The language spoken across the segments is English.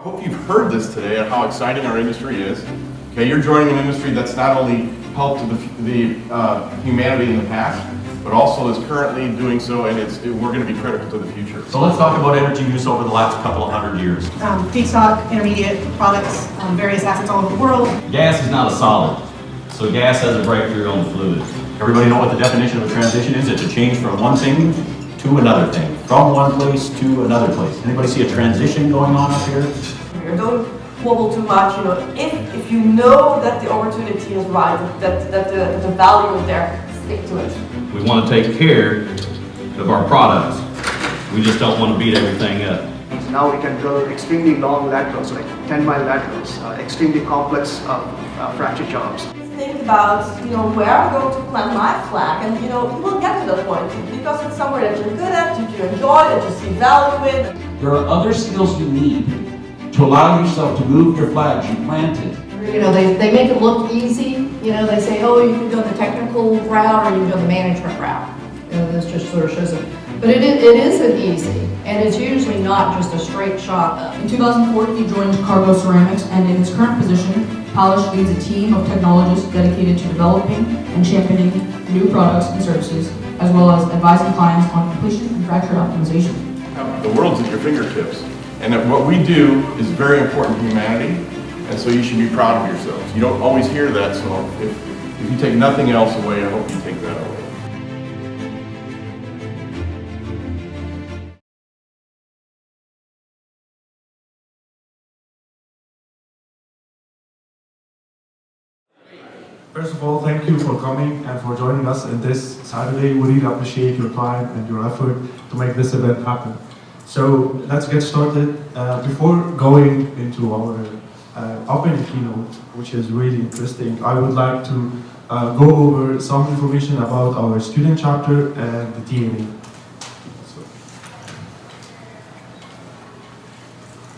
I hope you've heard this today on how exciting our industry is. Okay, you're joining an industry that's not only helped the humanity in the past, but also is currently doing so, and we're going to be critical to the future. So let's talk about energy use over the last couple of hundred years. Feedstock, intermediate products, various assets all over the world. Gas is not a solid, so gas has a breakthrough on the fluid. Everybody know what the definition of a transition is? It's a change from one thing to another thing, from one place to another place. Anybody see a transition going on up here? Don't wobble too much. If you know that the opportunity is right, that the value is there, stick to it. We want to take care of our products. We just don't want to beat everything up. So now we can drill extremely long laterals, like 10-mile laterals, extremely complex fracture jobs. Think about where I'm going to plant my flag, and you will get to that point because it's somewhere that you're good at, that you enjoy, that you see value in. There are other skills you need to allow yourself to move your flags you planted. They make it look easy. They say, oh, you can go the technical route or you can go the management route. This just sort of shows it. But it isn't easy, and it's usually not just a straight shot up. In 2004, he joined Cargo Ceramics, and in his current position, Polish leads a team of technologists dedicated to developing and championing new products and services, as well as advising clients on completion and fracture optimization. The world's at your fingertips, and that what we do is very important to humanity, and so you should be proud of yourselves. You don't always hear that, so if you take nothing else away, I hope you take that away. First of all, thank you for coming and for joining us in this Saturday. We really appreciate your time and your effort to make this event happen. So let's get started. Before going into our opening keynote, which is really interesting, I would like to go over some information about our student chapter and the TENE.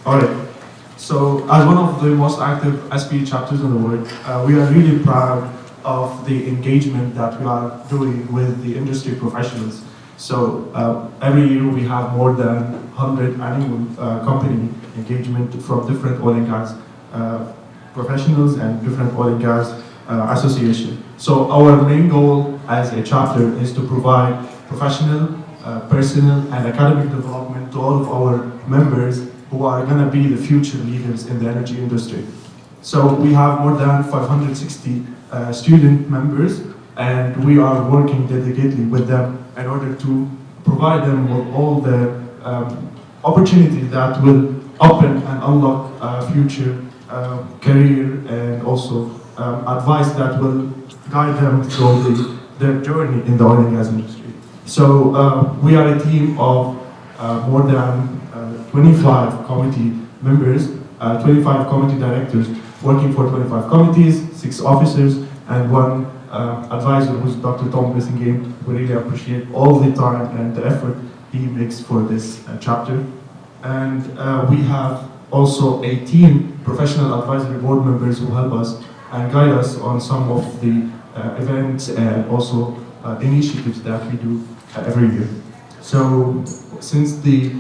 Alright. So, as one of the most active SPE chapters in the world, we are really proud of the engagement that we are doing with the industry professionals. So, every year we have more than 100 annual company engagement from different oil and gas professionals and different oil and gas associations. So, our main goal as a chapter is to provide professional, personal, and academic development to all of our members who are going to be the future leaders in the energy industry. So we have more than 560 student members, and we are working dedicatedly with them in order to provide them with all the opportunities that will open and unlock future career and also advice that will guide them through their journey in the oil and gas industry. So we are a team of more than 25 committee members, 25 committee directors working for 25 committees, 6 officers, and 1 advisor who's Dr. Tom Bissingame. We really appreciate all the time and the effort he makes for this chapter. And we have also 18 professional advisory board members who help us and guide us on some of the events and also initiatives that we do every year. So since the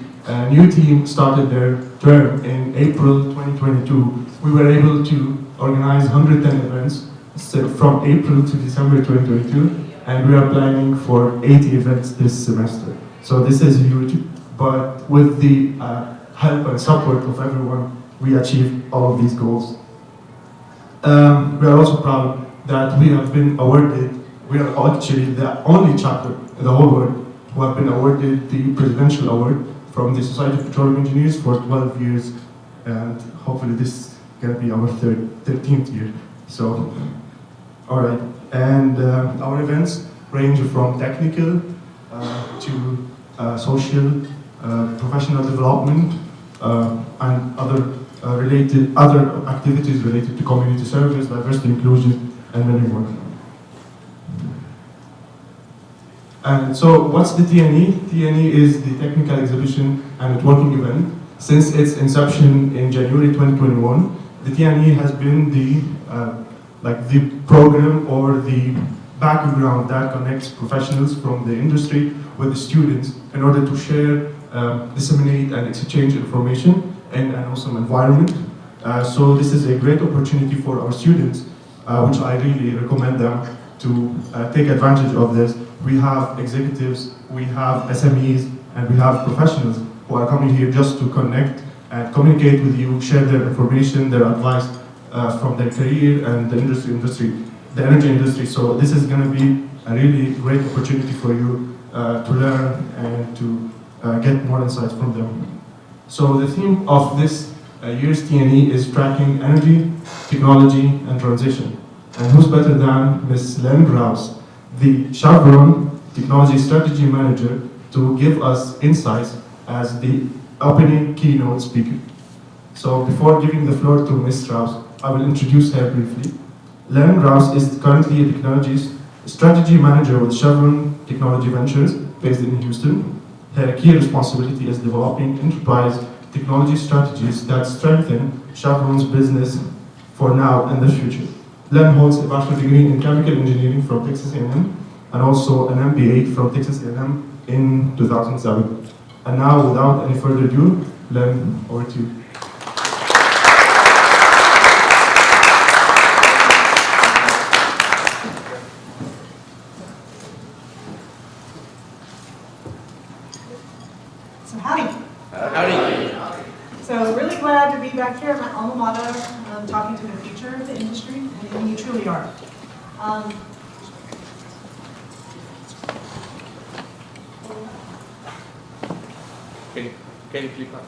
new team started their term in April 2022, we were able to organize 110 events from April to December 2022, and we are planning for 80 events this semester. So this is huge, but with the help and support of everyone, we achieved all of these goals. We are also proud that we have been awarded, we are actually the only chapter in the whole world who have been awarded the Presidential Award from the Society of Petroleum Engineers for 12 years, and hopefully this is going to be our 13th year. So, all right, and our events range from technical to social, professional development, and other activities related to community service, diversity, inclusion, and many more. And so, what's the TENE? TENE is the Technical Exhibition and Networking Event. Since its inception in January 2021, the TENE has been the program or the background that connects professionals from the industry with the students in order to share, disseminate, and exchange information in an awesome environment. So this is a great opportunity for our students, which I really recommend them to take advantage of this. We have executives, we have SMEs, and we have professionals who are coming here just to connect and communicate with you, share their information, their advice from their career and the the energy industry. So this is going to be a really great opportunity for you to learn and to get more insights from them. So the theme of this year's TNE is tracking energy, technology, and transition. And who's better than Ms. Len Rouse, the Chevron Technology Strategy Manager, to give us insights as the opening keynote speaker. So before giving the floor to Ms. Rouse, I will introduce her briefly. Len Rouse is currently a technology strategy manager with Chevron Technology Ventures based in Houston. Her key responsibility is developing enterprise technology strategies that strengthen Chevron's business for now and the future. Len holds a bachelor's degree in chemical engineering from Texas A&M and also an MBA from Texas A&M in 2007. And now, without any further ado, Len, over to you. So howdy. Howdy. So really glad to be back here at my alma mater, talking to the future of the industry, and you truly are. Can you click on it?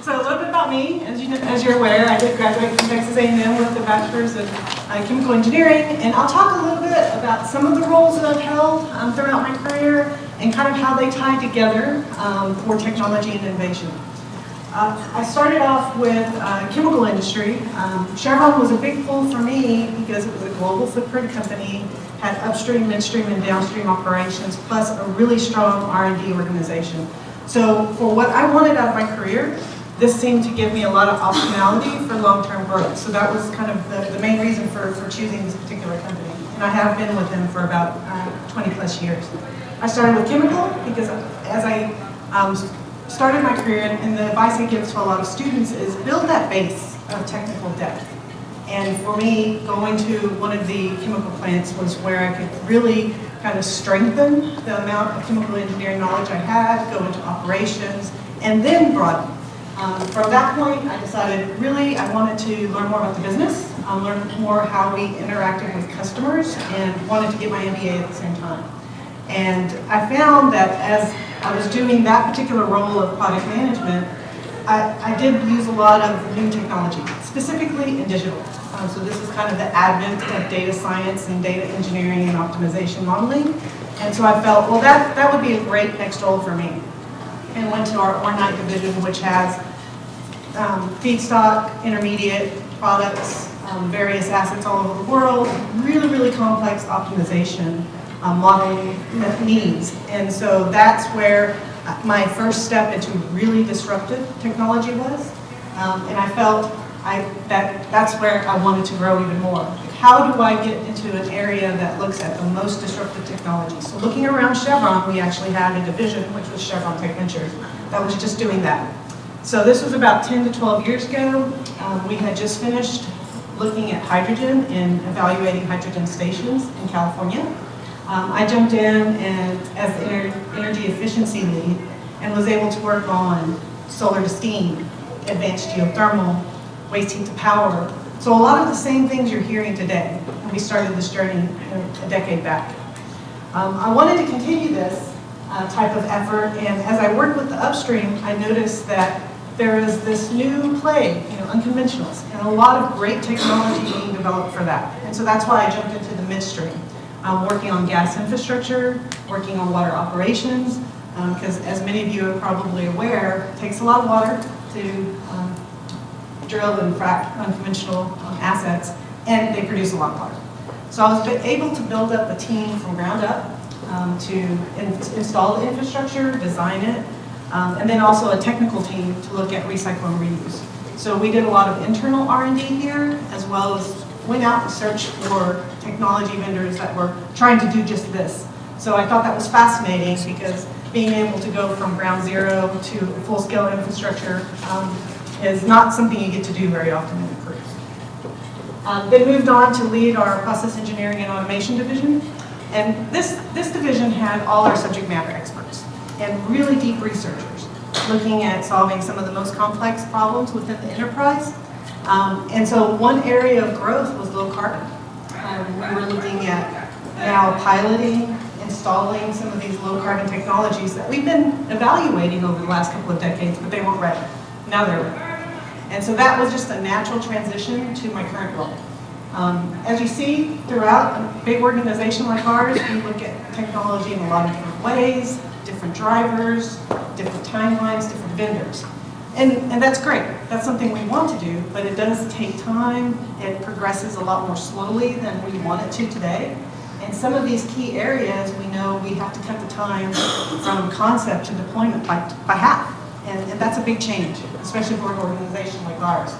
So a little bit about me, as you're aware, I did graduate from Texas A&M with a bachelor's in chemical engineering, and I'll talk a little bit about some of the roles that I've held throughout my career and kind of how they tie together for technology and innovation. I started off with chemical industry. Chevron was a big pull for me because it was a global footprint company, had upstream, midstream, and downstream operations, plus a really strong R&D organization. So for what I wanted out of my career, this seemed to give me a lot of optionality for long-term growth. So that was kind of the main reason for choosing this particular company. And I have been with them for about 20 plus years. I started with chemical because as I started my career, and the advice I give to a lot of students is build that base of technical depth. And for me, going to one of the chemical plants was where I could really kind of strengthen the amount of chemical engineering knowledge I had, go into operations, and then broaden. From that point, I decided really I wanted to learn more about the business, learn more how we interacted with customers, and wanted to get my MBA at the same time. And I found that as I was doing that particular role of product management, I did use a lot of new technology, specifically in digital. So this is kind of the advent of data science and data engineering and optimization modeling. And so I felt, well, that would be a great next role for me. And went to our Ornite division, which has feedstock, intermediate products, various assets all over the world, really, really complex optimization modeling needs. And so that's where my first step into really disruptive technology was. And I felt that's where I wanted to grow even more. How do I get into an area that looks at the most disruptive technology? So looking around Chevron, we actually had a division, which was Chevron Tech Ventures, that was just doing that. So this was about 10 to 12 years ago. We had just finished looking at hydrogen and evaluating hydrogen stations in California. I jumped in and as the energy efficiency lead and was able to work on solar to steam, advanced geothermal, waste heat to power. So a lot of the same things you're hearing today, and we started this journey a decade back. I wanted to continue this type of effort, and as I worked with the upstream, I noticed that there is this new play, unconventionals, and a lot of great technology being developed for that. And so that's why I jumped into the midstream. Working on gas infrastructure, working on water operations, because as many of you are probably aware, it takes a lot of water to drill and frack unconventional assets, and they produce a lot of water. So I was able to build up a team from ground up to install the infrastructure, design it, and then also a technical team to look at recycle and reuse. So we did a lot of internal R&D here, as well as went out and searched for technology vendors that were trying to do just this. So I thought that was fascinating because being able to go from ground zero to full-scale infrastructure is not something you get to do very often in a career. Then moved on to lead our process engineering and automation division. And this division had all our subject matter experts and really deep researchers looking at solving some of the most complex problems within the enterprise. And so one area of growth was low carbon. We were looking at now piloting, installing some of these low carbon technologies that we've been evaluating over the last couple of decades, but they weren't ready. Now they're ready. And so that was just a natural transition to my current role. As you see, throughout a big organization like ours, we look at technology in a lot of different ways, different drivers, different timelines, different vendors. And that's great. That's something we want to do, but it does take time. It progresses a lot more slowly than we want it to today. And some of these key areas, we know we have to cut the time from concept to deployment by half. And that's a big change, especially for an organization like ours.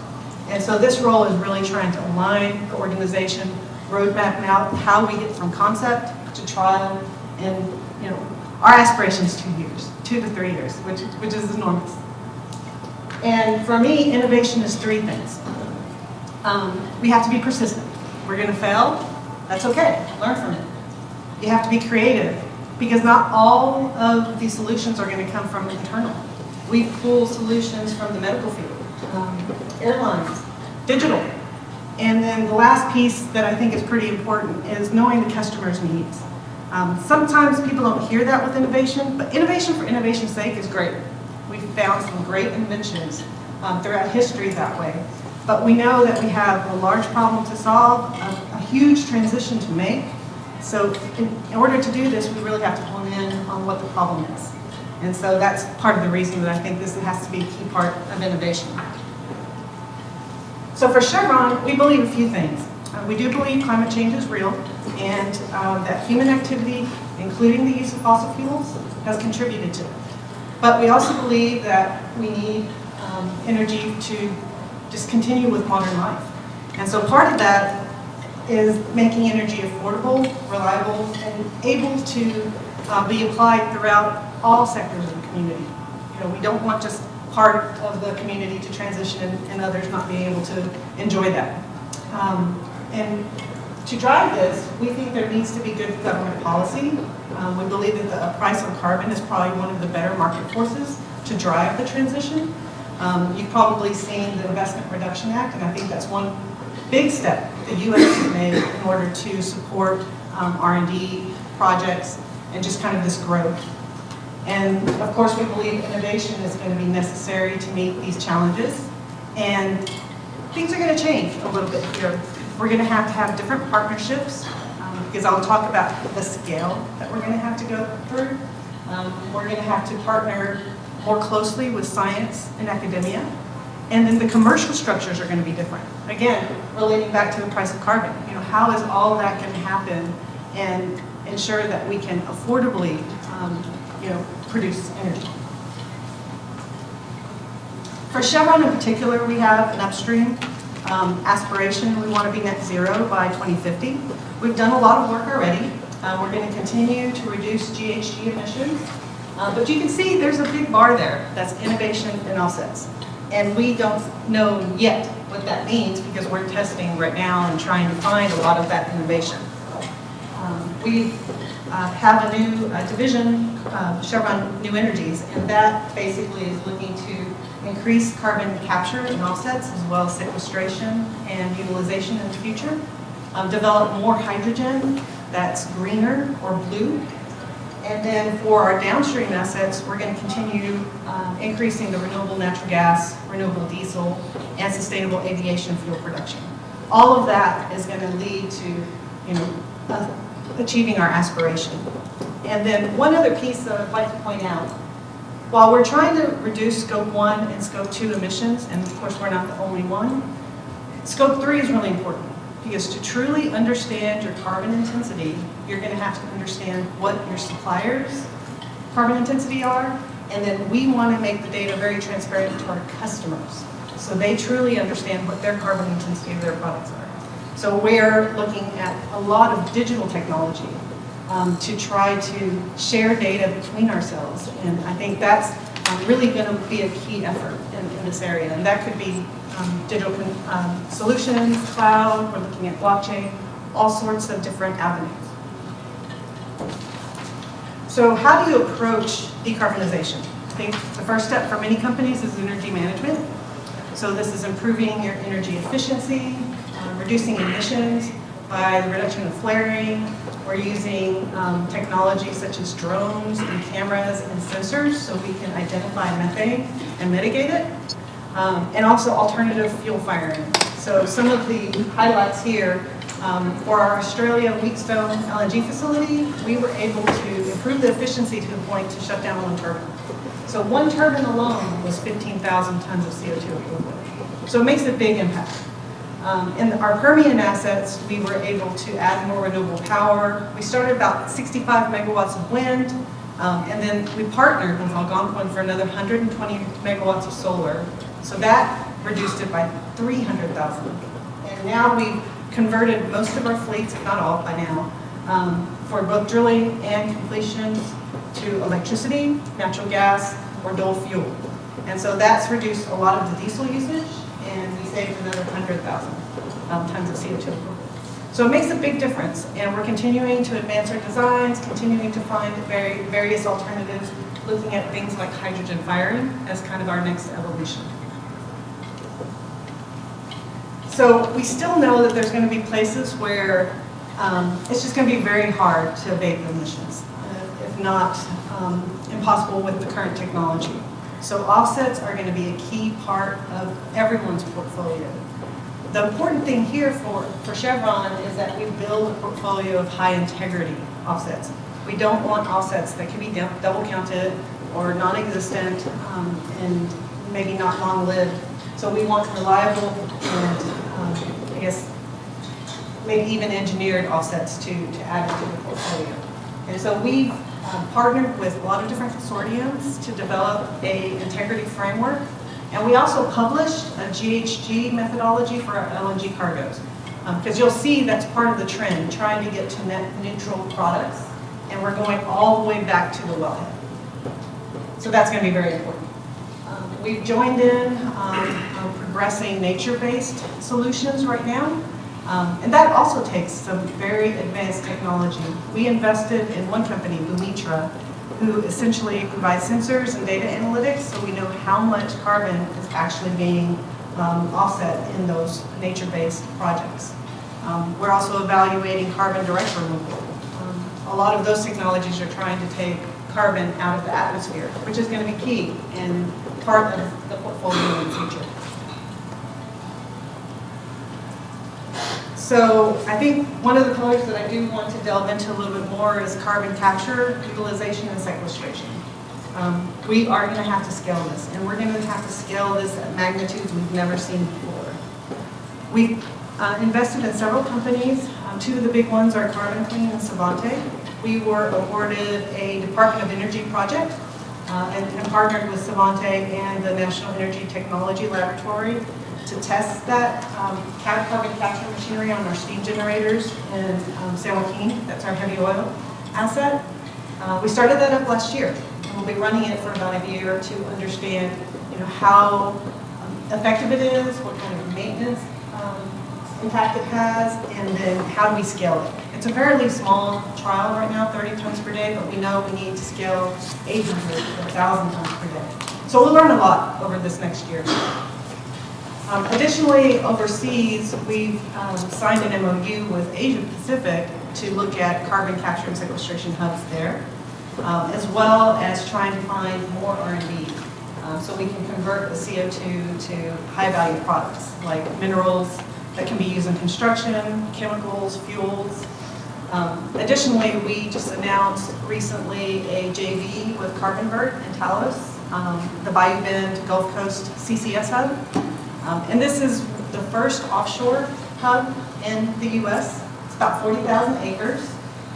And so this role is really trying to align the organization, roadmap out how we get from concept to trial, and our aspiration is 2 years, 2 to 3 years, which is enormous. And for me, innovation is 3 things. We have to be persistent. We're going to fail. That's okay. Learn from it. You have to be creative, because not all of these solutions are going to come from internal. We pull solutions from the medical field, airlines, digital. And then the last piece that I think is pretty important is knowing the customer's needs. Sometimes people don't hear that with innovation, but innovation for innovation's sake is great. We've found some great inventions throughout history that way. But we know that we have a large problem to solve, a huge transition to make. So in order to do this, we really have to hone in on what the problem is. And so that's part of the reason that I think this has to be a key part of innovation. So for Chevron, we believe a few things. We do believe climate change is real, and that human activity, including the use of fossil fuels, has contributed to it. But we also believe that we need energy to just continue with modern life. And so part of that is making energy affordable, reliable, and able to be applied throughout all sectors of the community. We don't want just part of the community to transition and others not being able to enjoy that. And to drive this, we think there needs to be good government policy. We believe that the price on carbon is probably one of the better market forces to drive the transition. You've probably seen the Investment Reduction Act, and I think that's one big step the U.S. has made in order to support R&D projects and just kind of this growth. And of course, we believe innovation is going to be necessary to meet these challenges. And things are going to change a little bit here. We're going to have different partnerships, because I'll talk about the scale that we're going to have to go through. We're going to have to partner more closely with science and academia. And then the commercial structures are going to be different. Again, relating back to the price of carbon. How is all that going to happen and ensure that we can affordably produce energy? For Chevron in particular, we have an upstream aspiration. We want to be net zero by 2050. We've done a lot of work already. We're going to continue to reduce GHG emissions. But you can see there's a big bar there. That's innovation and offsets. And we don't know yet what that means, because we're testing right now and trying to find a lot of that innovation. We have a new division, Chevron New Energies, and that basically is looking to increase carbon capture and offsets, as well as sequestration and utilization in the future. Develop more hydrogen that's greener or blue. And then for our downstream assets, we're going to continue increasing the renewable natural gas, renewable diesel, and sustainable aviation fuel production. All of that is going to lead to achieving our aspiration. And then one other piece that I'd like to point out, while we're trying to reduce Scope 1 and Scope 2 emissions, and of course we're not the only one, Scope 3 is really important, because to truly understand your carbon intensity, you're going to have to understand what your suppliers' carbon intensity are, and then we want to make the data very transparent to our customers. So they truly understand what their carbon intensity of their products are. So we're looking at a lot of digital technology to try to share data between ourselves. And I think that's really going to be a key effort in this area. And that could be digital solutions, cloud, we're looking at blockchain, all sorts of different avenues. So how do you approach decarbonization? I think the first step for many companies is energy management. So this is improving your energy efficiency, reducing emissions by the reduction of flaring. We're using technology such as drones and cameras and sensors so we can identify methane and mitigate it. And also alternative fuel firing. So some of the highlights here, for our Australia Wheatstone LNG facility, we were able to improve the efficiency to the point to shut down one turbine. So one turbine alone was 15,000 tons of CO2 equivalent. So it makes a big impact. In our Permian assets, we were able to add more renewable power. We started about 65 megawatts of wind, and then we partnered with Algonquin for another 120 megawatts of solar. So that reduced it by 300,000. And now we've converted most of our fleets, if not all by now, for both drilling and completions to electricity, natural gas, or dual fuel. And so that's reduced a lot of the diesel usage, and we saved another 100,000 tons of CO2 equivalent. So it makes a big difference, and we're continuing to advance our designs, continuing to find various alternatives, looking at things like hydrogen firing as kind of our next evolution. So we still know that there's going to be places where it's just going to be very hard to abate the emissions, if not impossible with the current technology. So offsets are going to be a key part of everyone's portfolio. The important thing here for Chevron is that we build a portfolio of high integrity offsets. We don't want offsets that can be double counted or non-existent and maybe not long-lived. So we want reliable and I guess maybe even engineered offsets to add to the portfolio. And so we've partnered with a lot of different consortiums to develop a integrity framework. And we also published a GHG methodology for our LNG cargoes. Because you'll see that's part of the trend, trying to get to net neutral products. And we're going all the way back to the wellhead. So that's going to be very important. We've joined in progressing nature-based solutions right now. And that also takes some very advanced technology. We invested in one company, Lumitra, who essentially provides sensors and data analytics so we know how much carbon is actually being offset in those nature-based projects. We're also evaluating carbon direct removal. A lot of those technologies are trying to take carbon out of the atmosphere, which is going to be key and part of the portfolio in the future. So I think one of the pillars that I do want to delve into a little bit more is carbon capture, utilization, and sequestration. We are going to have to scale this, and we're going to have to scale this at magnitudes we've never seen before. We've invested in several companies. Two of the big ones are Carbon Clean and Savante. We were awarded a Department of Energy project and partnered with Savante and the National Energy Technology Laboratory to test that carbon capture machinery on our steam generators in San Joaquin. That's our heavy oil asset. We started that up last year, and we'll be running it for about a year to understand, how effective it is, what kind of maintenance impact it has, and then how do we scale it. It's a fairly small trial right now, 30 tons per day, but we know we need to scale 800 to 1,000 tons per day. So we'll learn a lot over this next year. Additionally, overseas, we've signed an MOU with Asia Pacific to look at carbon capture and sequestration hubs there, as well as trying to find more R&D so we can convert the CO2 to high-value products like minerals that can be used in construction, chemicals, fuels. Additionally, we just announced recently a JV with Carbonvert and Talos, the Bayou Bend Gulf Coast CCS hub. And this is the first offshore hub in the U.S. It's about 40,000 acres.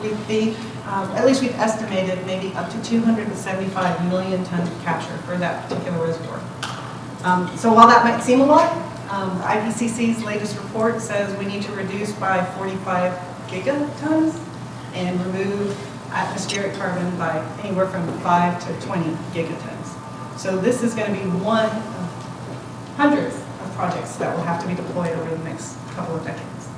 We think, at least we've estimated maybe up to 275 million tons of capture for that particular reservoir. So while that might seem a lot, the IPCC's latest report says we need to reduce by 45 gigatons and remove atmospheric carbon by anywhere from 5 to 20 gigatons. So this is going to be one of hundreds of projects that will have to be deployed over the next couple of decades.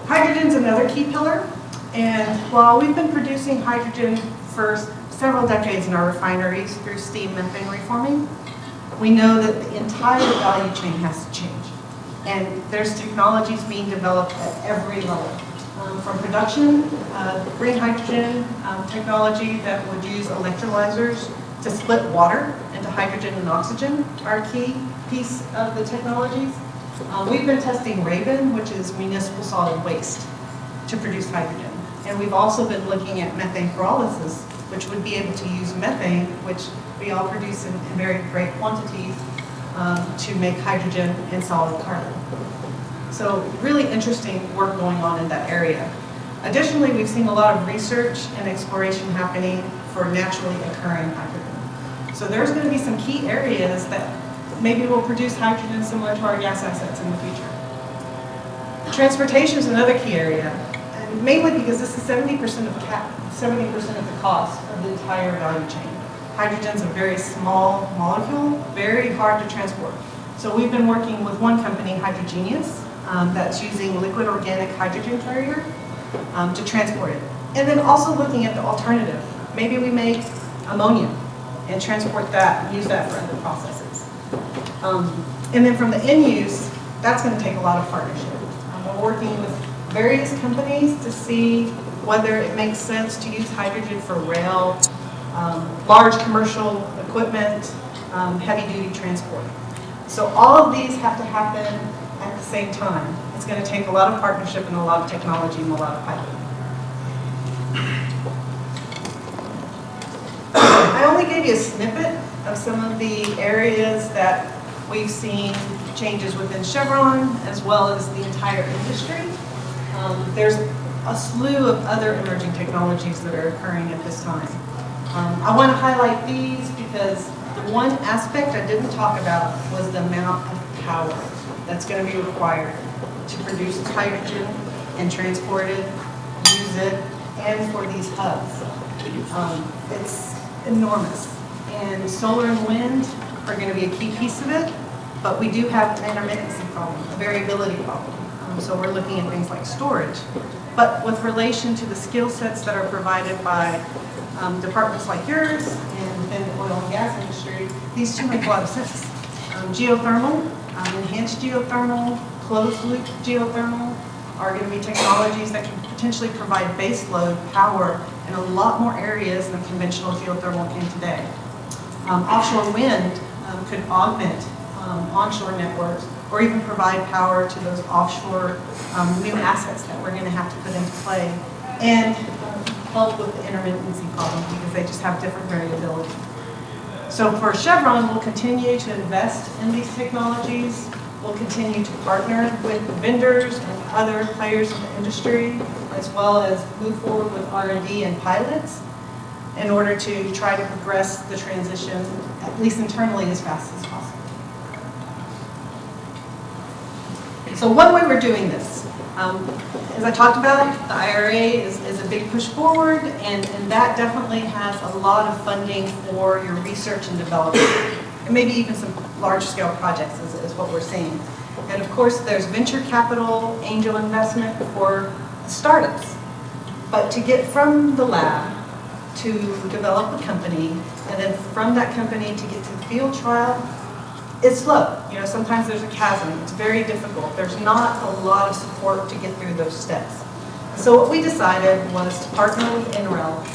Hydrogen is another key pillar, and while we've been producing hydrogen for several decades in our refineries through steam methane reforming, we know that the entire value chain has to change. And there's technologies being developed at every level. From production, green hydrogen technology that would use electrolyzers to split water into hydrogen and oxygen are a key piece of the technologies. We've been testing Raven, which is municipal solid waste, to produce hydrogen. And we've also been looking at methane pyrolysis, which would be able to use methane, which we all produce in very great quantities, to make hydrogen and solid carbon. So really interesting work going on in that area. Additionally, we've seen a lot of research and exploration happening for naturally occurring hydrogen. So there's going to be some key areas that maybe will produce hydrogen similar to our gas assets in the future. Transportation is another key area, and mainly because this is 70% of the cost of the entire value chain. Hydrogen is a very small molecule, very hard to transport. So we've been working with one company, Hydrogenius, that's using liquid organic hydrogen carrier to transport it. And then also looking at the alternative. Maybe we make ammonia and transport that and use that for other processes. And then from the end use, that's going to take a lot of partnership. We're working with various companies to see whether it makes sense to use hydrogen for rail, large commercial equipment, heavy-duty transport. So all of these have to happen at the same time. It's going to take a lot of partnership and a lot of technology and a lot of piloting. I only gave you a snippet of some of the areas that we've seen changes within Chevron as well as the entire industry. There's a slew of other emerging technologies that are occurring at this time. I want to highlight these because the one aspect I didn't talk about was the amount of power that's going to be required to produce hydrogen and transport it, use it, and for these hubs. It's enormous. And solar and wind are going to be a key piece of it, but we do have an intermittency problem, a variability problem. So we're looking at things like storage. But with relation to the skill sets that are provided by departments like yours and within the oil and gas industry, these two make a lot of sense. Geothermal, enhanced geothermal, closed loop geothermal are going to be technologies that can potentially provide base load power in a lot more areas than conventional geothermal can today. Offshore wind could augment onshore networks or even provide power to those offshore new assets that we're going to have to put into play and help with the intermittency problem because they just have different variability. So for Chevron, we'll continue to invest in these technologies. We'll continue to partner with vendors and other players in the industry, as well as move forward with R&D and pilots in order to try to progress the transition, at least internally, as fast as possible. So one way we're doing this, as I talked about, the IRA is a big push forward, and that definitely has a lot of funding for your research and development, and maybe even some large-scale projects is what we're seeing. And of course, there's venture capital, angel investment for startups. But to get from the lab to develop a company, and then from that company to get to the field trial, it's slow. You know, sometimes there's a chasm. It's very difficult. There's not a lot of support to get through those steps. So what we decided was to partner with NREL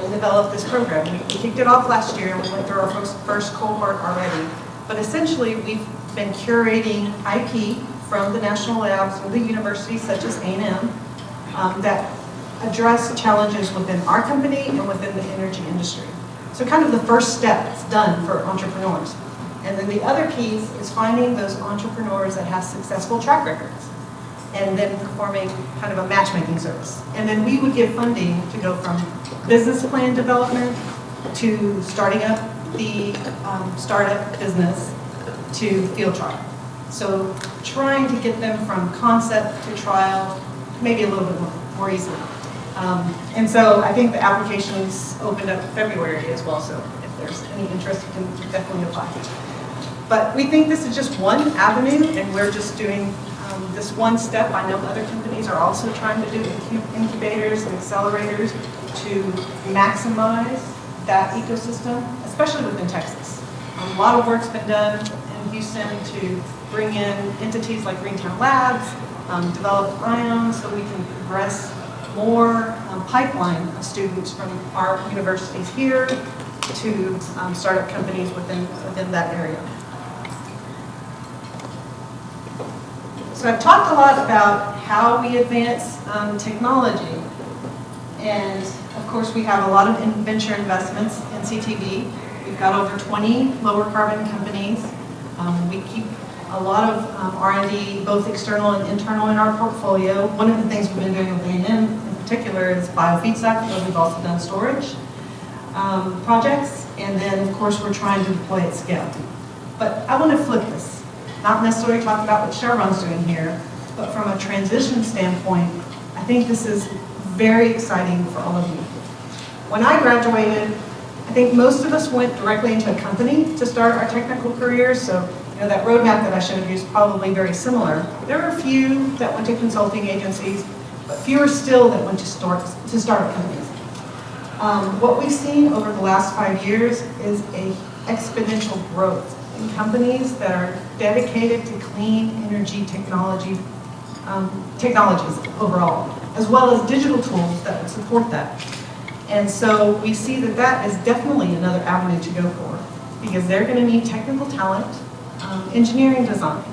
and develop this program. We kicked it off last year and we went through our first cohort already. But essentially, we've been curating IP from the national labs and the universities such as A&M that address challenges within our company and within the energy industry. So kind of the first step is done for entrepreneurs. And then the other piece is finding those entrepreneurs that have successful track records and then performing kind of a matchmaking service. And then we would give funding to go from business plan development to starting up the startup business to field trial. So trying to get them from concept to trial, maybe a little bit more easily. And so I think the applications opened up February as well, so if there's any interest, you can definitely apply. But we think this is just one avenue, and we're just doing this one step. I know other companies are also trying to do incubators and accelerators to maximize that ecosystem, especially within Texas. A lot of work's been done in Houston to bring in entities like Greentown Labs, develop ions so we can progress more pipeline of students from our universities here to startup companies within that area. So I've talked a lot about how we advance technology, and of course we have a lot of venture investments in CTV. We've got over 20 lower carbon companies. We keep a lot of R&D, both external and internal, in our portfolio. One of the things we've been doing with A&M in particular is biofeedstock, but we've also done storage projects, and then of course we're trying to deploy at scale. But I want to flip this. Not necessarily talk about what Chevron's doing here, but from a transition standpoint, I think this is very exciting for all of you. When I graduated, I think most of us went directly into a company to start our technical careers, so you know, that roadmap that I showed you is probably very similar. There are a few that went to consulting agencies, but fewer still that went to startup companies. What we've seen over the last 5 years is a exponential growth in companies that are dedicated to clean energy technologies overall, as well as digital tools that would support that. And so we see that that is definitely another avenue to go for, because they're going to need technical talent, engineering design,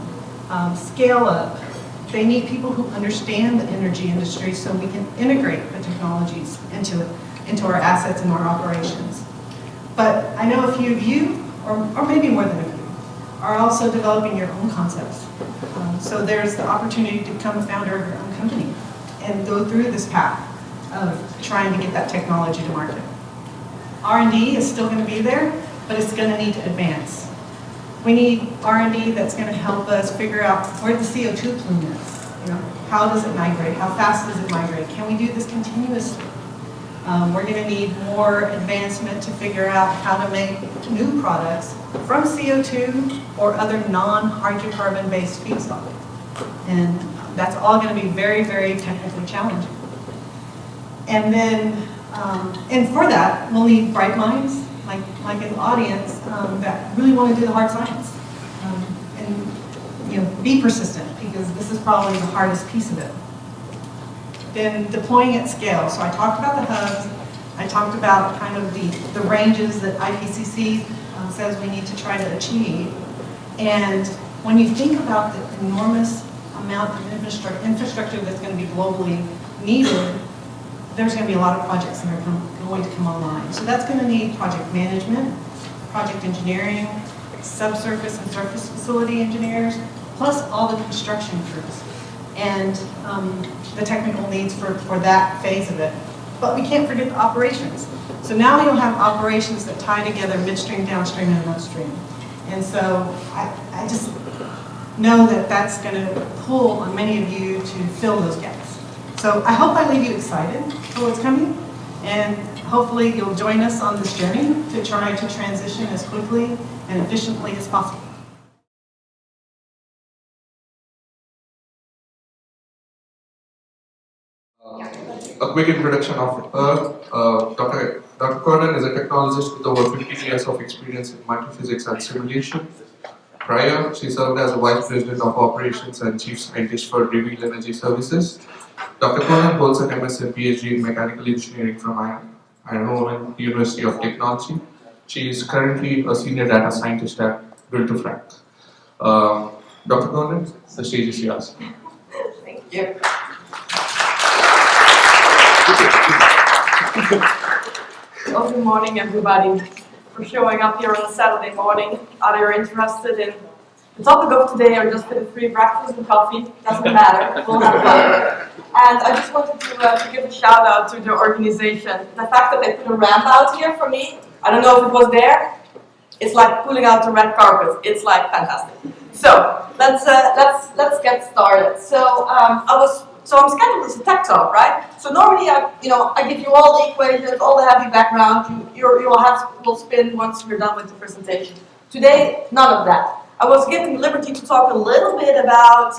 scale up. They need people who understand the energy industry so we can integrate the technologies into our assets and our operations. But I know a few of you, or maybe more than a few, are also developing your own concepts. So there's the opportunity to become a founder of your own company and go through this path of trying to get that technology to market. R&D is still going to be there, but it's going to need to advance. We need R&D that's going to help us figure out where the CO2 plume is. You know, how does it migrate? How fast does it migrate? Can we do this continuously? We're going to need more advancement to figure out how to make new products from CO2 or other non-hydrocarbon-based feedstock. And that's all going to be very, very technically challenging. And then, and for that, we'll need bright minds, like an audience, that really want to do the hard science. And you know, be persistent, because this is probably the hardest piece of it. Then deploying at scale. So I talked about the hubs. I talked about kind of the ranges that IPCC says we need to try to achieve. And when you think about the enormous amount of infrastructure that's going to be globally needed, there's going to be a lot of projects that are going to come online. So that's going to need project management, project engineering, subsurface and surface facility engineers, plus all the construction crews and the technical needs for that phase of it. But we can't forget the operations. So now we don't have operations that tie together midstream, downstream, and upstream. And so I just know that that's going to pull on many of you to fill those gaps. So I hope I leave you excited for what's coming, and hopefully you'll join us on this journey to try to transition as quickly and efficiently as possible. A quick introduction of her. Dr. Cronin is a technologist with over 15 years of experience in multiphysics and simulation. Prior, she served as a Vice President of Operations and Chief Scientist for Reveal Energy Services. Dr. Cronin holds an MS and PhD in Mechanical Engineering from Iron University of Technology. She is currently a Senior Data Scientist at Build2Frank. Dr. Cronin, the stage is yours. Thank you. Well, good morning, everybody, for showing up here on a Saturday morning. Either you're interested in the topic of today or just for the free breakfast and coffee, doesn't matter, we'll have fun. And I just wanted to give a shout out to the organization. The fact that they put a ramp out here for me, I don't know if it was there, It's like pulling out the red carpet. It's like fantastic. So let's get started. So I'm scheduled as a tech talk, right? So normally I give you all the equations, all the heavy background. You'll spin once we're done with the presentation. Today, none of that. I was given the liberty to talk a little bit about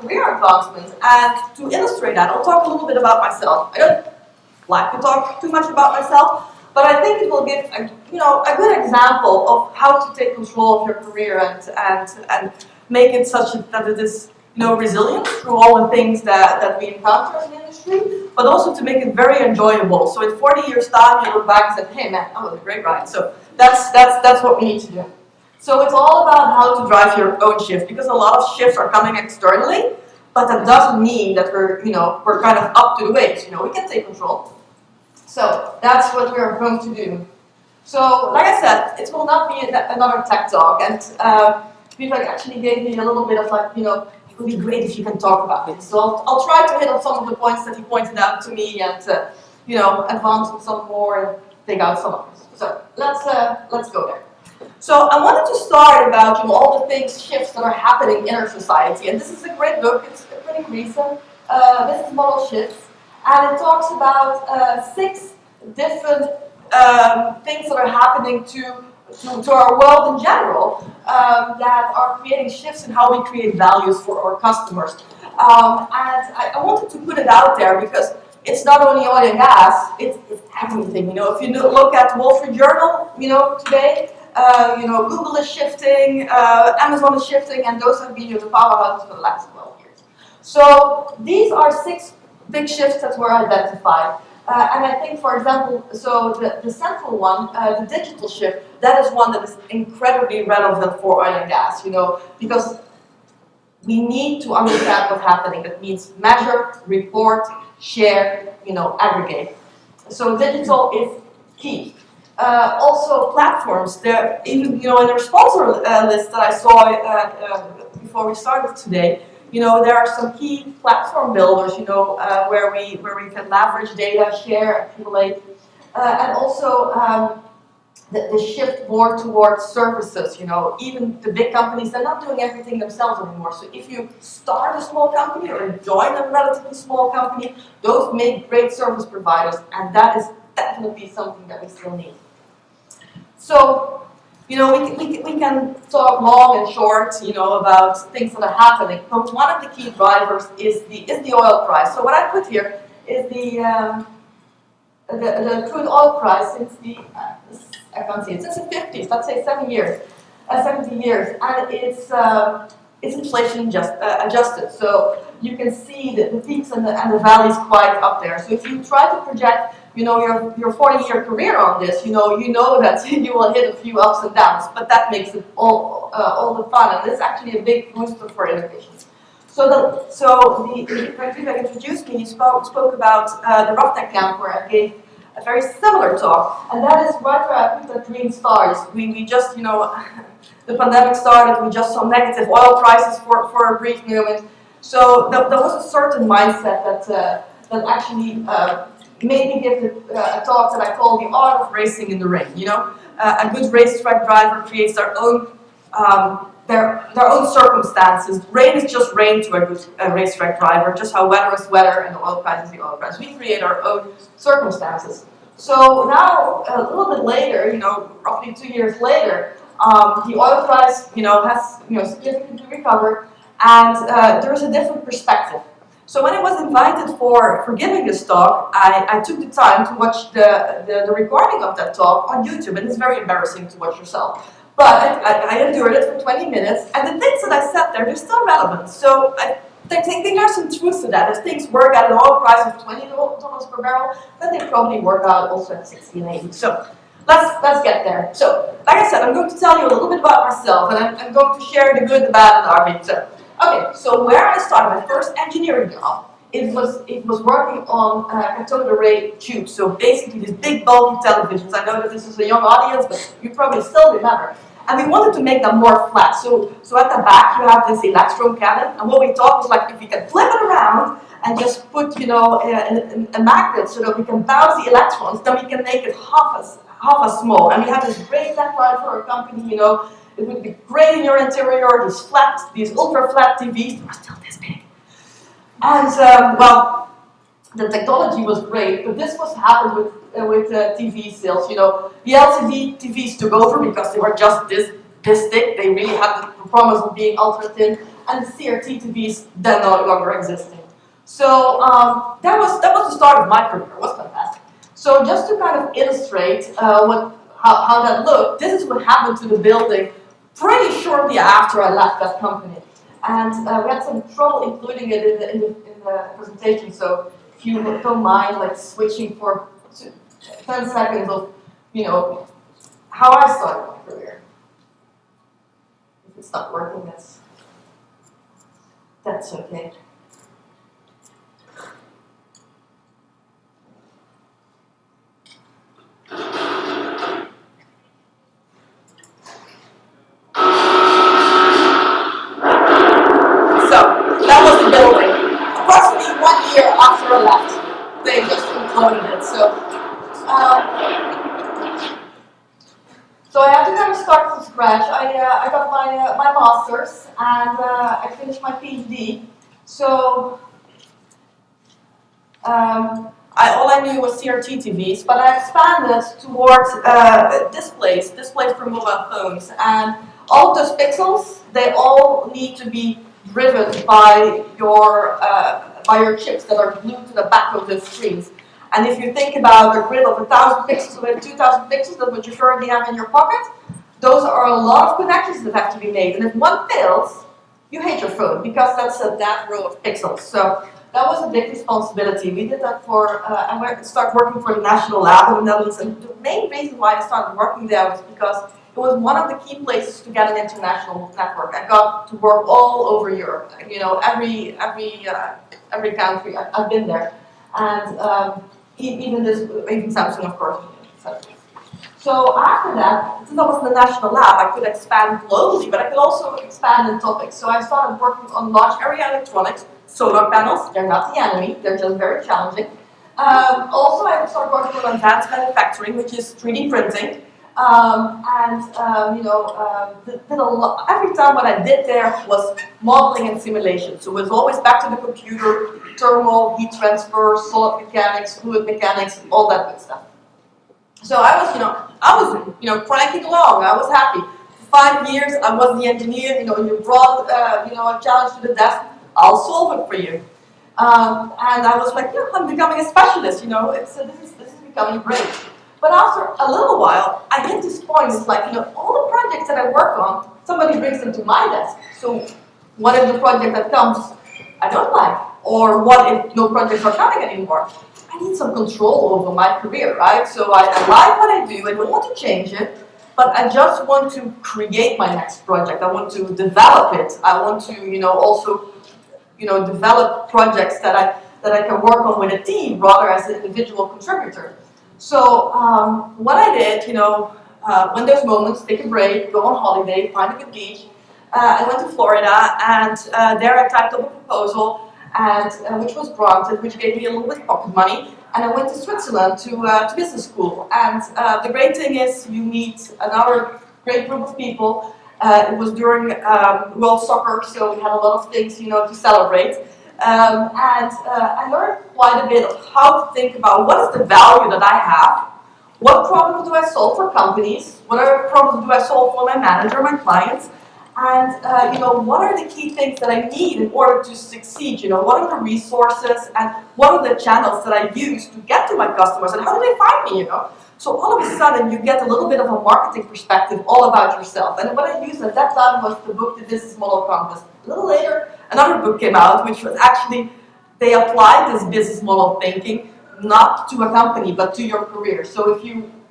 career advancement, and to illustrate that, I'll talk a little bit about myself. I don't like to talk too much about myself, but I think it will give a good example of how to take control of your career and make it such that it is resilient through all the things that we encounter in the industry, but also to make it very enjoyable. So in 40 years' time, you look back and say, hey man, that was a great ride. So that's what we need to do. So it's all about how to drive your own shift, because a lot of shifts are coming externally, but that doesn't mean that we're kind of up to the waves. We can take control. So that's what we're going to do. So like I said, it will not be another tech talk, and Vivek actually gave me a little bit of it would be great if you can talk about this. So I'll try to hit on some of the points that he pointed out to me, and advance on some more and take out some of this. So let's go there. So I wanted to start about all the shifts that are happening in our society, and this is a great book. It's pretty recent. This is Model Shifts, and it talks about 6 different things that are happening to our world in general that are creating shifts in how we create values for our customers. And I wanted to put it out there because it's not only oil and gas, it's everything. If you look at Wall Street Journal, today, Google is shifting, Amazon is shifting, and those have been the powerhouses for the last 12 years. So these are 6 big shifts that were identified. And I think, for example, so the central one, the digital shift, that is one that is incredibly relevant for oil and gas, because we need to understand what's happening. That means measure, report, share, aggregate. So digital is key. Also platforms, even in the sponsor list that I saw before we started today, there are some key platform builders, where we can leverage data, share, accumulate, and also the shift more towards services. Even the big companies, they're not doing everything themselves anymore. So if you start a small company or join a relatively small company, those make great service providers, and that is definitely something that we still need. So, we can talk long and short, about things that are happening. But one of the key drivers is the oil price. So what I put here is the crude oil price since I can't see it, since the 50s. Let's say 70 years, and it's inflation adjusted. So you can see the peaks and the valleys quite up there. So if you try to project your 40-year career on this, you know that you will hit a few ups and downs, but that makes it all the fun, and it's actually a big booster for innovation. When Vivek introduced me, he spoke about the Roughneck camp, where I gave a very similar talk, and that is right where I put the green stars. We just, the pandemic started, we just saw negative oil prices for a brief moment. So there was a certain mindset that actually made me give a talk that I call the art of racing in the rain. A good racetrack driver creates their own circumstances. Rain is just rain to a good racetrack driver, just how weather is weather and the oil price is the oil price. We create our own circumstances. So now, a little bit later, roughly 2 years later, the oil price, has significantly recovered, and there is a different perspective. So when I was invited for giving this talk, I took the time to watch the recording of that talk on YouTube, and it's very embarrassing to watch yourself. But I endured it for 20 minutes, and the things that I said there, they're still relevant. So I think there's some truth to that. If things work at an oil price of $20 per barrel, then they probably work out also at 60 and 80. So let's get there. So, like I said, I'm going to tell you a little bit about myself, and I'm going to share the good, the bad, and the ugly. So, okay, so where I started, my first engineering job, it was working on cathode ray tubes. So basically these big bulky televisions. I know that this is a young audience, but you probably still remember. And we wanted to make them more flat. So at the back you have this electron cannon, and what we thought was like if we can flip it around and just put a magnet so that we can bounce the electrons, then we can make it half half as small. And we had this great tagline for our company, you know, it would be great in your interior, these ultra flat TVs, they were still this big. And well, the technology was great, but this was happened with TV sales. You know, the LCD TVs took over because they were just this thick. They really had the promise of being ultra thin, and the CRT TVs then no longer existing. So that was the start of my career. It was fantastic. So just to kind of illustrate how that looked, this is what happened to the building pretty shortly after I left that company. And we had some trouble including it in the presentation. So if you don't mind, like switching for 10 seconds of, you know, how I started my career. If it's not working, that's okay. After I left, they just imploded it. So I had to kind of start from scratch. I got my master's and I finished my PhD. So all I knew was CRT TVs, but I expanded towards displays for mobile phones, and all of those pixels, they all need to be driven by your chips that are glued to the back of the screens. And if you think about a grid of 1,000 pixels or 2,000 pixels that what you currently have in your pocket, those are a lot of connections that have to be made. And if one fails, you hate your phone because that's that row of pixels. So that was a big responsibility. We did that I started working for the National Lab in the Netherlands. And the main reason why I started working there was because it was one of the key places to get an international network. I got to work all over Europe. You know, every country I've been there, and even Samsung, of course. So after that, since I was in the national lab, I could expand globally, but I could also expand in topics. So I started working on large area electronics, solar panels. They're not the enemy; they're just very challenging. Also, I started working on advanced manufacturing, which is 3D printing. Did a lot. Every time what I did there was modeling and simulation. So it was always back to the computer, thermal, heat transfer, solid mechanics, fluid mechanics, all that good stuff. So I was cranking along. I was happy. For 5 years, I was the engineer. You brought a challenge to the desk. I'll solve it for you. And I was like, I'm becoming a specialist. This is becoming great. But after a little while, I hit this point. It's like, all the projects that I work on, somebody brings them to my desk. So what if the project that comes I don't like? Or what if no projects are coming anymore? I need some control over my career, right? So I like what I do. I don't want to change it, but I just want to create my next project. I want to develop it. I want to, also, develop projects that I can work on with a team rather as an individual contributor. So what I did, when there's moments, take a break, go on holiday, find a good beach. I went to Florida, and there I typed up a proposal, and which was granted, which gave me a little bit of pocket money. And I went to Switzerland to business school. And the great thing is, you meet another great group of people. It was during World Soccer, so we had a lot of things, to celebrate. And I learned quite a bit of how to think about what is the value that I have, what problems do I solve for companies, what other problems do I solve for my manager, my clients, and what are the key things that I need in order to succeed. What are the resources and what are the channels that I use to get to my customers, and how do they find me? So all of a sudden you get a little bit of a marketing perspective all about yourself. And what I used at that time was the book, The Business Model Compass. A little later, another book came out, which was actually, they applied this business model thinking not to a company, but to your career. So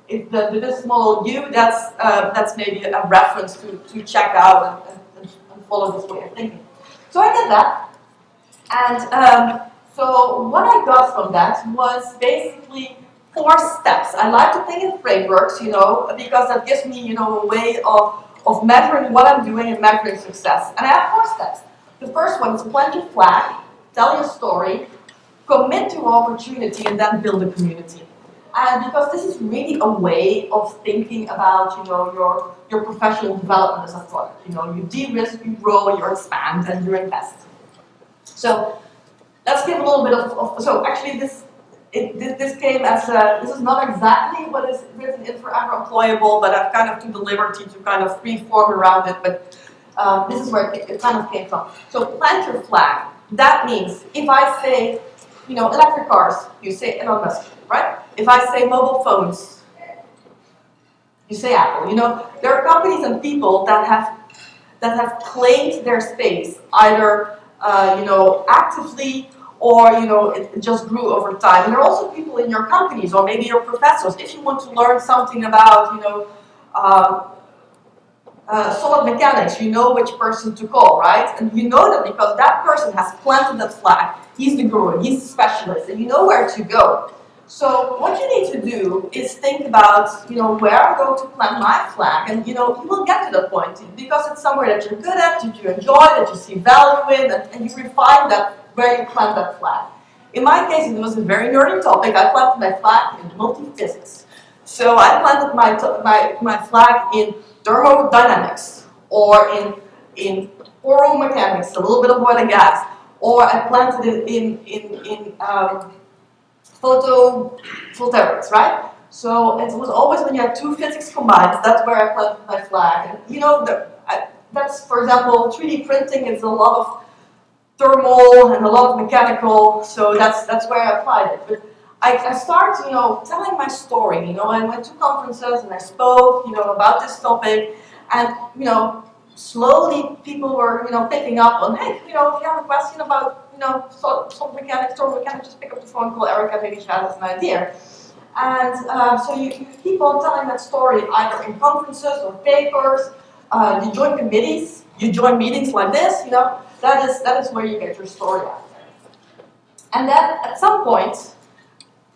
if the business model that's maybe a reference to check out and follow this way of thinking. So I did that, and so what I got from that was basically 4 steps. I like to think in frameworks, because that gives me, a way of measuring what I'm doing and measuring success. And I have 4 steps. The first one is plant your flag, tell your story, commit to opportunity, and then build a community. And because this is really a way of thinking about, your professional development as a product. You de-risk, you grow, you expand, and you invest. So let's give a little bit of so actually this came as this is not exactly what is written in Forever Employable, but I've kind of took the liberty to kind of freeform around it. But this is where it kind of came from. So plant your flag. That means if I say, electric cars, you say Elon Musk, right? If I say mobile phones, you say Apple. There are companies and people that have claimed their space either actively or it just grew over time. And there are also people in your companies or maybe your professors. If you want to learn something about solid mechanics, you know which person to call, right? And you know that because that person has planted that flag. He's the guru, he's the specialist, and you know where to go. So what you need to do is think about, where I'm going to plant my flag, and you will get to that point because it's somewhere that you're good at, that you enjoy, that you see value in, and you refine that where you plant that flag. In my case, it was a very nerdy topic. I planted my flag in multi-physics. So I planted my flag in thermodynamics or in oral mechanics, a little bit of oil and gas, or I planted it in photovoltaics, right? So it was always when you had two physics combined, that's where I planted my flag. And that's, for example, 3D printing is a lot of thermal and a lot of mechanical, so that's where I applied it. But I started, telling my story. I went to conferences and I spoke, about this topic, and slowly people were, picking up on, hey, if you have a question about, solid mechanics, thermal mechanics, just pick up the phone, call Erica, maybe she has an idea. And so you keep on telling that story either in conferences or papers. You join committees, you join meetings like this. That is where you get your story out there. And then at some point,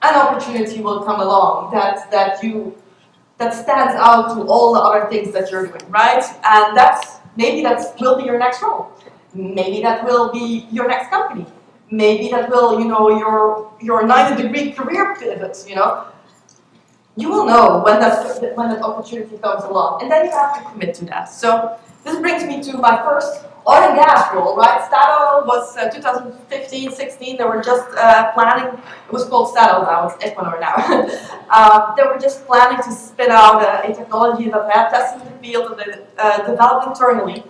an opportunity will come along that stands out to all the other things that you're doing, right? And maybe that will be your next role. Maybe that will be your next company. Maybe that will, your 90-degree career pivot. You will know when that opportunity comes along, and then you have to commit to that. So this brings me to my first oil and gas role, right? Statoil was 2015, 16. They were just planning. It was called Statoil now. It's Equinor now. They were just planning to spin out a technology that they had tested in the field that they developed internally,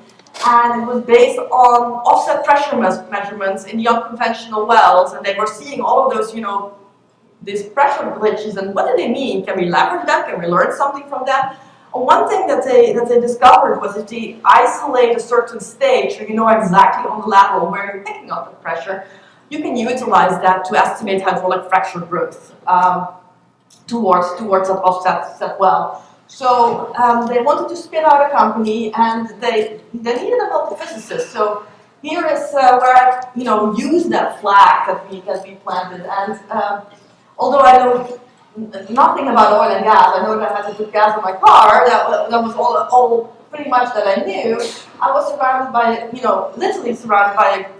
and it was based on offset pressure measurements in the unconventional wells, and they were seeing all of those, these pressure glitches, and what do they mean? Can we leverage them? Can we learn something from them? One thing that they discovered was if they isolate a certain stage, so you know exactly on the lateral where you're picking up the pressure, you can utilize that to estimate hydraulic fracture growth towards that offset well. So they wanted to spin out a company, and they needed a multiphysicist. So here is where I use that flag that we planted, and although I know nothing about oil and gas, I know that I had to put gas in my car. That was all pretty much that I knew. I was surrounded by, literally surrounded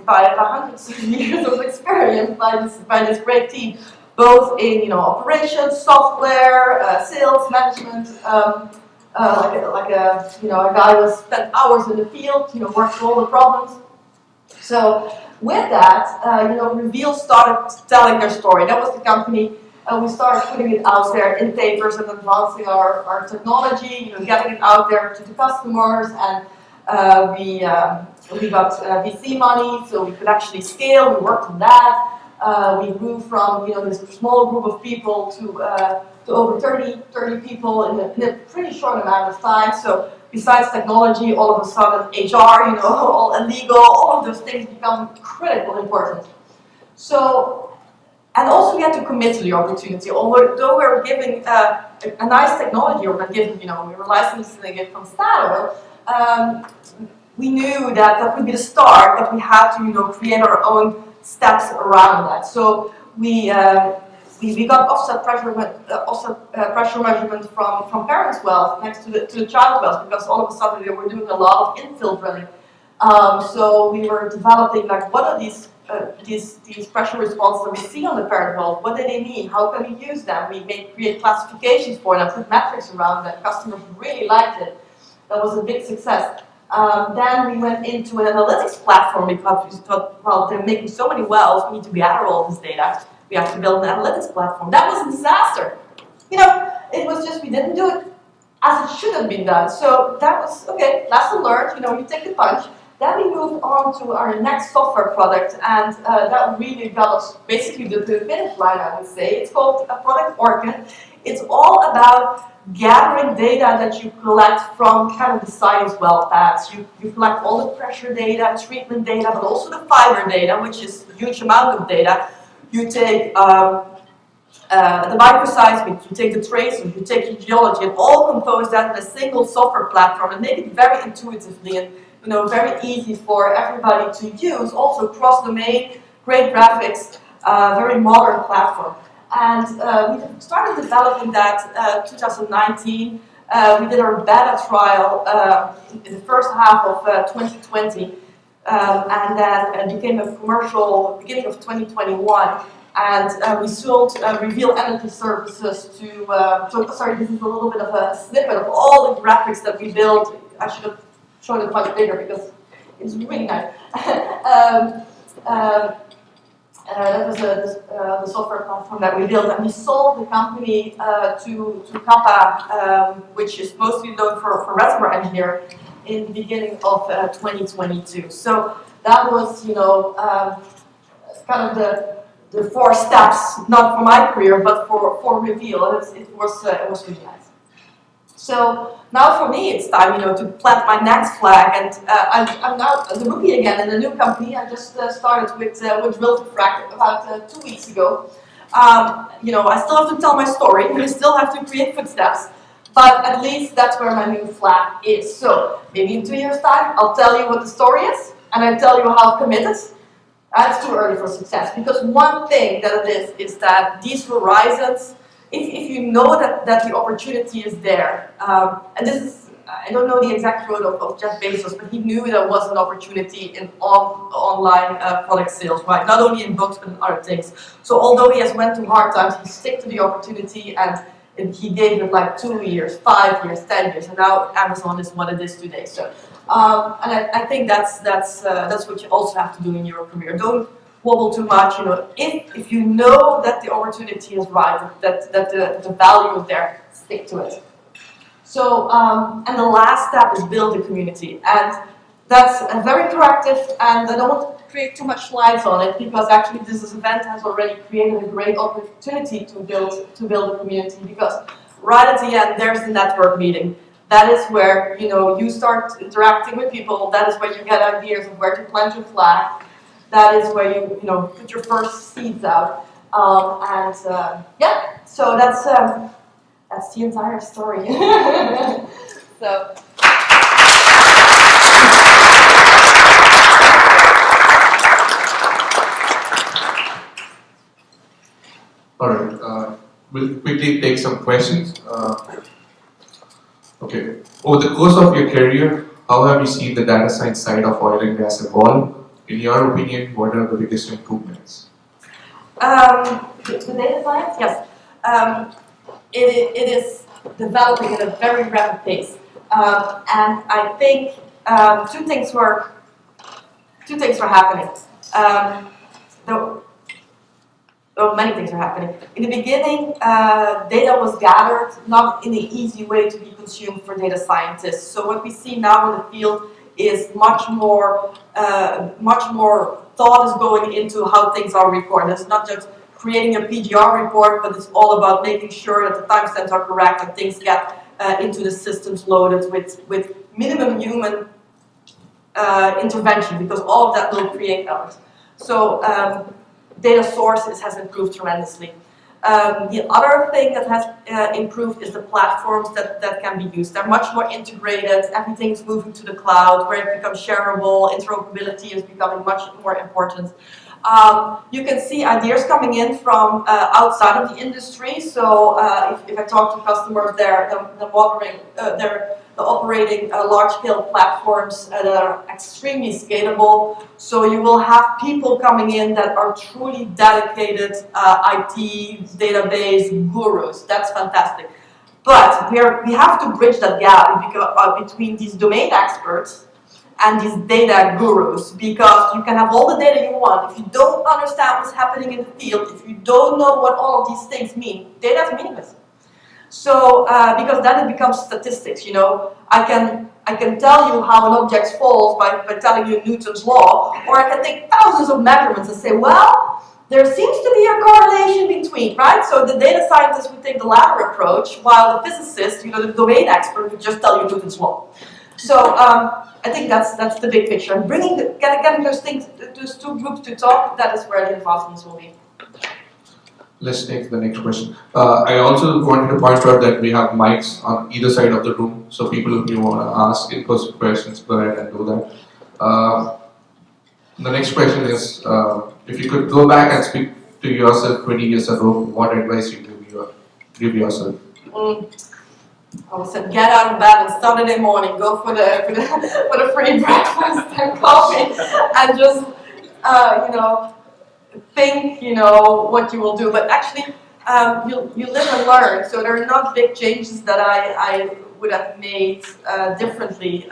by hundreds of years of experience by this great team, both in operations, software, sales, management. Like a guy who spent hours in the field, worked through all the problems. So with that, Reveal started telling their story. That was the company. We started putting it out there in papers and advancing our technology, getting it out there to the customers, and we got VC money, so we could actually scale. We worked on that. We grew from this small group of people to over 30 people in a pretty short amount of time. So besides technology, all of a sudden HR, all legal, all of those things become critically important. So. And also we had to commit to the opportunity. Although we were giving a nice technology, or we were licensing it from Statoil, we knew that would be the start, that we had to create our own steps around that. So we got offset pressure measurement from parents' wells next to the child wells, because all of a sudden they were doing a lot of infill drilling. So we were developing what are these these pressure responses that we see on the parent valve, what do they mean? How can we use them? We create classifications for them, put metrics around them. Customers really liked it. That was a big success. Then we went into an analytics platform because we thought, well, they're making so many wells, we need to gather all this data. We have to build an analytics platform. That was a disaster. You know, it was just, we didn't do it as it should have been done. So that was, okay, lesson learned, you know, you take the punch. Then we moved on to our next software product, and that really got us basically to the finish line, I would say. It's called a product Orchid. It's all about gathering data that you collect from kind of the science well paths. You collect all the pressure data, treatment data, but also the fiber data, which is a huge amount of data. You take the microseismic, you take the tracers, you take the geology, and all compose that in a single software platform and make it very intuitively and very easy for everybody to use. Also cross-domain, great graphics, very modern platform. And we started developing that 2019. We did our beta trial in the first half of 2020, and then it became a commercial beginning of 2021. And we sold Reveal Energy Services to, sorry, this is a little bit of a snippet of all the graphics that we built. I should have shown it much bigger because it's really nice. That was the software platform that we built, and we sold the company to Kappa, which is mostly known for reservoir engineering, in the beginning of 2022. So that was, kind of the 4 steps, not for my career, but for Reveal. It was really nice. So now for me, it's time, to plant my next flag, and I'm now the rookie again in a new company. I just started with Drill to Frac about 2 weeks ago. I still have to tell my story. I still have to create footsteps, but at least that's where my new flag is. So maybe in 2 years' time, I'll tell you what the story is, and I tell you how committed. It's too early for success, because one thing that it is that these horizons, if you know that the opportunity is there, and this is, I don't know the exact quote of Jeff Bezos, but he knew there was an opportunity in online product sales, right? Not only in books, but in other things. So although he has went through hard times, he stuck to the opportunity, and he gave it like 2 years, 5 years, 10 years, and now Amazon is what it is today. So, and I think that's what you also have to do in your career. Don't wobble too much. If you know that the opportunity is right, that the value is there, stick to it. So, and the last step is build a community, and that's very proactive. And I don't want to create too much slides on it, because actually this event has already created a great opportunity to build a community. Because right at the end, there's the network meeting. That is where you start interacting with people. That is where you get ideas of where to plant your flag. That is where you put your first seeds out. Yeah, so that's the entire story. So. All right, we'll quickly take some questions. Okay, over the course of your career, how have you seen the data science side of oil and gas evolve? In your opinion, what are the biggest improvements? The data science, yes. It is developing at a very rapid pace. And I think two things were happening. Many things are happening. In the beginning, data was gathered not in an easy way to be consumed for data scientists. So what we see now in the field is much more thought is going into how things are recorded. It's not just creating a PGR report, but it's all about making sure that the timestamps are correct and things get into the systems loaded with minimum human intervention, because all of that will create errors. So data sources has improved tremendously. The other thing that has improved is the platforms that can be used. They're much more integrated, everything's moving to the cloud, where it becomes shareable, interoperability is becoming much more important. You can see ideas coming in from outside of the industry. So if I talk to customers, they're wondering, they're operating large-scale platforms that are extremely scalable. So you will have people coming in that are truly dedicated IT database gurus. That's fantastic. But we have to bridge that gap between these domain experts and these data gurus, because you can have all the data you want. If you don't understand what's happening in the field, if you don't know what all of these things mean, data is meaningless. So, because then it becomes statistics, you know. I can tell you how an object falls by telling you Newton's law, or I can take thousands of measurements and say, well, there seems to be a correlation between, right? So the data scientist would take the latter approach, while the physicist, you know, the domain expert would just tell you Newton's law. So I think that's the big picture. And getting those two groups to talk, that is where the advancements will be. Let's take the next question. I also wanted to point out that we have mics on either side of the room, so people who want to ask in-person questions, go ahead and do that. The next question is, if you could go back and speak to yourself 20 years ago, what advice you give yourself? I would say get out of bed on Saturday morning, go for the free breakfast and coffee, and just you know, think, you know, what you will do. But actually, you live and learn. So there are not big changes that I would have made differently.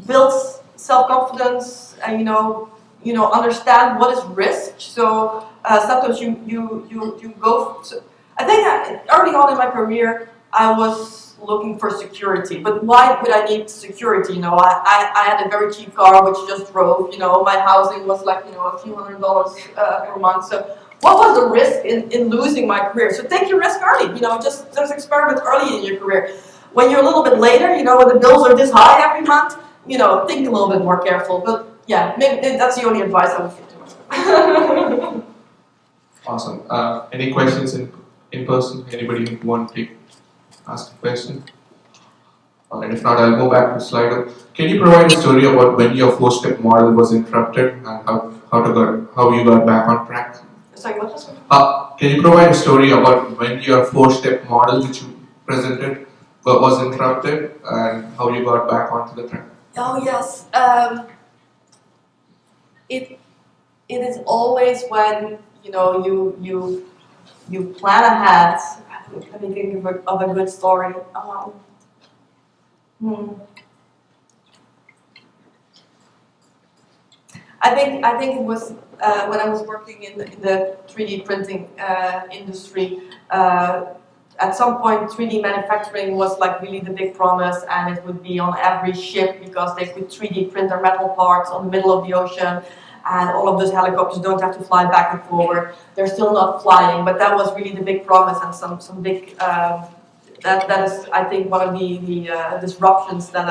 Build self-confidence, and you know, understand what is risk. So sometimes you go. So I think early on in my career, I was looking for security, but why would I need security? You know, I had a very cheap car which just drove. You know, my housing was like, you know, a few $100s per month. So what was the risk in losing my career? So take your risk early. You know, just experiment early in your career. When you're a little bit later, you know, when the bills are this high every month, you know, think a little bit more careful. But yeah, maybe that's the only advice I would give to myself. Awesome. Any questions in person? Anybody who want to ask a question? Alright, if not, I'll go back to Slido. Can you provide a story about when your 4-step model was interrupted and how you got back on track? Sorry, what was it? Can you provide a story about when your 4-step model, which you presented, was interrupted and how you got back onto the track? Oh yes. It is always when, you know, you plan ahead. Let me think of a good story. I think it was when I was working in the 3D printing industry. At some point, 3D manufacturing was like really the big promise, and it would be on every ship because they could 3D print their metal parts on the middle of the ocean. And all of those helicopters don't have to fly back and forward. They're still not flying, but that was really the big promise, and some big. That is, I think, one of the disruptions that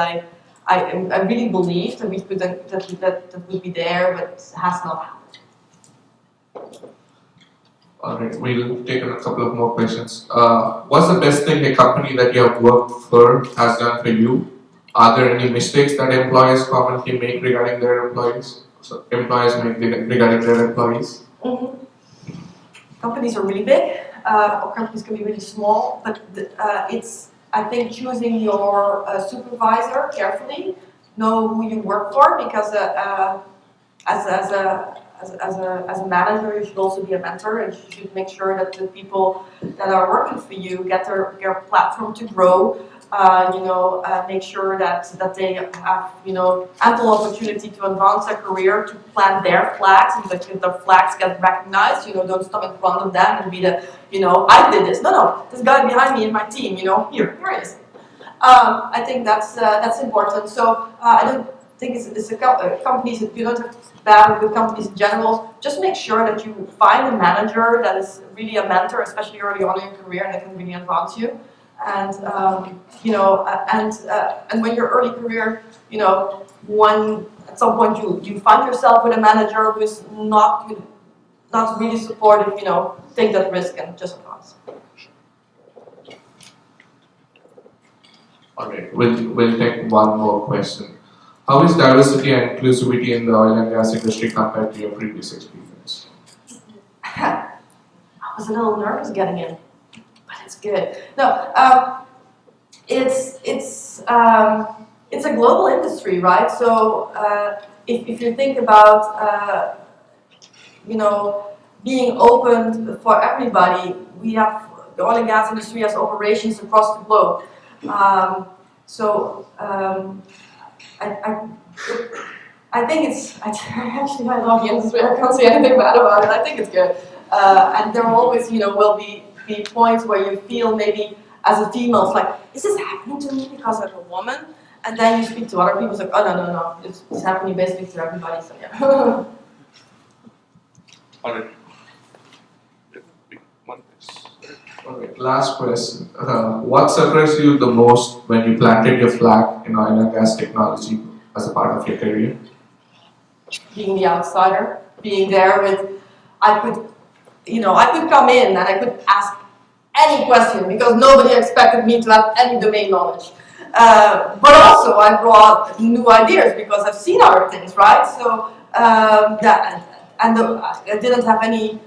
I really believed that that would be there, but has not happened. Alright, we'll take a couple of more questions. What's the best thing a company that you have worked for has done for you? Are there any mistakes that employees commonly make regarding their employees? So employees make regarding their employees? Mm-hmm. Companies are really big, or companies can be really small, but it's, I think, choosing your supervisor carefully, know who you work for, because as a manager, you should also be a mentor, and you should make sure that the people that are working for you get their platform to grow. Make sure that they have, you know, ample opportunity to advance their career, to plant their flags, and that their flags get recognized. You know, don't stop in front of them and be the, you know, I did this. No, this guy behind me in my team, you know, here he is. I think that's important. So I don't think it's companies that you don't have bad with companies in general. Just make sure that you find a manager that is really a mentor, especially early on in your career, and that can really advance you. And and when you're early career, you know, at some point you find yourself with a manager who is not really supportive, you know, take that risk and just advance. Alright, we'll take one more question. How is diversity and inclusivity in the oil and gas industry compared to your previous experience? I was a little nervous getting in, but it's good. No, it's a global industry, right? So if you think about being open for everybody, we have the oil and gas industry has operations across the globe. I think it's actually I love the industry. I can't say anything bad about it. I think it's good, and there always will be points where you feel maybe as a female, it's like, is this happening to me because I'm a woman? And then you speak to other people, it's like, oh no, it's happening basically to everybody. So yeah. All right. Alright, last question. What surprised you the most when you planted your flag in oil and gas technology as a part of your career? Being the outsider, being there with, I could come in and I could ask any question because nobody expected me to have any domain knowledge. But also I brought new ideas because I've seen other things, right? So I didn't have any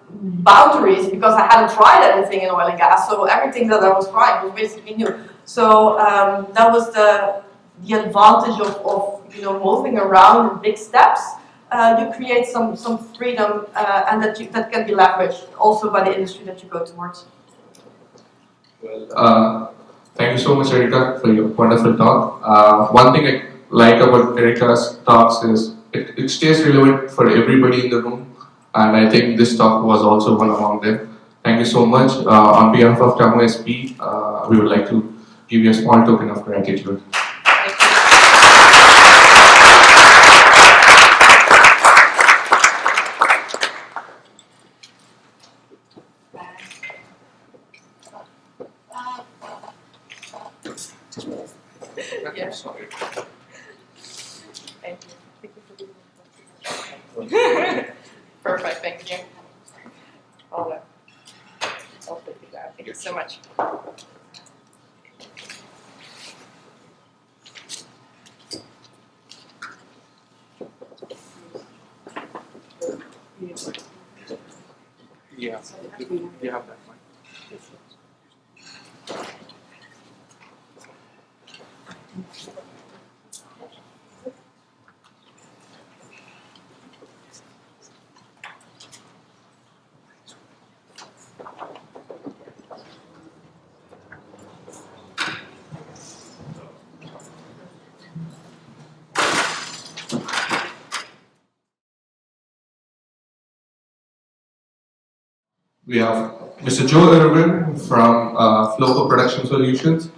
boundaries because I hadn't tried anything in oil and gas. So everything that I was trying was basically new. So that was the advantage of moving around in big steps. You create some freedom and that can be leveraged also by the industry that you go towards. Well, thank you so much, Erica, for your wonderful talk. One thing I like about Erica's talks is it stays relevant for everybody in the room, and I think this talk was also one among them. Thank you so much. On behalf of TAMU-SPE, we would like to give you a small token of gratitude. Yeah. Sorry. Thank you. Perfect, thank you. I'll take that. Thank you so much. Yeah, you have that one. We have Mr. Joe Irwin from Floco Production Solutions.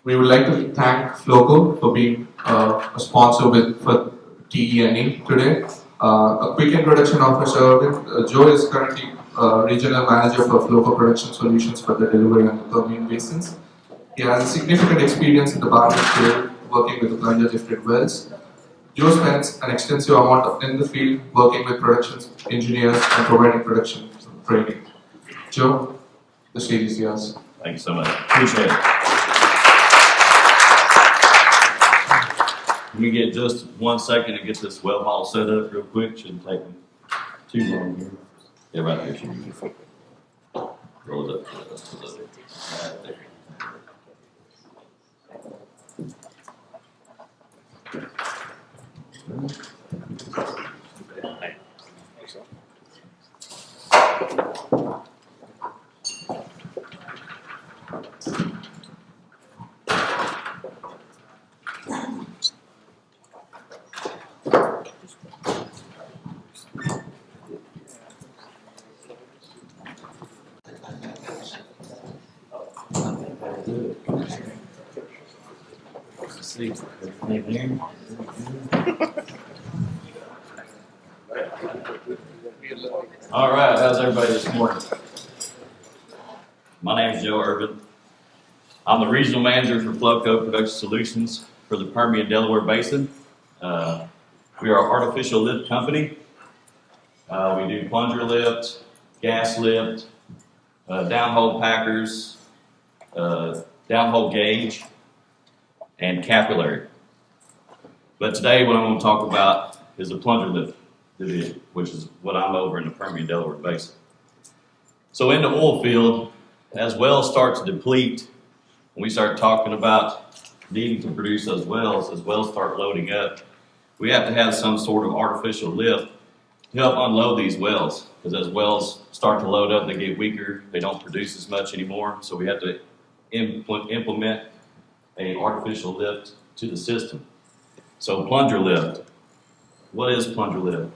We would like to thank Floco for being a sponsor for TENE today. A quick introduction of Mr. Irwin. Joe is currently Regional Manager for Floco Production Solutions for the delivery on the Permian basins. He has a significant experience in the Barnett field, working with the plunger lifted wells. Joe spends an extensive amount in the field working with production engineers and providing production training. Joe, the stage is yours. Thank you so much. Appreciate it. Let me get just 1 second to get this well model set up real quick. Shouldn't take me too long here. Yeah, right there. Should be. Roll it up. Right there. All right, how's everybody this morning? My name is Joe Irvin. I'm the regional manager for Floco Production Solutions for the Permian Delaware Basin. We are an artificial lift company. We do plunger lift, gas lift, downhole packers, downhole gauge, and capillary. But today what I'm going to talk about is the plunger lift division, which is what I'm over in the Permian Delaware Basin. So in the oil field, as wells start to deplete, when we start talking about needing to produce those wells, as wells start loading up, we have to have some sort of artificial lift to help unload these wells. Because as wells start to load up, they get weaker, they don't produce as much anymore. So we have to implement an artificial lift to the system. So plunger lift. What is plunger lift?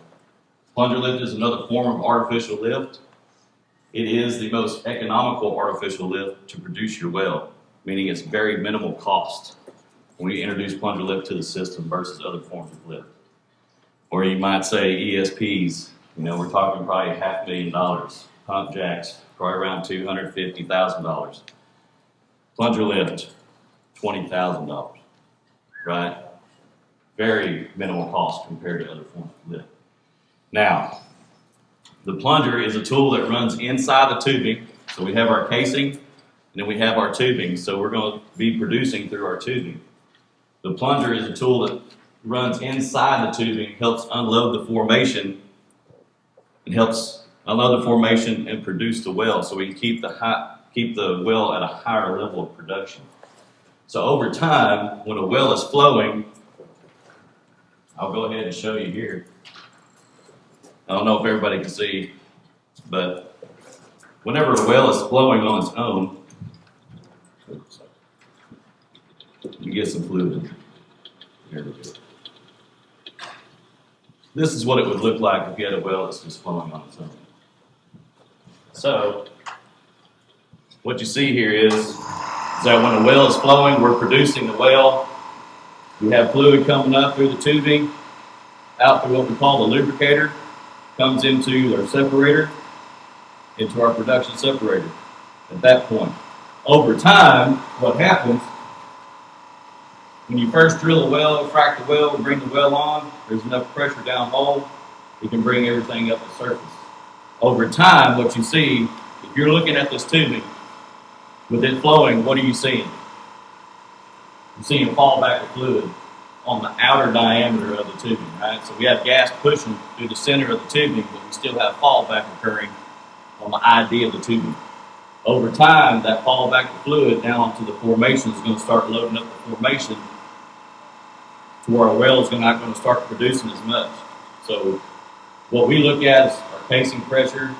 Plunger lift is another form of artificial lift. It is the most economical artificial lift to produce your well, meaning it's very minimal cost when you introduce plunger lift to the system versus other forms of lift. Or you might say ESPs, we're talking probably $500,000. Pump jacks, probably around $250,000. Plunger lift, $20,000, right? Very minimal cost compared to other forms of lift. Now, the plunger is a tool that runs inside the tubing. So we have our casing, and then we have our tubing. So we're going to be producing through our tubing. The plunger is a tool that runs inside the tubing, helps unload the formation. It helps unload the formation and produce the well, so we can keep the well at a higher level of production. So over time, when a well is flowing, I'll go ahead and show you here. I don't know if everybody can see, but whenever a well is flowing on its own, you get some fluid. There we go. This is what it would look like if you had a well that's just flowing on its own. So, what you see here is that when a well is flowing, we're producing the well. We have fluid coming up through the tubing, out through what we call the lubricator, comes into our separator, into our production separator at that point. Over time, what happens, when you first drill a well, frack the well, and bring the well on, there's enough pressure down hole, you can bring everything up to surface. Over time, what you see, if you're looking at this tubing, with it flowing, what are you seeing? You're seeing fallback of fluid on the outer diameter of the tubing, right? So we have gas pushing through the center of the tubing, but we still have fallback occurring on the ID of the tubing. Over time, that fallback of fluid down onto the formation is going to start loading up the formation to where our well is not going to start producing as much. So what we look at is our casing pressure.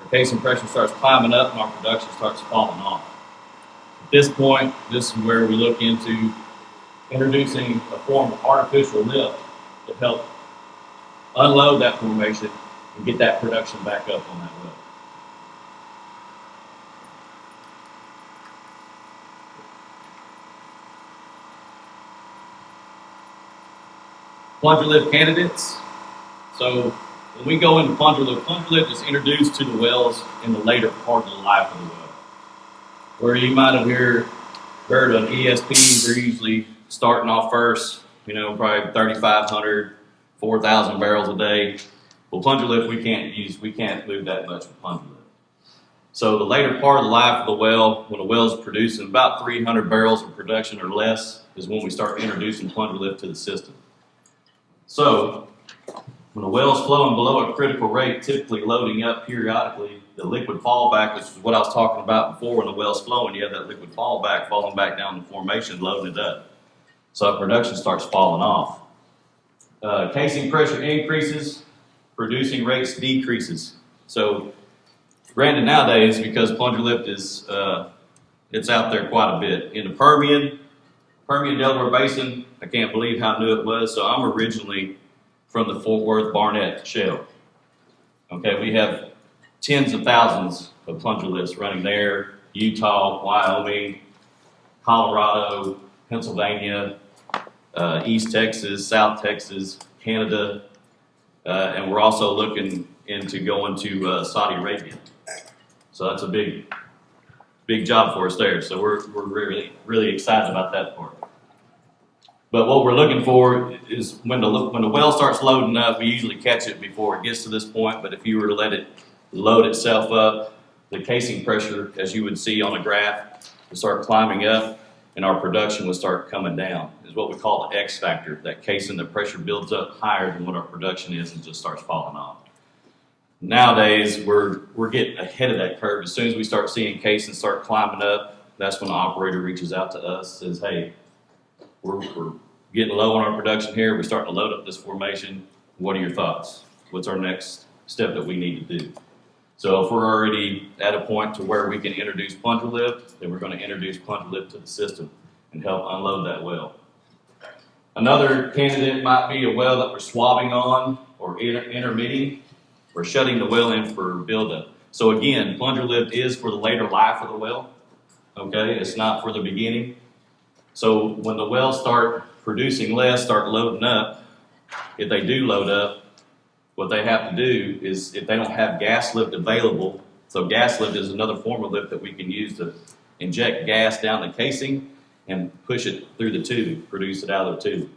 Our casing pressure starts climbing up and our production starts falling off. At this point, this is where we look into introducing a form of artificial lift to help unload that formation and get that production back up on that well. Plunger lift candidates. So when we go into plunger lift is introduced to the wells in the later part of the life of the well. Where you might have heard of ESPs, they're usually starting off first, probably 3,500, 4,000 barrels a day. Well, plunger lift we can't move that much with plunger lift. So the later part of the life of the well, when a well is producing about 300 barrels of production or less, is when we start introducing plunger lift to the system. So when a well is flowing below a critical rate, typically loading up periodically, the liquid fallback, which is what I was talking about before, when the well's flowing, you have that liquid fallback falling back down the formation, loading it up. So production starts falling off. Casing pressure increases, producing rates decreases. So granted nowadays, because plunger lift is, it's out there quite a bit. In the Permian Delaware Basin, I can't believe how new it was. So I'm originally from the Fort Worth Barnett Shale. Okay, we have tens of thousands of plunger lifts running there, Utah, Wyoming, Colorado, Pennsylvania, East Texas, South Texas, Canada, and we're also looking into going to Saudi Arabia. So that's a big job for us there. So we're really excited about that part. But what we're looking for is when the well starts loading up, we usually catch it before it gets to this point. But if you were to let it load itself up, the casing pressure, as you would see on a graph, would start climbing up, and our production would start coming down. Is what we call the X factor. That casing, the pressure builds up higher than what our production is and just starts falling off. Nowadays, we're getting ahead of that curve. As soon as we start seeing casings start climbing up, that's when the operator reaches out to us, says, hey, we're getting low on our production here. We're starting to load up this formation. What are your thoughts? What's our next step that we need to do? So if we're already at a point to where we can introduce plunger lift, then we're going to introduce plunger lift to the system and help unload that well. Another candidate might be a well that we're swabbing on or intermitting. We're shutting the well in for buildup. So again, plunger lift is for the later life of the well. Okay, it's not for the beginning. So when the wells start producing less, start loading up, if they do load up, what they have to do is, if they don't have gas lift available, so gas lift is another form of lift that we can use to inject gas down the casing and push it through the tube, produce it out of the tube.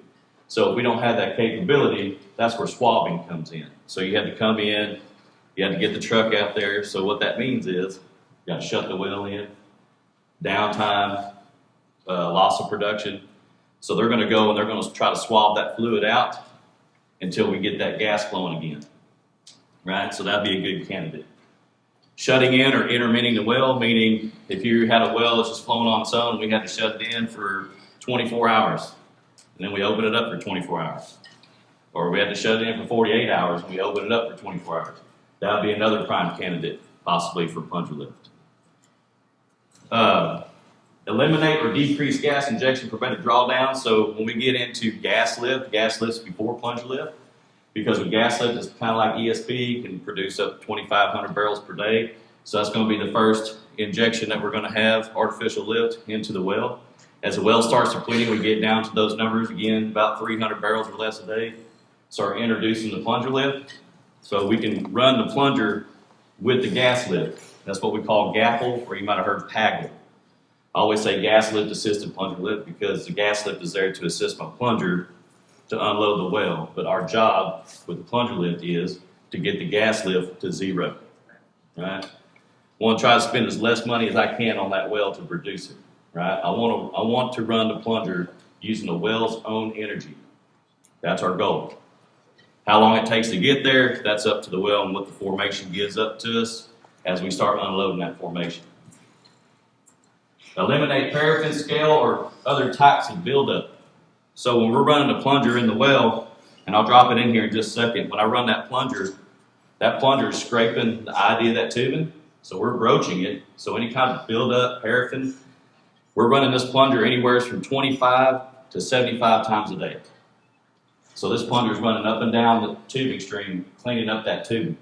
So if we don't have that capability, that's where swabbing comes in. So you have to come in, you have to get the truck out there. So what that means is, you got to shut the well in, downtime, loss of production. So they're going to go and they're going to try to swab that fluid out until we get that gas flowing again, right? So that'd be a good candidate. Shutting in or intermitting the well, meaning if you had a well that's just flowing on its own, we had to shut it in for 24 hours, and then we open it up for 24 hours. Or we had to shut it in for 48 hours, and we open it up for 24 hours. That would be another prime candidate, possibly for plunger lift. Eliminate or decrease gas injection for better drawdown. So when we get into gas lift's before plunger lift, because with gas lift, it's kind of like ESP, can produce up to 2,500 barrels per day. So that's going to be the first injection that we're going to have, artificial lift, into the well. As the well starts depleting, we get down to those numbers again, about 300 barrels or less a day. Start introducing the plunger lift. So we can run the plunger with the gas lift. That's what we call GAPL, or you might have heard PAGL. I always say gas lift assisted plunger lift because the gas lift is there to assist my plunger to unload the well. But our job with the plunger lift is to get the gas lift to zero. Right? I want to try to spend as less money as I can on that well to produce it. Right? I want to run the plunger using the well's own energy. That's our goal. How long it takes to get there, that's up to the well and what the formation gives up to us as we start unloading that formation. Eliminate paraffin, scale, or other types of buildup. So when we're running the plunger in the well, and I'll drop it in here in just a second, when I run that plunger is scraping the ID of that tubing, so we're broaching it. So any kind of buildup, paraffin, we're running this plunger anywhere from 25 to 75 times a day. So this plunger is running up and down the tubing stream, cleaning up that tubing.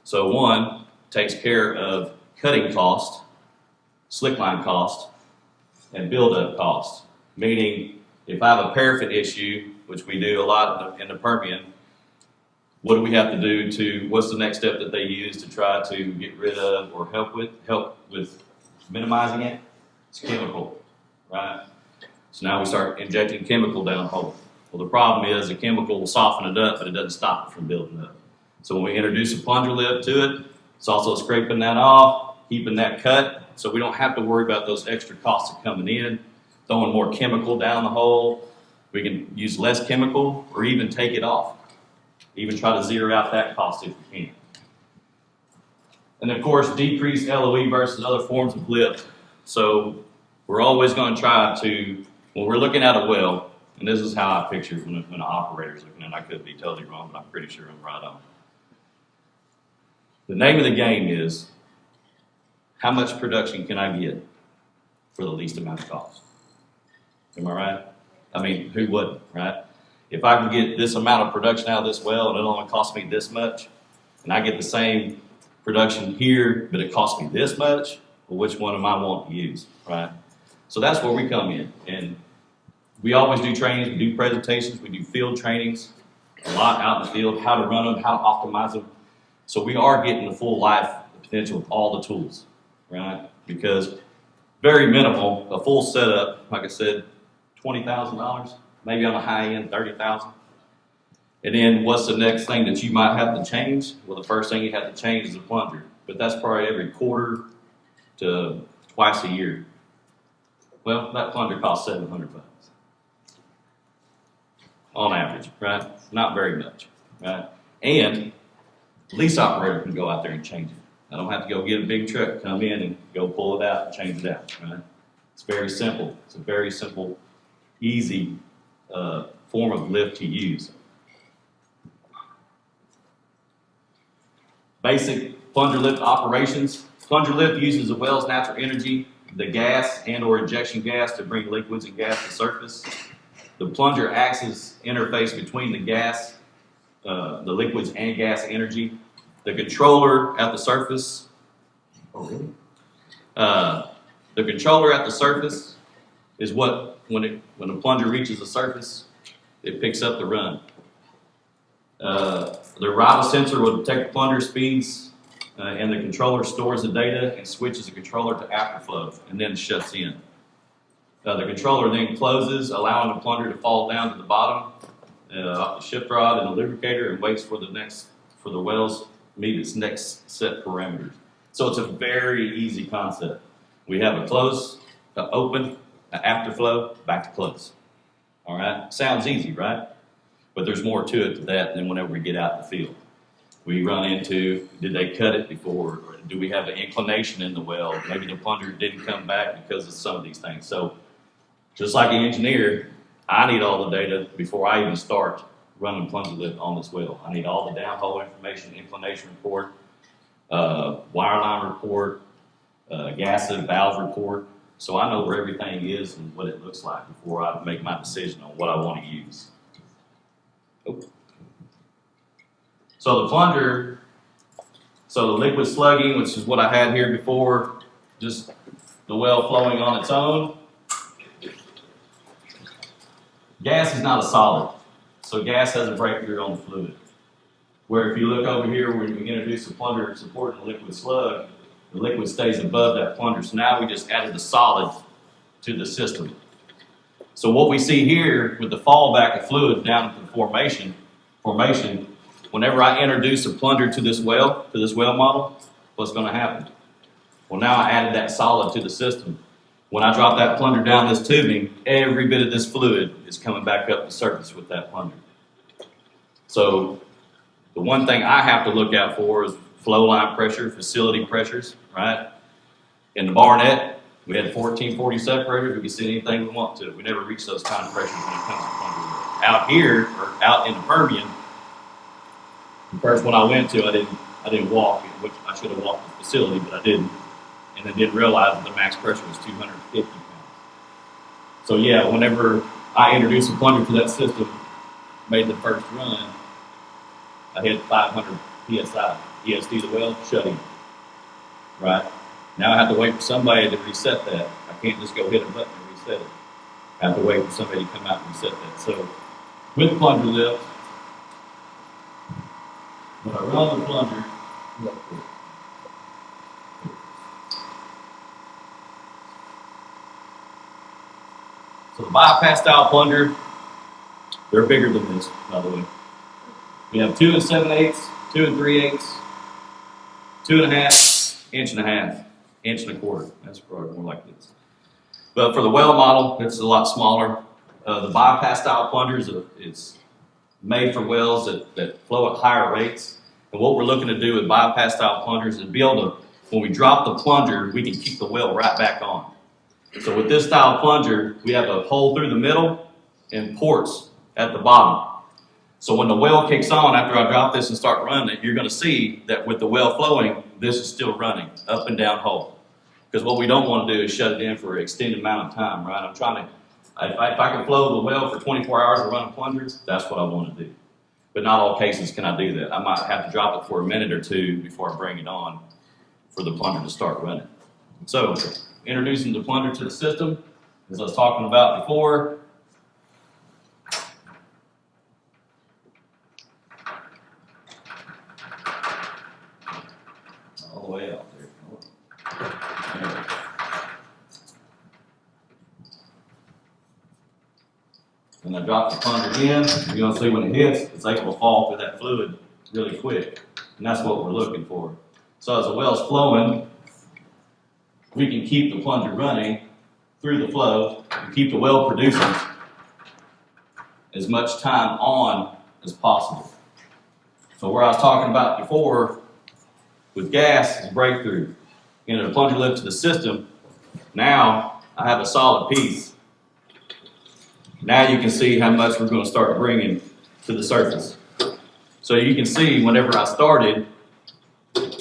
So one, takes care of cutting cost, slick line cost, and buildup cost. Meaning, if I have a paraffin issue, which we do a lot in the Permian, what do we have to do what's the next step that they use to try to get rid of or help with minimizing it? It's chemical, right? So now we start injecting chemical down the hole. Well, the problem is the chemical will soften it up, but it doesn't stop it from building up. So when we introduce a plunger lift to it, it's also scraping that off, keeping that cut, so we don't have to worry about those extra costs of coming in, throwing more chemical down the hole. We can use less chemical or even take it off. Even try to zero out that cost if we can. And of course, decrease LOE versus other forms of lift. So we're always going to try to, when we're looking at a well, and this is how I picture it when an operator's looking at it. I could be totally wrong, but I'm pretty sure I'm right on. The name of the game is, how much production can I get for the least amount of cost? Am I right? I mean, who wouldn't, right? If I can get this amount of production out of this well and it only costs me this much, and I get the same production here, but it costs me this much, well, which one am I wanting to use, right? So that's where we come in. And we always do trainings, we do presentations, we do field trainings, a lot out in the field, how to run them, how to optimize them. So we are getting the full life potential of all the tools, right? Because very minimal, a full setup, like I said, $20,000, maybe on the high end, $30,000. And then what's the next thing that you might have to change? Well, the first thing you have to change is the plunger, but that's probably every quarter to twice a year. Well, that plunger costs $700 on average, right? Not very much, right? And The lease operator can go out there and change it. I don't have to go get a big truck, come in and go pull it out and change it out, right? It's very simple. It's a very simple, easy form of lift to use. Basic plunger lift operations. Plunger lift uses the well's natural energy, the gas and or injection gas to bring liquids and gas to surface. The plunger acts as interface between the gas, the liquids and gas energy. The controller at the surface. Oh, really? The controller at the surface is what, when the plunger reaches the surface, it picks up the run. The arrival sensor will detect the plunger speeds, and the controller stores the data and switches the controller to afterflow, and then shuts in. The controller then closes, allowing the plunger to fall down to the bottom off the shift rod and the lubricator, and waits for the wells meet its next set parameters. So it's a very easy concept. We have a close, an open, an afterflow, back to close. All right, sounds easy, right? But there's more to it to that than whenever we get out in the field. We run into, did they cut it before? Or do we have an inclination in the well? Maybe the plunger didn't come back because of some of these things. So just like an engineer, I need all the data before I even start running plunger lift on this well. I need all the downhole information, inclination report, wireline report, gas and valve report. So I know where everything is and what it looks like before I make my decision on what I want to use. So the plunger, so the liquid slugging, which is what I had here before, just the well flowing on its own. Gas is not a solid, so gas has a breakthrough on the fluid. Where if you look over here when we introduce the plunger supporting the liquid slug, the liquid stays above that plunger. So now we just added the solid to the system. So what we see here with the fallback of fluid down to the formation, whenever I introduce a plunger to this well model, what's going to happen? Well, now I added that solid to the system. When I drop that plunger down this tubing, every bit of this fluid is coming back up the surface with that plunger. So the one thing I have to look out for is flow line pressure, facility pressures, right? In the Barnett, we had 1440 separators. We could see anything we want to. We never reached those kind of pressures when it comes to plunger lift. Out here, or out in the Permian, the first one I went to, I didn't walk, which I should have walked the facility, but I didn't. And I didn't realize that the max pressure was 250 pounds. So yeah, whenever I introduced a plunger to that system, made the first run, I hit 500 PSI. ESD the well, shut in. Right? Now I have to wait for somebody to reset that. I can't just go hit a button and reset it. I have to wait for somebody to come out and reset that. So with plunger lift, when I run the plunger, so the bypass style plunger, they're bigger than this, by the way. We have 2 7/8, 2 3/8, 2.5, inch and a half, inch and a quarter. That's probably more like this. But for the well model, it's a lot smaller. The bypass style plunger is made for wells that flow at higher rates. And what we're looking to do with bypass style plungers is be able to, when we drop the plunger, we can keep the well right back on. So with this style plunger, we have a hole through the middle and ports at the bottom. So when the well kicks on, after I drop this and start running it, you're going to see that with the well flowing, this is still running up and down hole. Because what we don't want to do is shut it in for an extended amount of time, right? I'm trying to, if I can flow the well for 24 hours and run a plunger, that's what I want to do. But not all cases can I do that. I might have to drop it for a minute or two before I bring it on for the plunger to start running. So introducing the plunger to the system, as I was talking about before, all the way out there. When I drop the plunger in, you're going to see when it hits, it's able to fall through that fluid really quick. And that's what we're looking for. So as the well's flowing, we can keep the plunger running through the flow and keep the well producing as much time on as possible. So where I was talking about before with gas is breakthrough. In a plunger lift to the system, now I have a solid piece. Now you can see how much we're going to start bringing to the surface. So you can see whenever I started,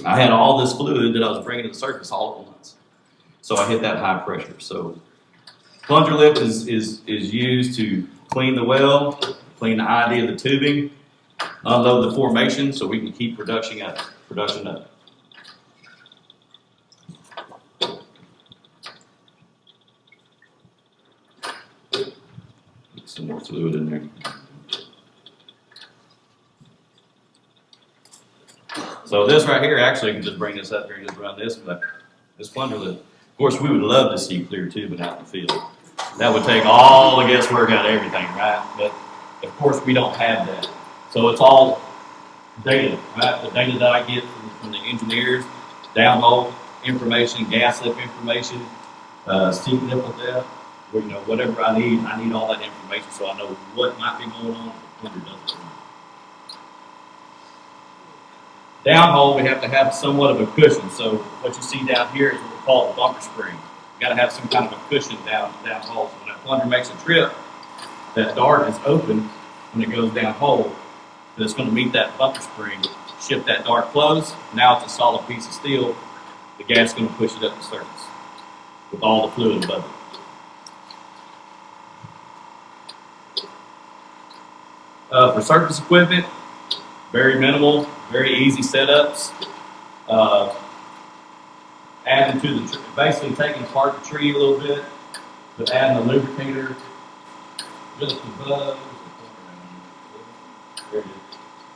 I had all this fluid that I was bringing to the surface all at once. So I hit that high pressure. So plunger lift is used to clean the well, clean the ID of the tubing, unload the formation so we can keep production up. Get some more fluid in there. So this right here, actually, I can just bring this up here and just run this, but this plunger lift. Of course, we would love to see clear tubing out in the field. That would take all the guesswork out of everything, right? But of course, we don't have that. So it's all data, right? The data that I get from the engineers, downhole information, gas lift information, steam nipple depth, whatever I need all that information so I know what might be going on if the plunger doesn't run. Downhole, we have to have somewhat of a cushion. So what you see down here is what we call a bumper spring. You got to have some kind of a cushion downhole. So when that plunger makes a trip, that dart is open when it goes downhole. It's going to meet that bumper spring, shift that dart closed. Now it's a solid piece of steel. The gas is going to push it up the surface with all the fluid above it. For surface equipment, very minimal, very easy setups. Adding to the basically taking apart the tree a little bit, but adding a lubricator just above. There it is.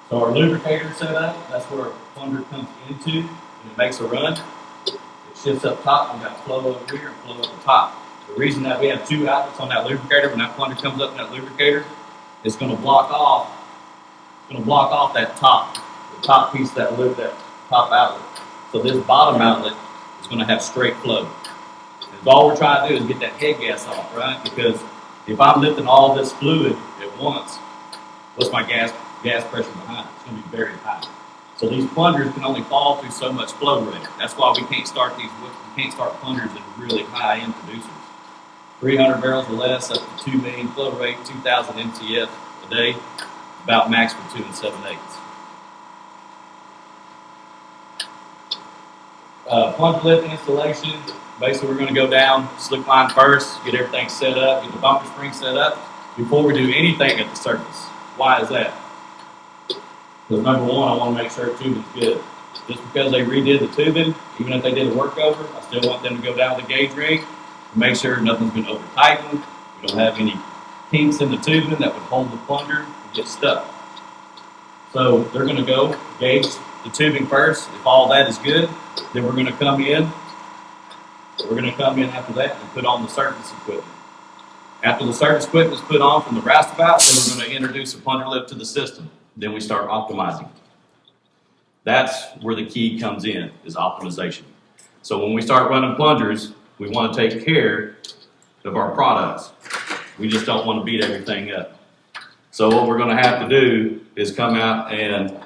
So our lubricator setup, that's where our plunger comes into, and it makes a run. It shifts up top, we've got flow over here and flow at the top. The reason that we have two outlets on that lubricator, when that plunger comes up in that lubricator, it's going to block off. It's going to block off that top, the top piece of that loop, that top outlet. So this bottom outlet is going to have straight flow. And all we're trying to do is get that head gas off, right? Because if I'm lifting all this fluid at once, what's my gas pressure behind? It's going to be very high. So these plungers can only fall through so much flow rate. That's why we can't start plungers in really high end producers. 300 barrels or less, up to 2 million flow rate, 2,000 MTF a day, about max for 2 7/8. Plunge lift installation, basically we're going to go down slick line first, get everything set up, get the bumper spring set up before we do anything at the surface. Why is that? Because number one, I want to make sure the tubing's good. Just because they redid the tubing, even if they did a workover, I still want them to go down the gauge ring and make sure nothing's been over tightened. We don't have any kinks in the tubing that would hold the plunger and get stuck. So they're going to go gauge the tubing first. If all that is good, then we're going to come in. We're going to come in after that and put on the surface equipment. After the surface equipment is put on from the roustabout, then we're going to introduce a plunger lift to the system. Then we start optimizing. That's where the key comes in, is optimization. So when we start running plungers, we want to take care of our products. We just don't want to beat everything up. So what we're going to have to do is come out and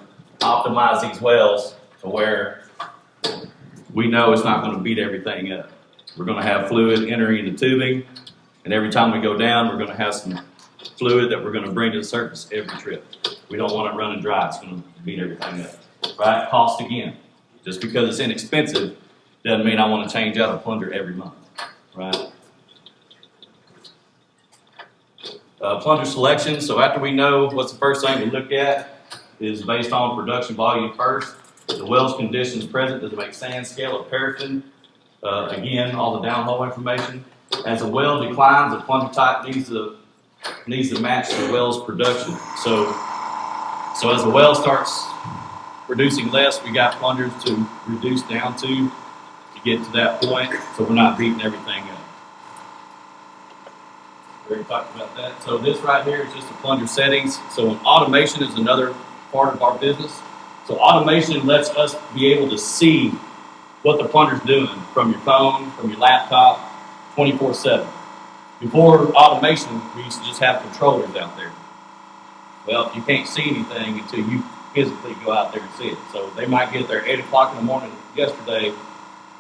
optimize these wells to where we know it's not going to beat everything up. We're going to have fluid entering the tubing, and every time we go down, we're going to have some fluid that we're going to bring to the surface every trip. We don't want it running dry. It's going to beat everything up. Right? Cost again. Just because it's inexpensive doesn't mean I want to change out a plunger every month. Right? Plunger selection. So after we know what's the first thing we look at is based on production volume first. The well's conditions present. Does it make sand, scale, or paraffin? Again, all the downhole information. As the well declines, the plunger type needs to match the well's production. So as the well starts producing less, we got plungers to reduce down to get to that point, so we're not beating everything up. We already talked about that. So this right here is just the plunger settings. So automation is another part of our business. So automation lets us be able to see what the plunger's doing from your phone, from your laptop, 24/7. Before automation, we used to just have controllers out there. Well, you can't see anything until you physically go out there and see it. So they might get there 8 o'clock in the morning yesterday,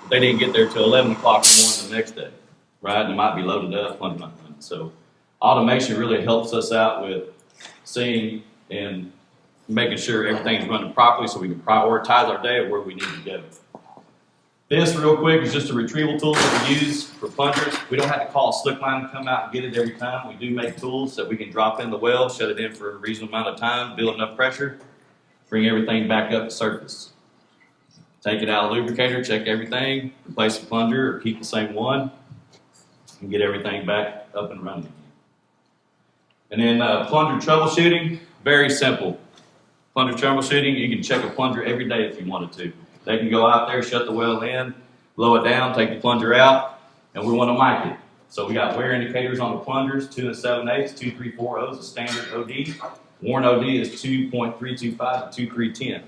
but they didn't get there till 11 o'clock in the morning the next day, right? And it might be loaded up, Monday night. So automation really helps us out with seeing and making sure everything's running properly so we can prioritize our day of where we need to go. This, real quick, is just a retrieval tool that we use for plungers. We don't have to call a slick line to come out and get it every time. We do make tools that we can drop in the well, shut it in for a reasonable amount of time, build enough pressure, bring everything back up to surface. Take it out of the lubricator, check everything, replace the plunger or keep the same one, and get everything back up and running again. And then plunger troubleshooting, very simple. Plunger troubleshooting, you can check a plunger every day if you wanted to. They can go out there, shut the well in, blow it down, take the plunger out, and we want to mic it. So we got wear indicators on the plungers, 2 7/8, 2 3/4 is a standard OD. Worn OD is 2.325 to 2.310.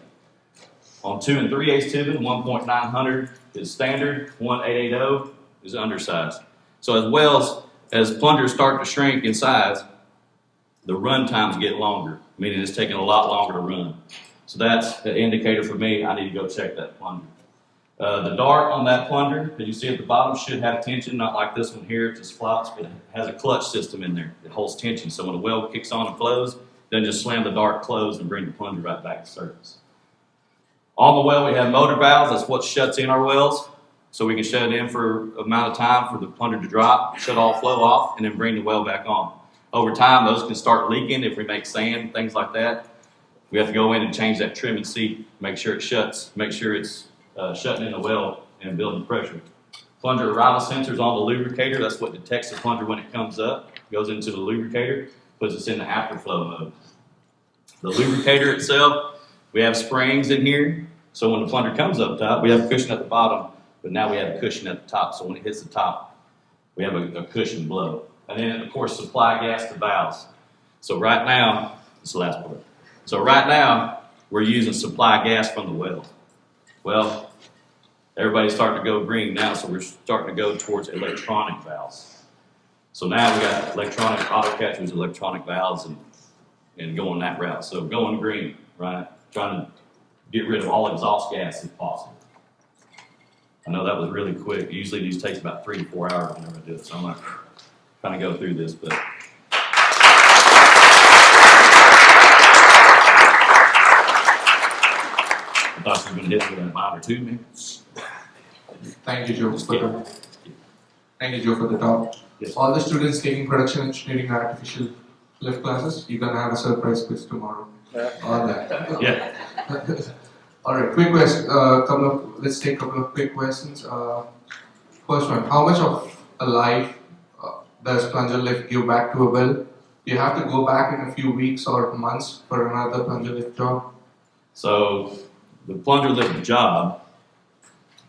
On 2 3/8 tubing, 1.900 is standard, 1.880 is undersized. So as wells, as plungers start to shrink in size, the run times get longer, meaning it's taking a lot longer to run. So that's an indicator for me, I need to go check that plunger. The dart on that plunger, as you see at the bottom, should have tension, not like this one here, it just flops, but it has a clutch system in there. It holds tension, so when the well kicks on and flows, then just slam the dart closed and bring the plunger right back to surface. On the well, we have motor valves, that's what shuts in our wells. So we can shut it in for an amount of time for the plunger to drop, shut all flow off, and then bring the well back on. Over time, those can start leaking if we make sand, things like that. We have to go in and change that trim and seat, make sure it shuts, make sure it's shutting in the well and building pressure. Plunger arrival sensors on the lubricator, that's what detects the plunger when it comes up, goes into the lubricator, puts us in the afterflow mode. The lubricator itself, we have springs in here, so when the plunger comes up top, we have a cushion at the bottom, but now we have a cushion at the top, so when it hits the top, we have a cushion blow. And then, of course, supply gas to valves. So right now, this is the last part. So right now, we're using supply gas from the well. Well, everybody's starting to go green now, so we're starting to go towards electronic valves. So now we got electronic auto catchers, electronic valves, and going that route. So going green, right? Trying to get rid of all exhaust gas if possible. I know that was really quick. Usually these takes about 3 to 4 hours whenever I do it, so I'm not trying to go through this, but. I thought you were going to hit me with that mine or two, maybe. Thank you, Joe, for the talk. Yes. All the students taking production engineering and artificial lift classes, you're gonna have a surprise quiz tomorrow on that. Yeah. All right, quick question. Let's take a couple of quick questions. First one: how much of a life does plunger lift give back to a well? Do you have to go back in a few weeks or months for another plunger lift job? So the plunger lift job,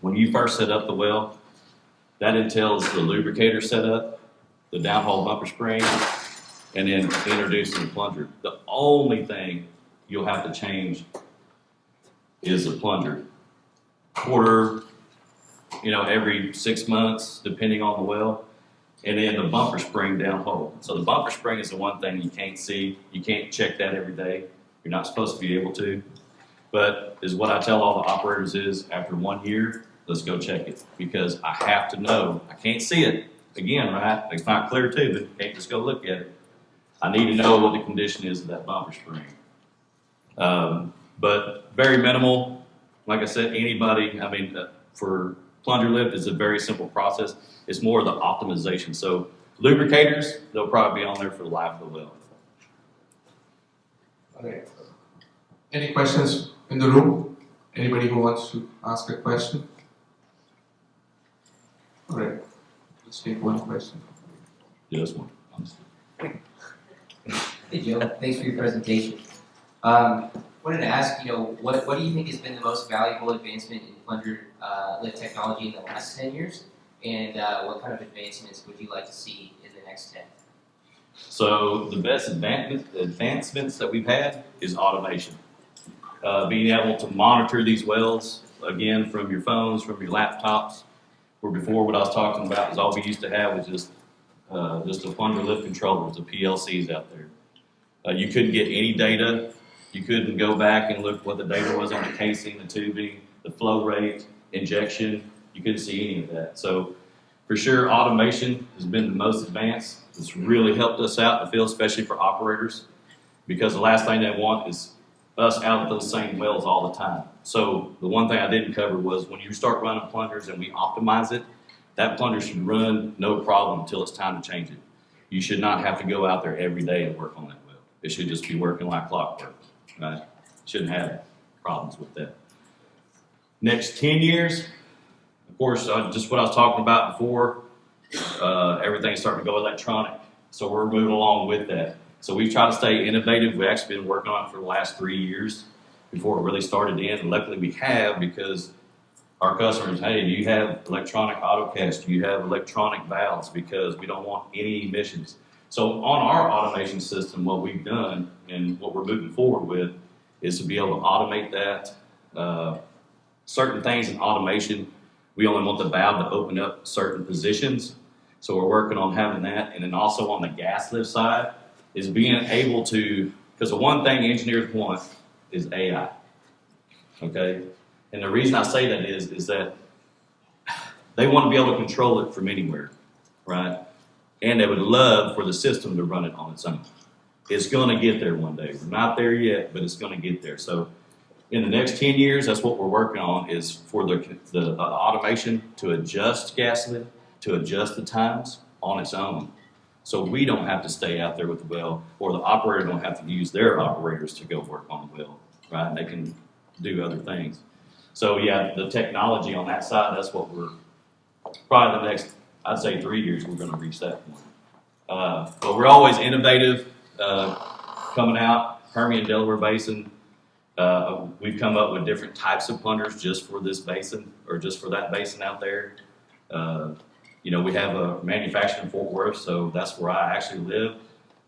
when you first set up the well, that entails the lubricator setup, the downhole bumper spring, and then introducing the plunger. The only thing you'll have to change is the plunger. Quarter, every 6 months, depending on the well, and then the bumper spring downhole. So the bumper spring is the one thing you can't see. You can't check that every day. You're not supposed to be able to. But is what I tell all the operators is, after 1 year, let's go check it. Because I have to know, I can't see it. Again, right? It's not clear too, but you can't just go look at it. I need to know what the condition is of that bumper spring. But very minimal. Like I said, for plunger lift, it's a very simple process. It's more of the optimization. So lubricators, they'll probably be on there for the life of the well. All right. Any questions in the room? Anybody who wants to ask a question? All right. Let's take one question. Just one. Hey Joe, thanks for your presentation. Wanted to ask, what do you think has been the most valuable advancement in plunger lift technology in the last 10 years? And what kind of advancements would you like to see in the next 10? So the best advancements that we've had is automation. Being able to monitor these wells, again, from your phones, from your laptops, where before what I was talking about is all we used to have was just a plunger lift controllers, the PLCs out there. You couldn't get any data You couldn't go back and look what the data was on the casing, the tubing, the flow rate, injection. You couldn't see any of that. So for sure, automation has been the most advanced. It's really helped us out in the field, especially for operators, because the last thing they want is us out of those same wells all the time. So the one thing I didn't cover was when you start running plungers and we optimize it, that plunger should run no problem until it's time to change it. You should not have to go out there every day and work on that well. It should just be working like clockwork, right? Shouldn't have problems with that. Next 10 years, of course, just what I was talking about before, everything's starting to go electronic. So we're moving along with that. So we've tried to stay innovative. We've actually been working on it for the last 3 years before it really started in. And luckily we have, because our customers, hey, do you have electronic autocast? Do you have electronic valves? Because we don't want any emissions. So on our automation system, what we've done and what we're moving forward with is to be able to automate that. Certain things in automation, we only want the valve to open up certain positions. So we're working on having that. And then also on the gas lift side is being able to, because the one thing engineers want is AI, okay? And the reason I say that is that they want to be able to control it from anywhere, right? And they would love for the system to run it on its own. It's going to get there one day. We're not there yet, but it's going to get there. So in the next 10 years, that's what we're working on, is for the automation to adjust gas lift, to adjust the times on its own. So we don't have to stay out there with the well, or the operator don't have to use their operators to go work on the well, right? And they can do other things. So yeah, the technology on that side, that's what we're, probably the next, I'd say 3 years, we're gonna reach that point. But we're always innovative, coming out, Permian Delaware Basin. We've come up with different types of plungers just for this basin, or just for that basin out there. You know, we have a manufacturer in Fort Worth, so that's where I actually live.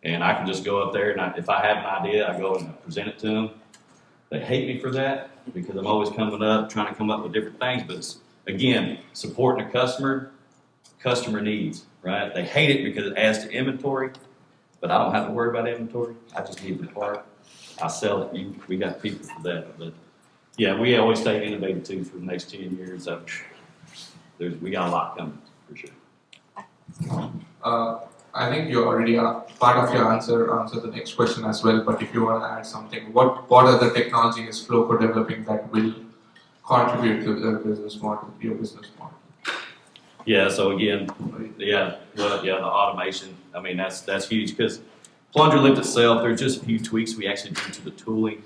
And I can just go up there, and if I have an idea, I go and present it to them. They hate me for that, because I'm always coming up, trying to come up with different things. But it's, again, supporting the customer needs, right? They hate it because it adds to inventory, but I don't have to worry about inventory. I just need the part. I sell it. We got people for that. But yeah, we always stay innovative too for the next 10 years. We got a lot coming for sure. I think you already part of your answer the next question as well. But if you want to add something, what are the technologies Flowco developing that will contribute to the business model, your business model? Yeah. So again, the automation. I mean, that's huge, because plunger lift itself, there's just a few tweaks we actually do to the tooling.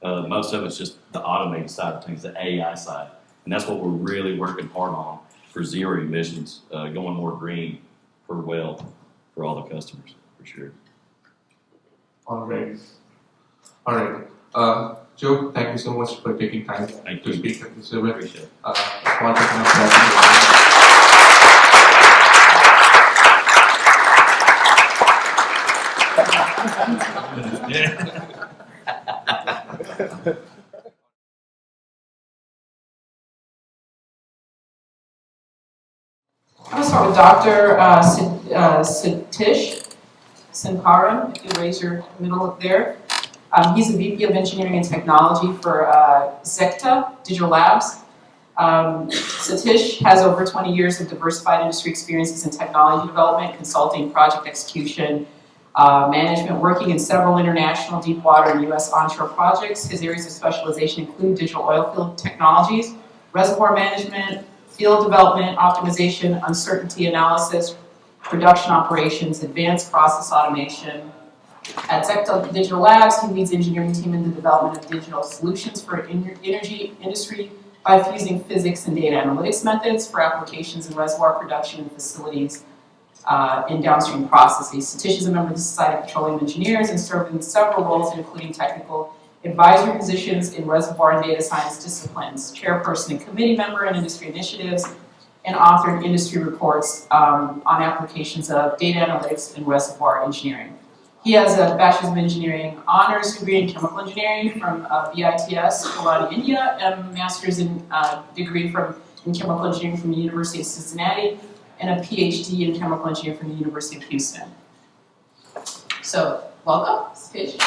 Most of it's just the automated side of things, the AI side, and that's what we're really working hard on for zero emissions, going more green per well for all the customers, for sure. All right. Joe, thank you so much for taking time to speak at this event. Appreciate it. I'm going to start with Dr. Satish Sankaran, if you raise your middle up there. He's a VP of Engineering and Technology for Zekta Digital Labs. Satish has over 20 years of diversified industry experiences in technology development, consulting, project execution, management, working in several international deepwater and U.S. onshore projects. His areas of specialization include digital oil field technologies, reservoir management, field development, optimization, uncertainty analysis, production operations, advanced process automation. At Zekta Digital Labs, he leads the engineering team in the development of digital solutions for energy industry by fusing physics and data analytics methods for applications in reservoir production and facilities in downstream processes. Satish is a member of the Society of Petroleum Engineers and served in several roles, including technical advisory positions in reservoir and data science disciplines, chairperson and committee member in industry initiatives, and authored industry reports on applications of data analytics and reservoir engineering. He has a Bachelor's of Engineering honors degree in chemical engineering from VITS, Kolkata, India, and a master's degree in chemical engineering from the University of Cincinnati, and a PhD in chemical engineering from the University of Houston. So, welcome, Satish.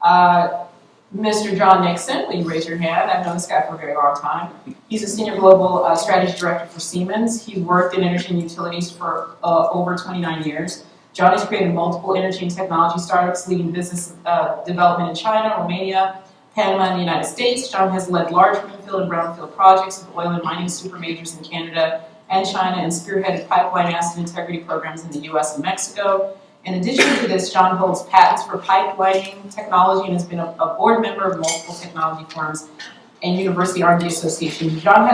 Mr. John Nixon, will you raise your hand? I've known this guy for a very long time. He's a Senior Global Strategy Director for Siemens. He's worked in energy and utilities for over 29 years. John has created multiple energy and technology startups, leading business development in China, Romania, Panama, and the United States. John has led large greenfield and brownfield projects with oil and mining super majors in Canada and China, and spearheaded pipeline asset integrity programs in the US and Mexico. In addition to this, John holds patents for pipelining technology and has been a board member of multiple technology firms and University R&D associations. John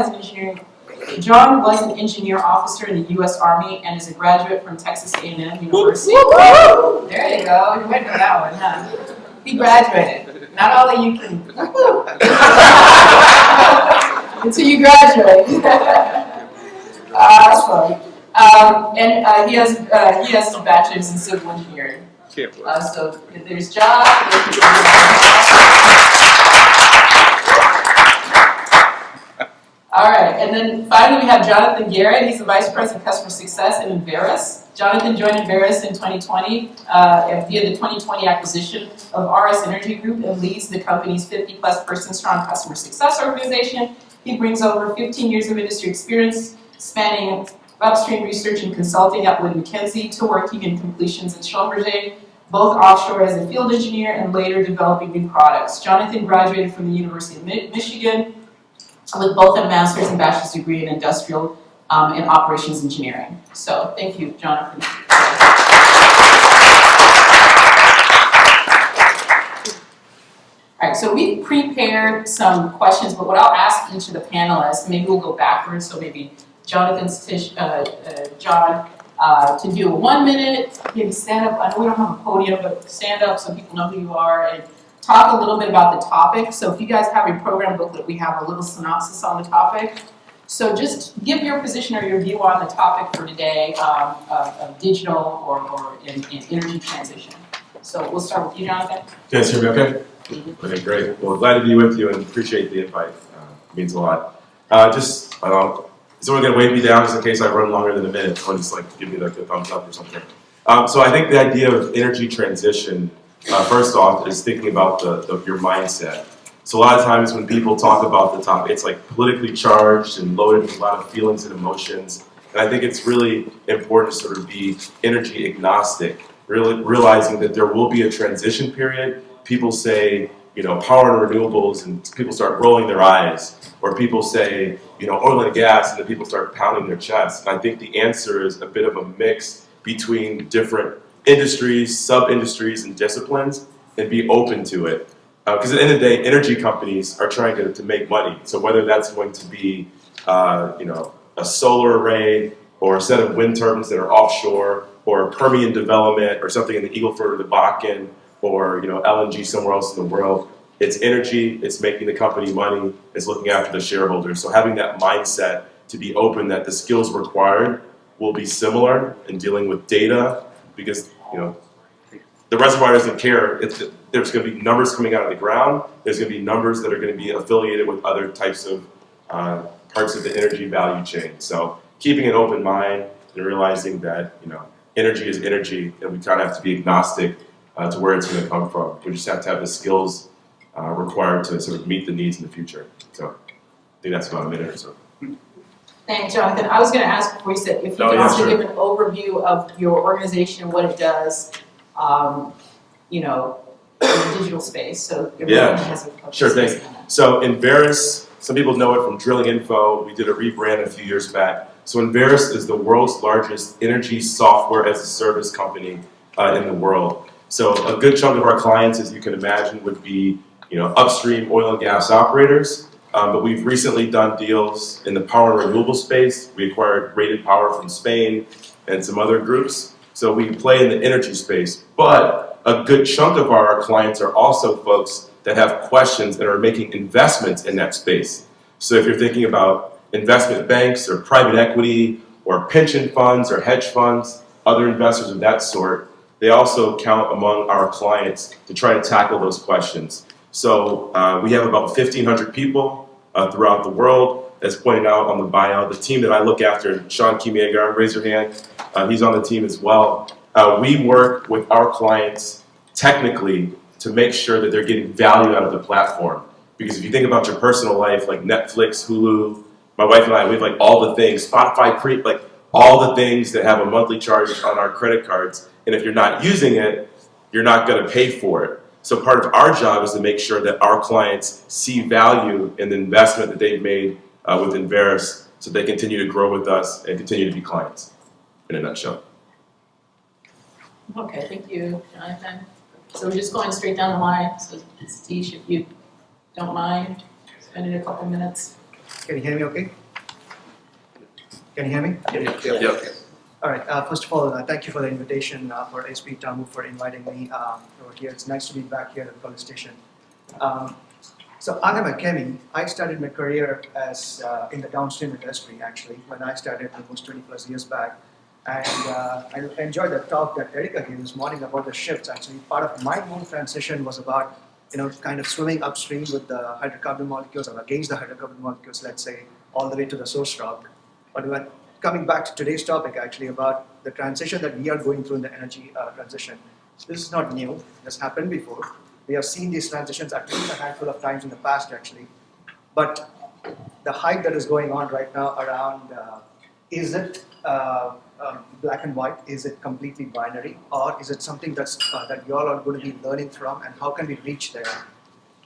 was an engineer officer in the U.S. Army and is a graduate from Texas A&M University. There you go, you went for that one, huh? He graduated. Not all of you can. Until you graduate. That's funny. And he has a bachelor's in civil engineering. So there's John. All right, and then finally we have Jonathan Garrett. He's the Vice President of Customer Success in Embarrass. Jonathan joined Embarrass in 2020 via the 2020 acquisition of RS Energy Group and leads the company's 50-plus person strong customer success organization. He brings over 15 years of industry experience spanning upstream research and consulting at Wood Mackenzie to working in completions at Schlumberger, both offshore as a field engineer and later developing new products. Jonathan graduated from the University of Michigan with both a master's and bachelor's degree in industrial and operations engineering. So thank you, Jonathan. All right, so we prepared some questions, but what I'll ask each of the panelists, maybe we'll go backwards, so maybe Jonathan's John, to do a 1 minute, maybe stand up. I know we don't have a podium, but stand up so people know who you are and talk a little bit about the topic. So if you guys have your program booklet, we have a little synopsis on the topic. So just give your position or your view on the topic for today of digital or in energy transition. So we'll start with you, Jonathan. You guys hear me okay? Okay, great. Well, glad to be with you and appreciate the invite. It means a lot. Is someone going to wave me down just in case I run longer than a minute? Someone just give me the thumbs up or something. So I think the idea of energy transition, first off, is thinking about your mindset. So a lot of times when people talk about the topic, it's politically charged and loaded with a lot of feelings and emotions. And I think it's really important to sort of be energy agnostic, really realizing that there will be a transition period. People say, power and renewables, and people start rolling their eyes. Or people say, oil and gas, and then people start pounding their chests. And I think the answer is a bit of a mix between different industries, sub-industries, and disciplines, and be open to it. Because at the end of the day, energy companies are trying to make money. So whether that's going to be, a solar array, or a set of wind turbines that are offshore, or Permian development, or something in the Eagle Ford or the Bakken, or LNG somewhere else in the world. It's energy, it's making the company money, it's looking after the shareholders. So having that mindset to be open that the skills required will be similar in dealing with data, because the reservoir doesn't care. There's going to be numbers coming out of the ground. There's going to be numbers that are going to be affiliated with other types of parts of the energy value chain. So keeping an open mind and realizing that energy is energy, and we kind of have to be agnostic to where it's going to come from. We just have to have the skills required to sort of meet the needs in the future. So I think that's about a minute or so. Thanks, Jonathan. I was going to ask before you said if you could also give an overview of your organization, what it does, in the digital space. So everyone has a sure thing. So Embarrass, some people know it from Drilling Info. We did a rebrand a few years back. So Embarrass is the world's largest energy software as a service company in the world. So a good chunk of our clients, as you can imagine, would be upstream oil and gas operators. But we've recently done deals in the power and renewable space. We acquired Rated Power from Spain and some other groups. So we play in the energy space. But a good chunk of our clients are also folks that have questions and are making investments in that space. So if you're thinking about investment banks or private equity or pension funds or hedge funds, other investors of that sort, they also count among our clients to try to tackle those questions. So we have about 1,500 people throughout the world, as pointed out on the bio. The team that I look after, Sean Kimiagar, raise your hand. He's on the team as well. We work with our clients technically to make sure that they're getting value out of the platform. Because if you think about your personal life, like Netflix, Hulu, my wife and I, we have like all the things, Spotify, like all the things that have a monthly charge on our credit cards. And if you're not using it, you're not going to pay for it. So part of our job is to make sure that our clients see value in the investment that they've made within Verus, so they continue to grow with us and continue to be clients, in a nutshell. Okay, thank you, Jonathan. So we're just going straight down the line. So Satish, if you don't mind spending a couple minutes. Can you hear me okay? Can you hear me? Yep. All right, first of all, thank you for the invitation for SPE TAMU for inviting me over here. It's nice to be back here at the police station. So I am a chemi. I started my career as in the downstream industry, actually, when I started almost 20 plus years back. And I enjoyed the talk that Erika gave this morning about the shifts. Actually, part of my own transition was about, kind of swimming upstream with the hydrocarbon molecules or against the hydrocarbon molecules, let's say, all the way to the source rock. But when coming back to today's topic, actually, about the transition that we are going through in the energy transition. This is not new. This happened before. We have seen these transitions at least a handful of times in the past, actually. But the hype that is going on right now around, is it black and white? Is it completely binary? Or is it something that's, that you all are going to be learning from, and how can we reach there?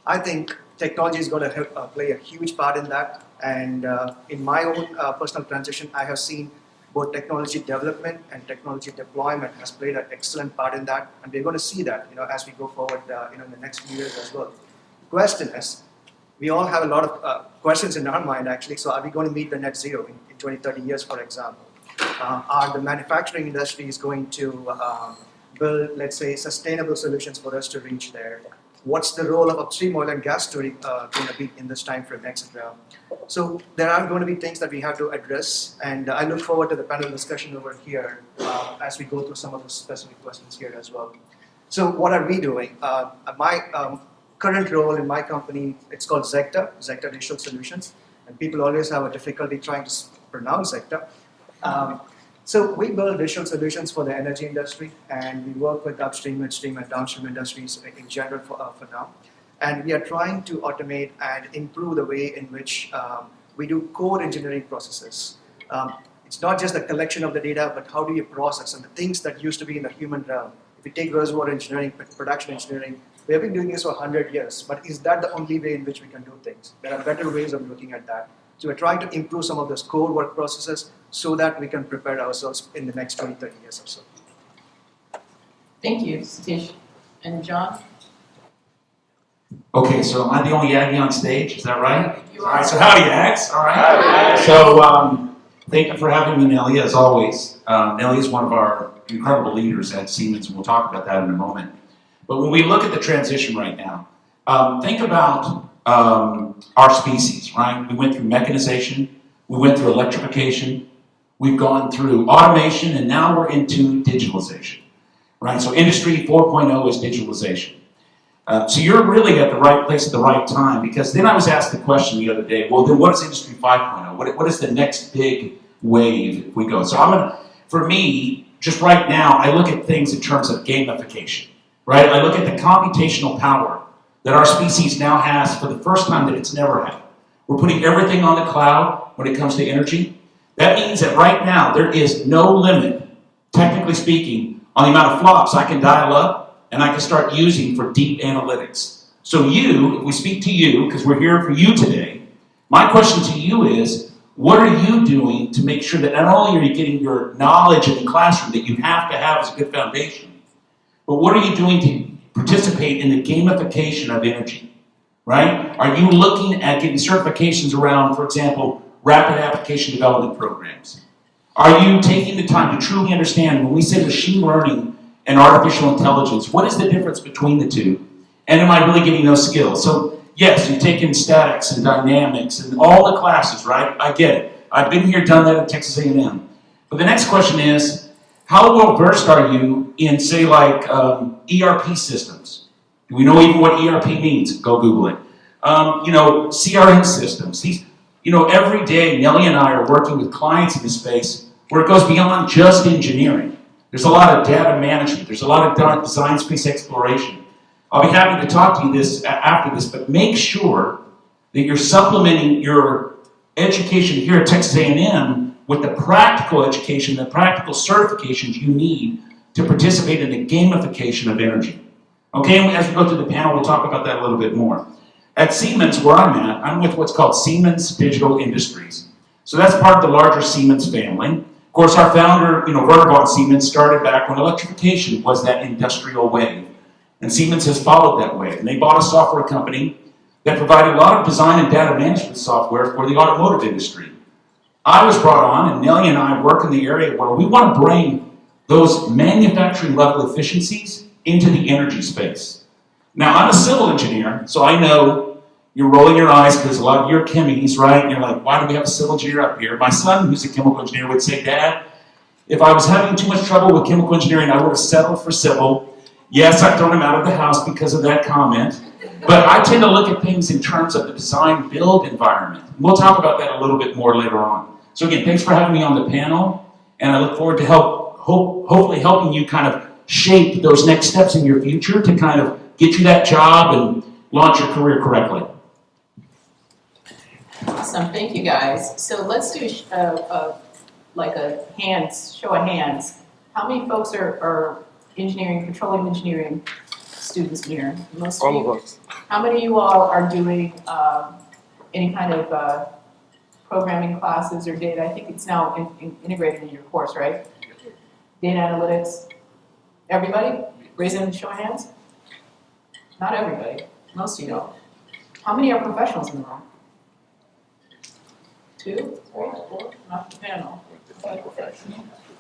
I think technology is going to play a huge part in that. And in my own personal transition, I have seen both technology development and technology deployment has played an excellent part in that. And we're going to see that, as we go forward, in the next few years as well. The question is, we all have a lot of questions in our mind, actually. So are we going to meet the net zero in 20, 30 years, for example? Are the manufacturing industries going to build, let's say, sustainable solutions for us to reach there? What's the role of upstream oil and gas story going to be in this time frame, etc.? So there are going to be things that we have to address, and I look forward to the panel discussion over here as we go through some of the specific questions here as well. So what are we doing? My current role in my company, it's called Zecta Digital Solutions, and people always have a difficulty trying to pronounce Zecta. So we build digital solutions for the energy industry, and we work with upstream, midstream, and downstream industries in general for now. And we are trying to automate and improve the way in which we do core engineering processes. It's not just the collection of the data, but how do you process, and the things that used to be in the human realm. If you take reservoir engineering, production engineering, we have been doing this for 100 years, but is that the only way in which we can do things? There are better ways of looking at that. So we're trying to improve some of those core work processes so that we can prepare ourselves in the next 20, 30 years or so. Thank you, Satish. And John? Okay, so am I the only Yagi on stage? Is that right? You All right, so howdy, Yags. All right. So thank you for having me, Nelly, as always. Nelly is one of our incredible leaders at Siemens, and we'll talk about that in a moment. But when we look at the transition right now, think about our species, right? We went through mechanization, we went through electrification, we've gone through automation, and now we're into digitalization, right? So Industry 4.0 is digitalization. So you're really at the right place at the right time, because then I was asked the question the other day, well, then what is Industry 5.0? What is the next big wave if we go? So for me, just right now, I look at things in terms of gamification, right? I look at the computational power that our species now has for the first time that it's never had. We're putting everything on the cloud when it comes to energy. That means that right now there is no limit, technically speaking, on the amount of flops I can dial up and I can start using for deep analytics. So if we speak to you, because we're here for you today, my question to you is, what are you doing to make sure that not only are you getting your knowledge in the classroom that you have to have as a good foundation, but what are you doing to participate in the gamification of energy, right? Are you looking at getting certifications around, for example, rapid application development programs? Are you taking the time to truly understand, when we say machine learning and artificial intelligence, what is the difference between the two? And am I really getting those skills? So yes, you've taken statics and dynamics and all the classes, right? I get it. I've been here, done that at Texas A&M. But the next question is, how well versed are you in, say, like ERP systems? Do we know even what ERP means? Go Google it. CRM systems. Every day, Nelly and I are working with clients in this space where it goes beyond just engineering. There's a lot of data management. There's a lot of design space exploration. I'll be happy to talk to you after this, but make sure that you're supplementing your education here at Texas A&M with the practical education, the practical certifications you need to participate in the gamification of energy. Okay, and as we go through the panel, we'll talk about that a little bit more. At Siemens, where I'm at, I'm with what's called Siemens Digital Industries. So that's part of the larger Siemens family. Of course, our founder, Werner von Siemens, started back when electrification was that industrial wave. And Siemens has followed that way. And they bought a software company that provided a lot of design and data management software for the automotive industry. I was brought on, and Nelly and I work in the area where we want to bring those manufacturing level efficiencies into the energy space. Now, I'm a civil engineer, so I know you're rolling your eyes because a lot of you are chemies, right? And you're like, why do we have a civil engineer up here? My son, who's a chemical engineer, would say, Dad, if I was having too much trouble with chemical engineering, I would have settled for civil. Yes, I've thrown him out of the house because of that comment. But I tend to look at things in terms of the design-build environment. We'll talk about that a little bit more later on. So again, thanks for having me on the panel, and I look forward to hopefully helping you kind of shape those next steps in your future to kind of get you that job and launch your career correctly. Awesome, thank you guys. So let's do like a show of hands. How many folks are engineering, petroleum engineering students here? Most of you? All of us. How many of you all are doing any kind of programming classes or data? I think it's now integrated in your course, right? Data analytics. Everybody? Raise them, show of hands. Not everybody. Most of you don't. How many are professionals in the room? 2, 3, 4? Not the panel. All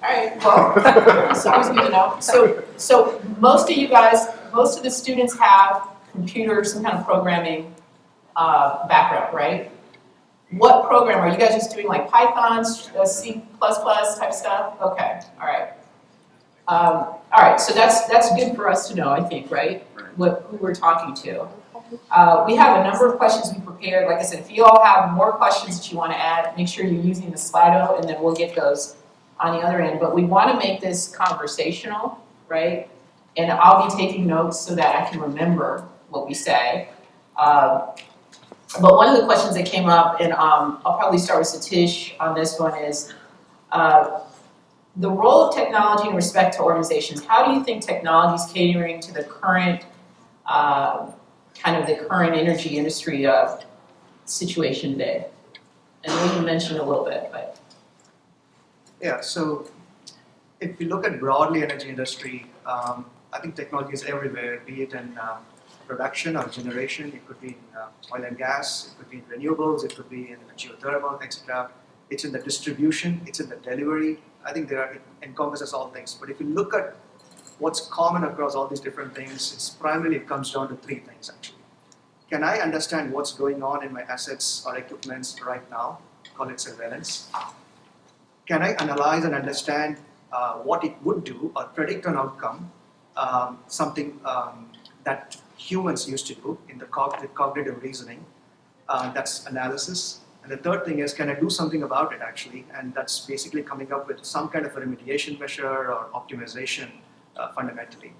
right, well, it's always good to know. So most of you guys, most of the students have computer, some kind of programming background, right? What program? Are you guys just doing like Python, C++ type stuff? Okay, all right. All right, so that's good for us to know, I think, right? Who we're talking to. We have a number of questions we prepared. Like I said, if you all have more questions that you want to add, make sure you're using the Slido, and then we'll get those on the other end. But we want to make this conversational, right? And I'll be taking notes so that I can remember what we say. But one of the questions that came up, and I'll probably start with Satish on this one, is the role of technology in respect to organizations. How do you think technology is catering to the current, kind of the current energy industry situation today? And maybe you mentioned a little bit, but. Yeah, so if you look at broadly energy industry, I think technology is everywhere, be it in production or generation. It could be in oil and gas, it could be in renewables, it could be in geothermal, etc. It's in the distribution, it's in the delivery. I think it encompasses all things. But if you look at what's common across all these different things, it comes down to 3 things actually. Can I understand what's going on in my assets or equipments right now? Call it surveillance. Can I analyze and understand what it would do or predict an outcome, something that humans used to do in the cognitive reasoning? That's analysis. And the third thing is, can I do something about it actually? And that's basically coming up with some kind of a remediation measure or optimization fundamentally.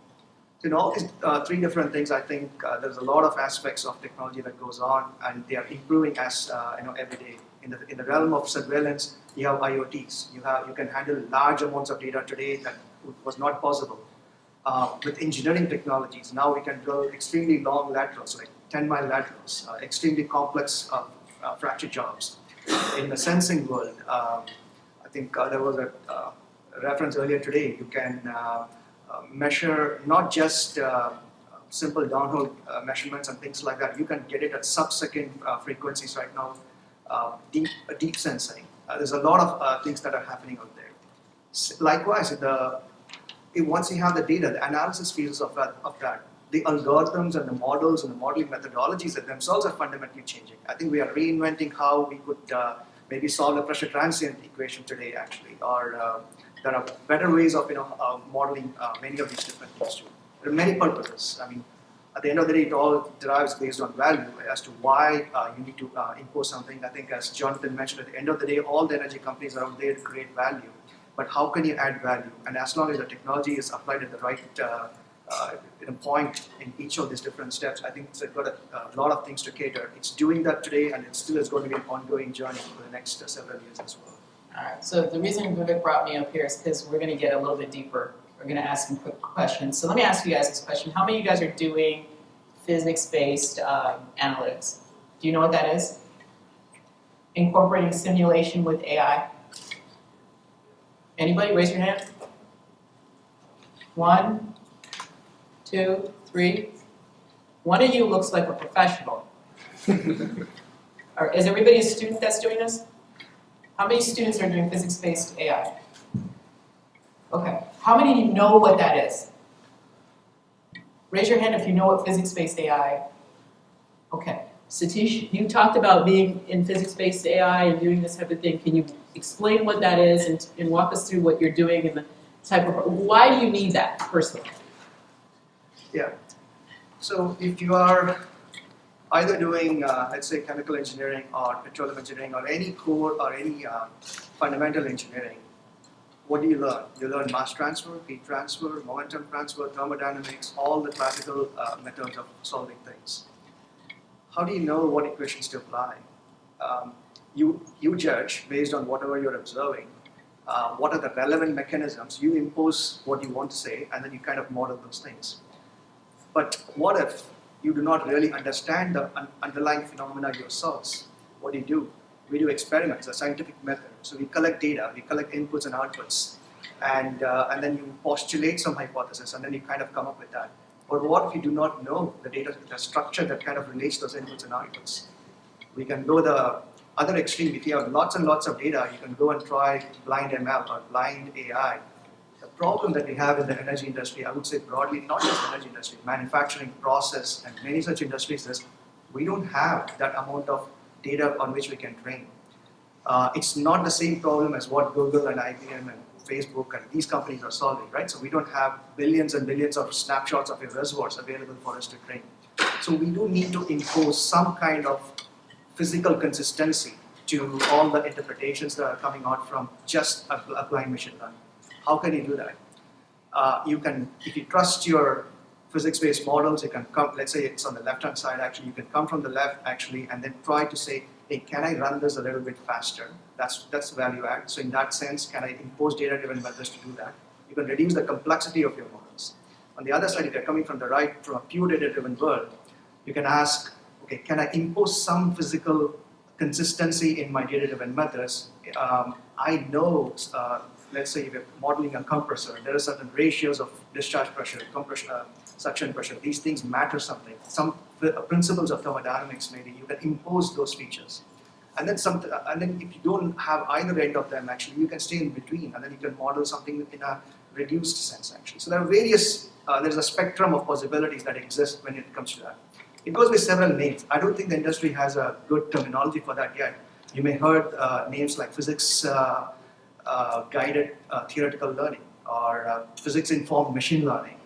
So in all these 3 different things, I think there's a lot of aspects of technology that goes on, and they are improving as every day. In the realm of surveillance, you have IoTs. You can handle large amounts of data today that was not possible. With engineering technologies, now we can drill extremely long laterals, like 10-mile laterals, extremely complex fracture jobs. In the sensing world, I think there was a reference earlier today. You can measure not just simple downhole measurements and things like that. You can get it at sub-second frequencies right now. Deep sensing. There's a lot of things that are happening out there. Likewise, once you have the data, the analysis pieces of that, the algorithms and the models and the modeling methodologies that themselves are fundamentally changing. I think we are reinventing how we could maybe solve the pressure transient equation today, actually, or there are better ways of modeling many of these different things too. There are many purposes. I mean, at the end of the day, it all derives based on value as to why you need to impose something. I think, as Jonathan mentioned, at the end of the day, all the energy companies are out there to create value. But how can you add value? And as long as the technology is applied at the right point in each of these different steps. I think it's got a lot of things to cater. It's doing that today, and it still is going to be an ongoing journey for the next several years as well. All right, so the reason Vivek brought me up here is because we're gonna get a little bit deeper. We're gonna ask some quick questions. So let me ask you guys this question. How many of you guys are doing physics-based analytics? Do you know what that is? Incorporating simulation with AI? Anybody, raise your hand. 1, 2, 3. One of you looks like a professional. Is everybody a student that's doing this? How many students are doing physics-based AI? Okay. How many of you know what that is? Raise your hand if you know what physics-based AI. Okay. Satish, you talked about being in physics-based AI and doing this type of thing. Can you explain what that is and walk us through what you're doing and the type of, why do you need that personally? Yeah. So if you are either doing, let's say, chemical engineering or petroleum engineering or any core or any fundamental engineering, what do you learn? You learn mass transfer, heat transfer, momentum transfer, thermodynamics, all the classical methods of solving things. How do you know what equations to apply? You judge based on whatever you're observing. What are the relevant mechanisms? You impose what you want to say, and then you kind of model those things. But what if you do not really understand the underlying phenomena yourselves? What do? We do experiments, a scientific method. So we collect data, we collect inputs and outputs, and then you postulate some hypothesis, and then you kind of come up with that. But what if you do not know the data, the structure that kind of relates those inputs and outputs? We can go the other extreme. If you have lots and lots of data, you can go and try blind ML or blind AI. The problem that we have in the energy industry, I would say broadly, not just the energy industry, manufacturing, process, and many such industries is we don't have that amount of data on which we can train. It's not the same problem as what Google and IBM and Facebook and these companies are solving, right? So we don't have billions and billions of snapshots of your reservoirs available for us to train. So we do need to impose some kind of physical consistency to all the interpretations that are coming out from just applying machine learning. How can you do that? You can, if you trust your physics-based models, you can come, let's say it's on the left-hand side actually, you can come from the left actually and then try to say, hey, can I run this a little bit faster? That's value add. So in that sense, can I impose data-driven methods to do that? You can reduce the complexity of your models. On the other side, if you're coming from the right, from a pure data-driven world, you can ask, okay, can I impose some physical consistency in my data-driven methods? I know, let's say if you're modeling a compressor, there are certain ratios of discharge pressure, compression, suction pressure. These things matter something. Some principles of thermodynamics, maybe you can impose those features. And then if you don't have either end of them, actually, you can stay in between, and then you can model something in a reduced sense, actually. So there are various, there's a spectrum of possibilities that exist when it comes to that. It goes with several names. I don't think the industry has a good terminology for that yet. You may have heard names like physics guided theoretical learning or physics-informed machine learning.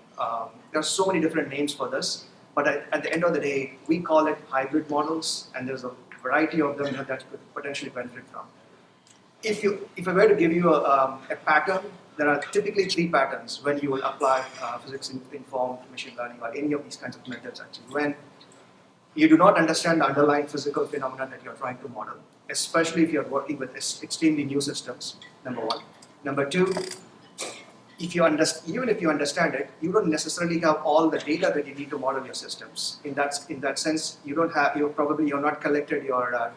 There are so many different names for this, but at the end of the day, we call it hybrid models, and there's a variety of them that could potentially benefit from. If I were to give you a pattern, there are typically 3 patterns when you will apply physics-informed machine learning or any of these kinds of methods actually. When you do not understand the underlying physical phenomena that you're trying to model, especially if you're working with extremely new systems, number 1. Number 2, even if you understand it, you don't necessarily have all the data that you need to model your systems. In that sense, you're not collected your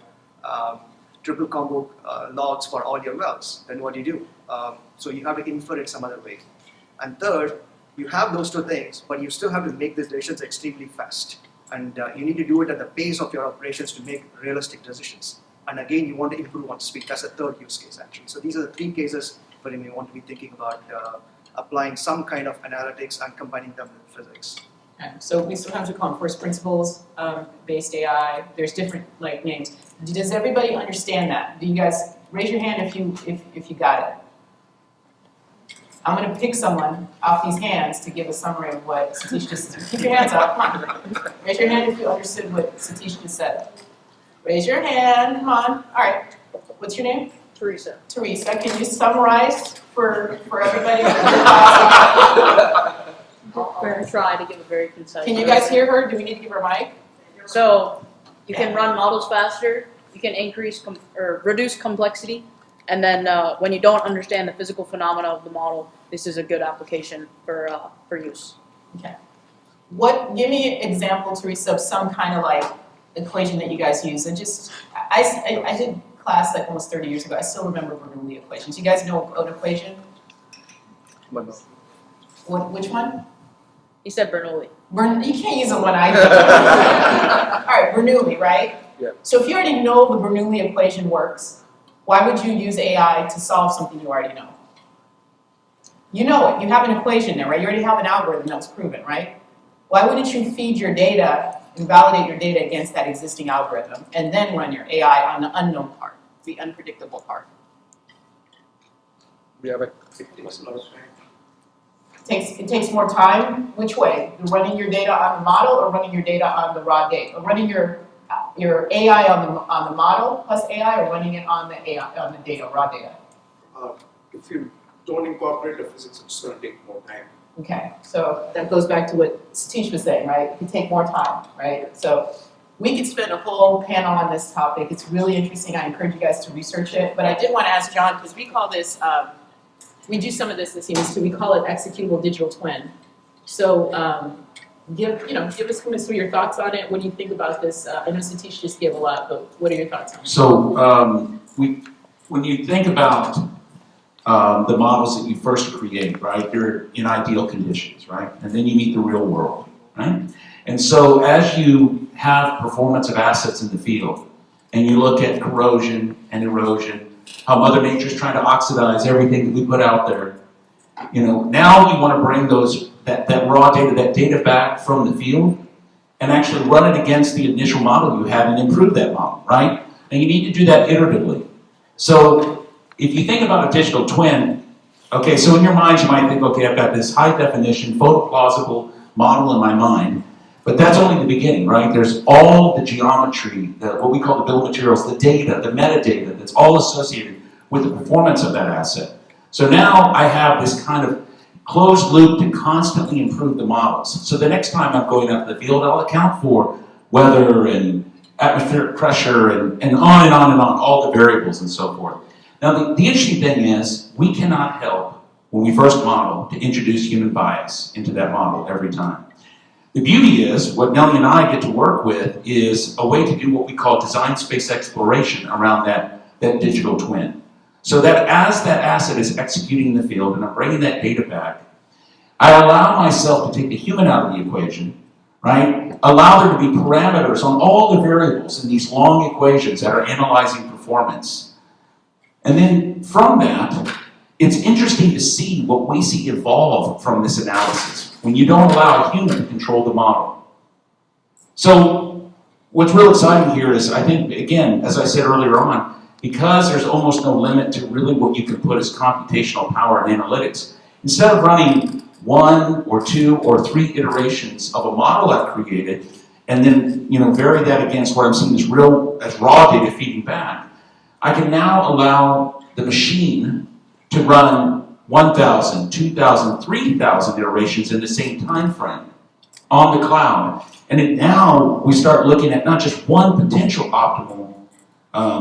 triple combo logs for all your wells. Then what do you do? So you have to infer it some other way. And third, you have those 2 things, but you still have to make these decisions extremely fast. And you need to do it at the pace of your operations to make realistic decisions. And again, you want to improve on speed. That's the 3rd use case, actually. So these are the 3 cases where you may want to be thinking about applying some kind of analytics and combining them with physics. Okay. So we sometimes we call them first principles based AI. There's different names. Does everybody understand that? Do you guys raise your hand if you got it? I'm going to pick someone off these hands to give a summary of what Satish just said. Keep your hands up. Come on. Raise your hand if you understood what Satish just said. Raise your hand. Come on. All right. What's your name? Teresa. Teresa, can you summarize for everybody? I'll try to give a very concise. Can you guys hear her? Do we need to give her a mic? So you can run models faster. You can increase or reduce complexity, and then when you don't understand the physical phenomena of the model, this is a good application for use. Okay. Give me an example, Teresa, of some kind of like equation that you guys use. I did class like almost 30 years ago. I still remember Bernoulli equations. You guys know an equation? Which one? He said Bernoulli. You can't use the one I did. All right, Bernoulli, right? Yeah. So if you already know the Bernoulli equation works, why would you use AI to solve something you already know? You know it. You have an equation there, right? You already have an algorithm that's proven, right? Why wouldn't you feed your data and validate your data against that existing algorithm and then run your AI on the unknown part, the unpredictable part? It takes more time. Which way? Running your data on the model or running your data on the raw data? Or running your AI on the model plus AI, or running it on the AI on the data, raw data? If you don't incorporate the physics, it's going to take more time. Okay, so that goes back to what Satish was saying, right? It could take more time, right? So we could spend a whole panel on this topic. It's really interesting. I encourage you guys to research it. But I did want to ask John, because we call this, we do some of this in Siemens too. We call it executable digital twin. So give us some of your thoughts on it. What do you think about this? I know Satish just gave a lot, but what are your thoughts on it? So when you think about the models that you first create, right, you're in ideal conditions, right? And then you meet the real world, right? And so as you have performance of assets in the field, and you look at corrosion and erosion, how Mother Nature's trying to oxidize everything that we put out there, now you want to bring that raw data, that data back from the field, and actually run it against the initial model you had and improve that model, right? And you need to do that iteratively. So if you think about a digital twin, okay, so in your mind you might think, okay, I've got this high definition, photoplausible model in my mind, but that's only the beginning, right? There's all the geometry, what we call the bill of materials, the data, the metadata that's all associated with the performance of that asset. So now I have this kind of closed loop to constantly improve the models. So the next time I'm going out to the field, I'll account for weather and atmospheric pressure and on and on and on, all the variables and so forth. Now the interesting thing is, we cannot help, when we first model, to introduce human bias into that model every time. The beauty is, what Nellie and I get to work with is a way to do what we call design space exploration around that digital twin. So that as that asset is executing in the field and I'm bringing that data back, I allow myself to take the human out of the equation, right? Allow there to be parameters on all the variables in these long equations that are analyzing performance. And then from that, it's interesting to see what we see evolve from this analysis when you don't allow a human to control the model. So what's real exciting here is, I think, again, as I said earlier on, because there's almost no limit to really what you can put as computational power and analytics, instead of running 1 or 2 or 3 iterations of a model I've created and then vary that against what I'm seeing as raw data feeding back, I can now allow the machine to run 1,000, 2,000, 3,000 iterations in the same time frame on the cloud. And now we start looking at not just one potential optimal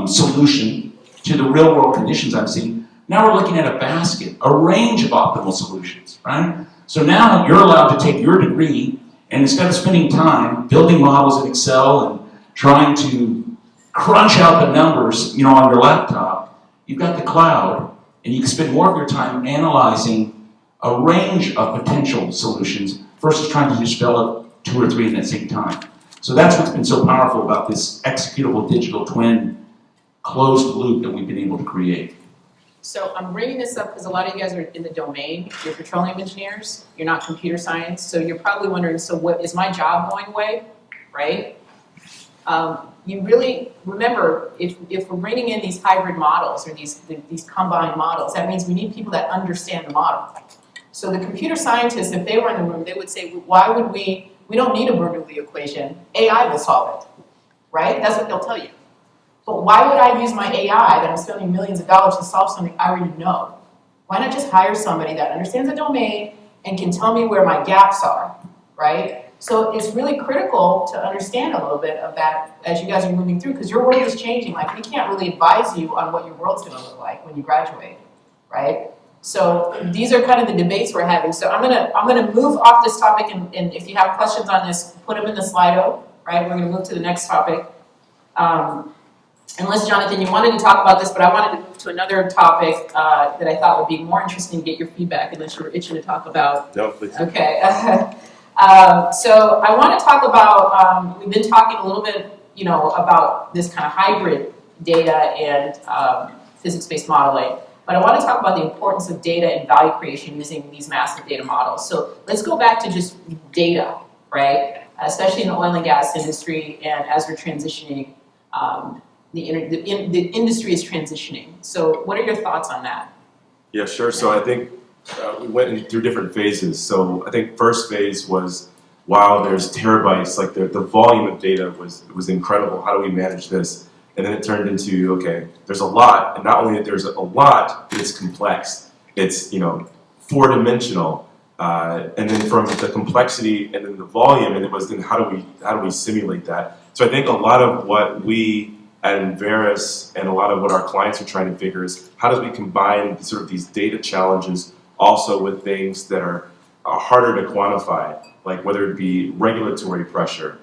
solution to the real world conditions I'm seeing. Now we're looking at a basket, a range of optimal solutions, right? So now you're allowed to take your degree and instead of spending time building models in Excel and trying to crunch out the numbers, on your laptop, you've got the cloud. And you can spend more of your time analyzing a range of potential solutions versus trying to just develop 2 or 3 at the same time. So that's what's been so powerful about this executable digital twin closed loop that we've been able to create. So I'm bringing this up because a lot of you guys are in the domain. You're petroleum engineers. You're not computer science. So you're probably wondering, so what is my job going away, right? You really, remember, if we're bringing in these hybrid models or these combined models, that means we need people that understand the model. So the computer scientists, if they were in the room, they would say, why would we don't need a Bernoulli equation, AI will solve it, right? That's what they'll tell you. But why would I use my AI that I'm spending millions of dollars to solve something I already know? Why not just hire somebody that understands the domain, and can tell me where my gaps are, right? So it's really critical to understand a little bit of that as you guys are moving through, because your world is changing. Like, we can't really advise you on what your world's gonna look like when you graduate, right? So these are kind of the debates we're having. So I'm gonna move off this topic, and if you have questions on this, put them in the Slido, right? We're gonna move to the next topic. Unless, Jonathan, you wanted to talk about this, but I wanted to move to another topic that I thought would be more interesting to get your feedback, unless you were itching to talk about. No, please. Okay. So I want to talk about, we've been talking a little bit, about this kind of hybrid data and physics-based modeling, but I want to talk about the importance of data and value creation using these massive data models. So let's go back to just data, right? Especially in the oil and gas industry, and as we're transitioning, the industry is transitioning. So what are your thoughts on that? Yeah, sure. So I think we went through different phases. So I think first phase was, wow, there's terabytes, like the volume of data was incredible. How do we manage this? And then it turned into, okay, there's a lot, and not only that there's a lot, but it's complex. It's, four-dimensional. And then from the complexity and then the volume, and it was then how do we simulate that? So I think a lot of what we at Enverus and a lot of what our clients are trying to figure is how do we combine sort of these data challenges also with things that are harder to quantify, like whether it be regulatory pressure.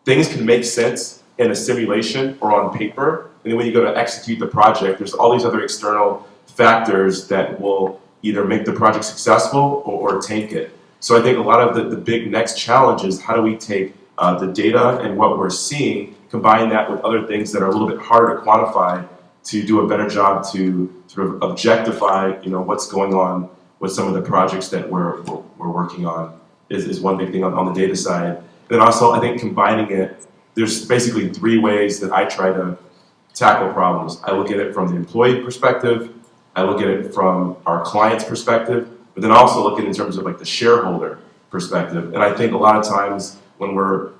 Things can make sense in a simulation or on paper, and then when you go to execute the project, there's all these other external factors that will either make the project successful or tank it. So I think a lot of the big next challenge is how do we take the data and what we're seeing, combine that with other things that are a little bit harder to quantify to do a better job to sort of objectify, what's going on with some of the projects that we're working on is one big thing on the data side. Then also, I think combining it, there's basically three ways that I try to tackle problems. I look at it from the employee perspective, I look at it from our client's perspective, but then also look at it in terms of like the shareholder perspective. And I think a lot of times when we're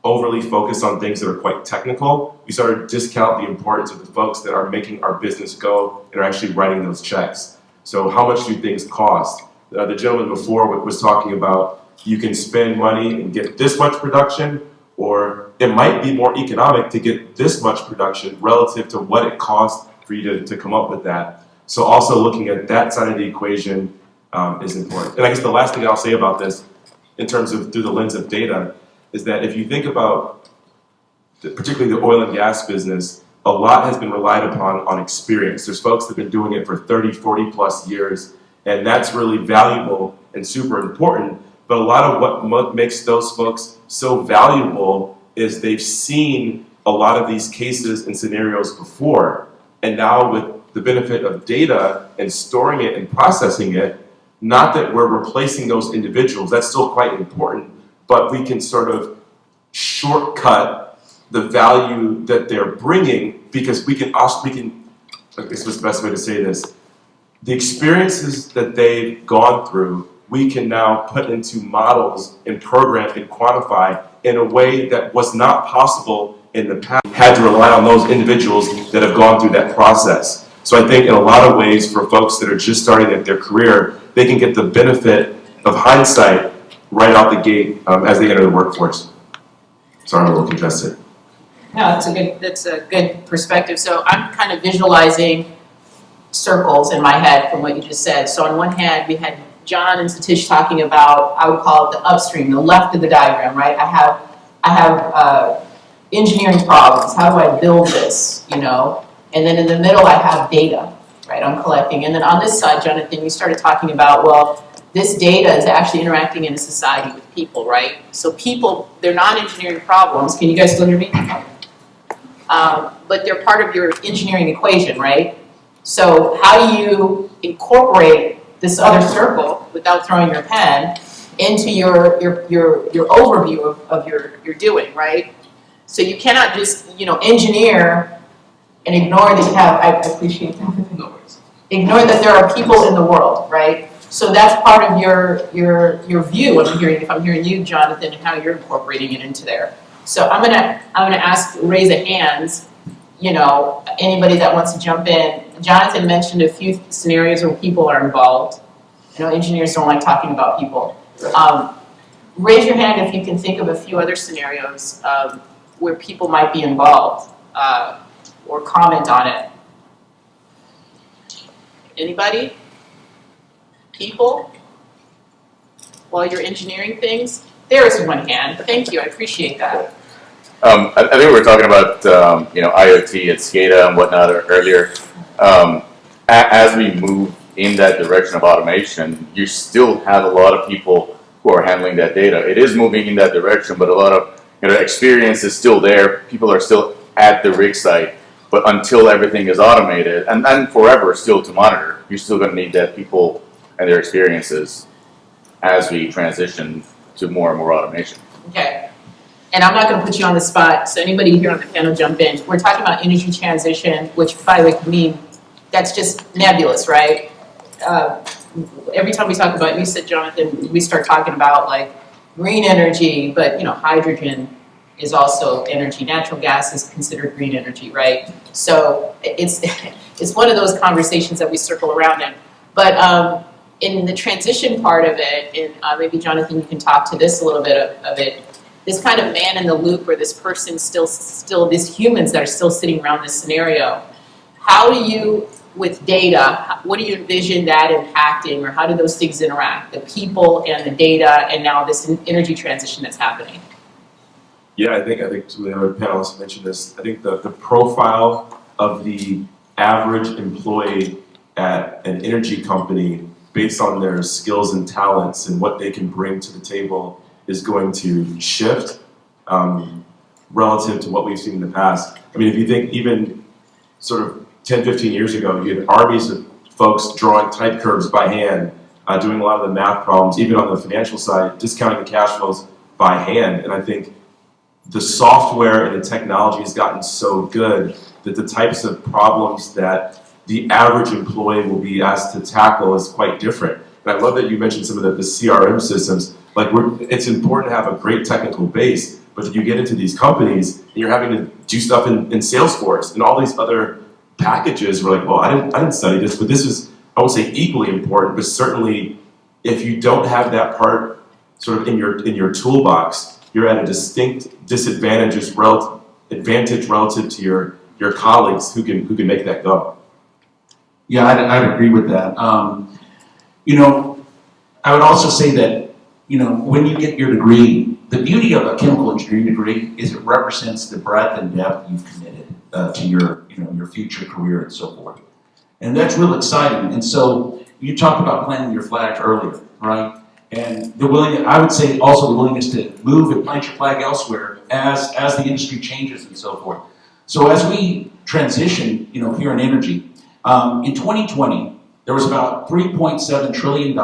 overly focused on things that are quite technical, we sort of discount the importance of the folks that are making our business go and are actually writing those checks. So how much do things cost? The gentleman before was talking about you can spend money and get this much production, or it might be more economic to get this much production relative to what it costs for you to come up with that. So also looking at that side of the equation is important. And I guess the last thing I'll say about this, in terms of through the lens of data, is that if you think about particularly the oil and gas business, a lot has been relied upon on experience. There's folks that have been doing it for 30, 40 plus years, and that's really valuable and super important. But a lot of what makes those folks so valuable is they've seen a lot of these cases and scenarios before. And now with the benefit of data and storing it and processing it, not that we're replacing those individuals, that's still quite important, but we can sort of shortcut the value that they're bringing, because I guess what's the best way to say this, the experiences that they've gone through, we can now put into models and program and quantify in a way that was not possible in the past. Had to rely on those individuals that have gone through that process. So I think in a lot of ways for folks that are just starting at their career, they can get the benefit of hindsight right out the gate as they enter the workforce. Sorry, I'm a little congested. No, that's a good perspective. So I'm kind of visualizing circles in my head from what you just said. So on one hand, we had John and Satish talking about, I would call it the upstream, the left of the diagram, right? I have engineering problems. How do I build this, And then in the middle, I have data, right? I'm collecting. And then on this side, Jonathan, you started talking about, well, this data is actually interacting in a society with people, right? So people, they're not engineering problems. Can you guys still hear me? But they're part of your engineering equation, right? So how do you incorporate this other circle without throwing your pen into your overview of your doing, right? So you cannot just, engineer and ignore that you have, I appreciate that. Ignore that there are people in the world, right? So that's part of your view. If I'm hearing you, Jonathan, and how you're incorporating it into there. So I'm gonna ask, raise a hands, anybody that wants to jump in. Jonathan mentioned a few scenarios where people are involved. I know engineers don't like talking about people. Raise your hand if you can think of a few other scenarios where people might be involved or comment on it. Anybody? People? While you're engineering things? There is one hand. Thank you. I appreciate that. I think we were talking about IoT and SCADA and whatnot earlier. As we move in that direction of automation, you still have a lot of people who are handling that data. It is moving in that direction, but a lot of experience is still there. People are still at the rig site, but until everything is automated, and then forever still to monitor, you're still going to need that people and their experiences as we transition to more and more automation. Okay. And I'm not going to put you on the spot, so anybody here on the panel jump in. We're talking about energy transition, which by the way can mean that's just nebulous, right? Every time we talk about, you said, Jonathan, we start talking about like green energy, but hydrogen is also energy. Natural gas is considered green energy, right? So it's one of those conversations that we circle around in. But in the transition part of it, and maybe Jonathan, you can talk to this a little bit of it. This kind of man in the loop, where this person still these humans that are still sitting around this scenario. How do you, with data, what do you envision that impacting, or how do those things interact? The people and the data, and now this energy transition that's happening. Yeah, I think some of the other panelists mentioned this. I think the profile of the average employee at an energy company, based on their skills and talents and what they can bring to the table, is going to shift relative to what we've seen in the past. I mean, if you think even sort of 10, 15 years ago, you had armies of folks drawing type curves by hand, doing a lot of the math problems, even on the financial side, discounting the cash flows by hand. And I think the software and the technology has gotten so good that the types of problems that the average employee will be asked to tackle is quite different. And I love that you mentioned some of the CRM systems. Like, it's important to have a great technical base, but if you get into these companies and you're having to do stuff in Salesforce and all these other packages, we're like, well, I didn't study this, but this is, I won't say equally important, but certainly if you don't have that part sort of in your toolbox, you're at a distinct advantage relative to your colleagues who can make that go. Yeah, I'd agree with that. I would also say that, when you get your degree, the beauty of a chemical engineering degree is it represents the breadth and depth you've committed to your future career and so forth. And that's real exciting. And so you talked about planting your flag earlier, right? And I would say also the willingness to move and plant your flag elsewhere as the industry changes and so forth. So as we transition, here in energy, in 2020, there was about $3.7 trillion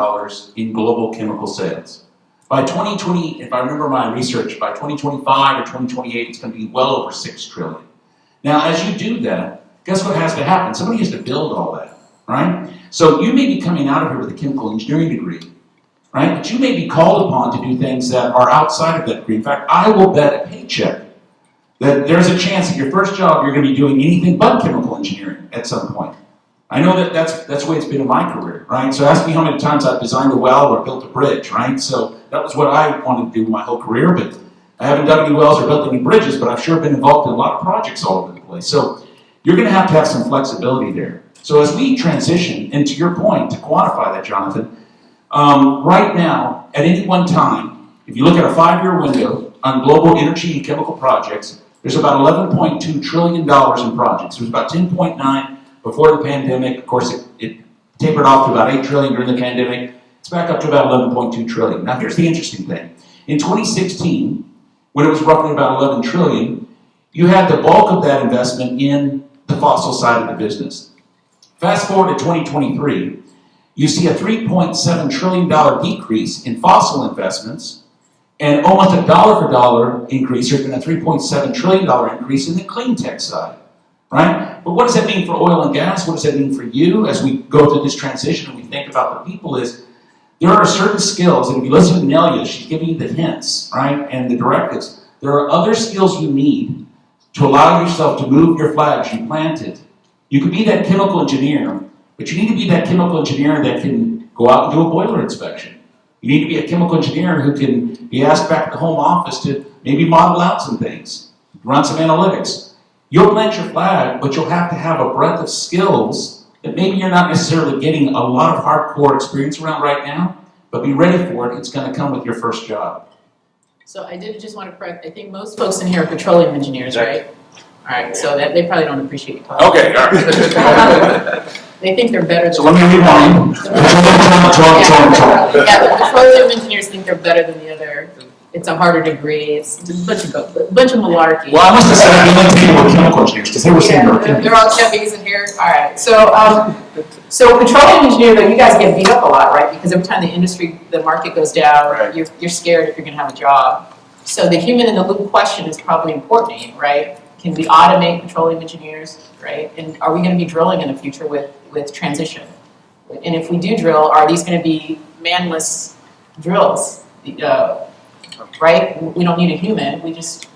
in global chemical sales. By 2020, if I remember my research, by 2025 or 2028, it's going to be well over $6 trillion. Now, as you do that, guess what has to happen? Somebody has to build all that, right? So you may be coming out of here with a chemical engineering degree, right? But you may be called upon to do things that are outside of that degree. In fact, I will bet a paycheck that there's a chance that your first job you're going to be doing anything but chemical engineering at some point. I know that's the way it's been in my career, right? So ask me how many times I've designed a well or built a bridge, right? So that was what I wanted to do my whole career, but I haven't done any wells or built any bridges, but I've sure been involved in a lot of projects all over the place. So you're going to have some flexibility there. So as we transition, and to your point, to quantify that, Jonathan, right now, at any one time, if you look at a 5-year window on global energy and chemical projects, there's about $11.2 trillion in projects. There's about 10.9 before the pandemic. Of course, it tapered off to about 8 trillion during the pandemic. It's back up to about 11.2 trillion. Now, here's the interesting thing. In 2016, when it was roughly about 11 trillion, you had the bulk of that investment in the fossil side of the business. Fast forward to 2023, you see a $3.7 trillion decrease in fossil investments, and almost a dollar for dollar increase. There's been a $3.7 trillion increase in the clean tech side, right? But what does that mean for oil and gas? What does that mean for you as we go through this transition and we think about the people is, there are certain skills, and if you listen to Nelia, she's giving you the hints, right, and the directives. There are other skills you need to allow yourself to move your flags you planted. You could be that chemical engineer, but you need to be that chemical engineer that can go Go out and do a boiler inspection. You need to be a chemical engineer who can be asked back at the home office to maybe model out some things, run some analytics. You'll plant your flag, but you'll have to have a breadth of skills that maybe you're not necessarily getting a lot of hardcore experience around right now, but be ready for it. It's going to come with your first job. So I did just want to correct, I think most folks in here are petroleum engineers, right? All right, so that they probably don't appreciate you talking. Okay, all right. They think they're better than. So let me rewind. Yeah, the petroleum engineers think they're better than the other. It's a harder degree. It's a bunch of malarkey. Well, I must have said I didn't like people with chemical engineers because they were saying they were chemical. They're all chemies in here. All right. So petroleum engineer, though, you guys get beat up a lot, right? Because every time the market goes down, you're scared if you're going to have a job. So the human in the loop question is probably important to you, right? Can we automate petroleum engineers, right? And are we going to be drilling in the future with transition? And if we do drill, are these going to be manless drills? Right? We don't need a human. We just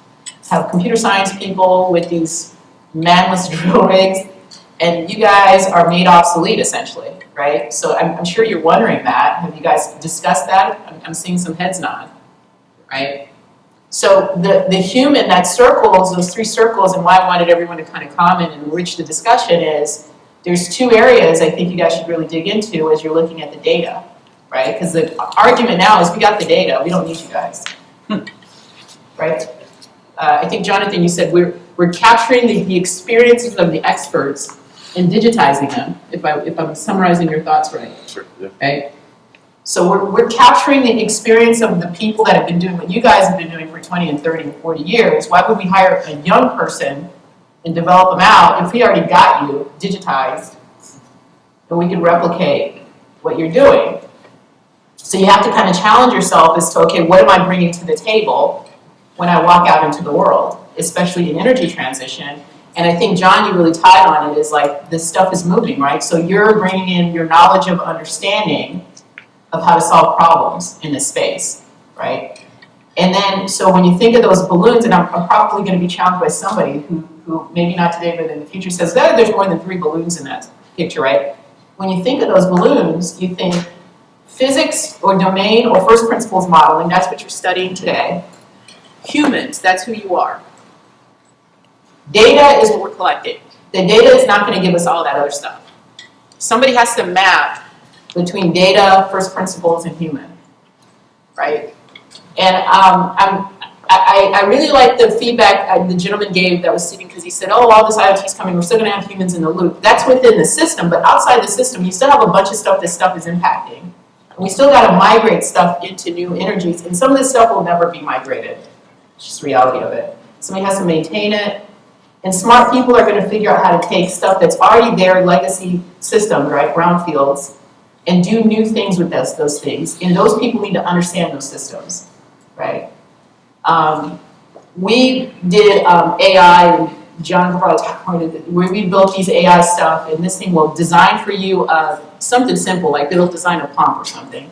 have computer science people with these manless drill rigs, and you guys are made obsolete essentially, right? So I'm sure you're wondering that. Have you guys discussed that? I'm seeing some heads nod, right? So the human that circles, those three circles, and why I wanted everyone to kind of comment and enrich the discussion is there's two areas I think you guys should really dig into as you're looking at the data, right? Because the argument now is we got the data, we don't need you guys. Right? I think, Jonathan, you said we're capturing the experiences of the experts and digitizing them, if I'm summarizing your thoughts right. Sure, yeah. Right? So we're capturing the experience of the people that have been doing what you guys have been doing for 20 and 30 and 40 years. Why would we hire a young person and develop them out if we already got you digitized and we can replicate what you're doing? So you have to kind of challenge yourself as to, okay, what am I bringing to the table when I walk out into the world, especially in energy transition? And I think, John, you really tied on it, is like this stuff is moving, right? So you're bringing in your knowledge of understanding of how to solve problems in this space, right? And then, so when you think of those balloons, and I'm probably going to be challenged by somebody who maybe not today, but in the future says, there's more than 3 balloons in that picture, right? When you think of those balloons, you think physics or domain or first principles modeling, that's what you're studying today. Humans, that's who you are. Data is what we're collecting. The data is not going to give us all that other stuff. Somebody has to map between data, first principles, and human, right? And I really like the feedback the gentleman gave that was sitting, because he said, oh, all this IoT is coming, we're still going to have humans in the loop. That's within the system, but outside the system, you still have a bunch of stuff this stuff is impacting. And we still got to migrate stuff into new energies, and some of this stuff will never be migrated. It's just the reality of it. Somebody has to maintain it, and smart people are going to figure out how to take stuff that's already there, legacy systems, right, brownfields, and do new things with those things. And those people need to understand those systems, right? We did AI, and John could probably talk about it, where we built these AI stuff, and this thing will design for you something simple, like it'll design a pump or something.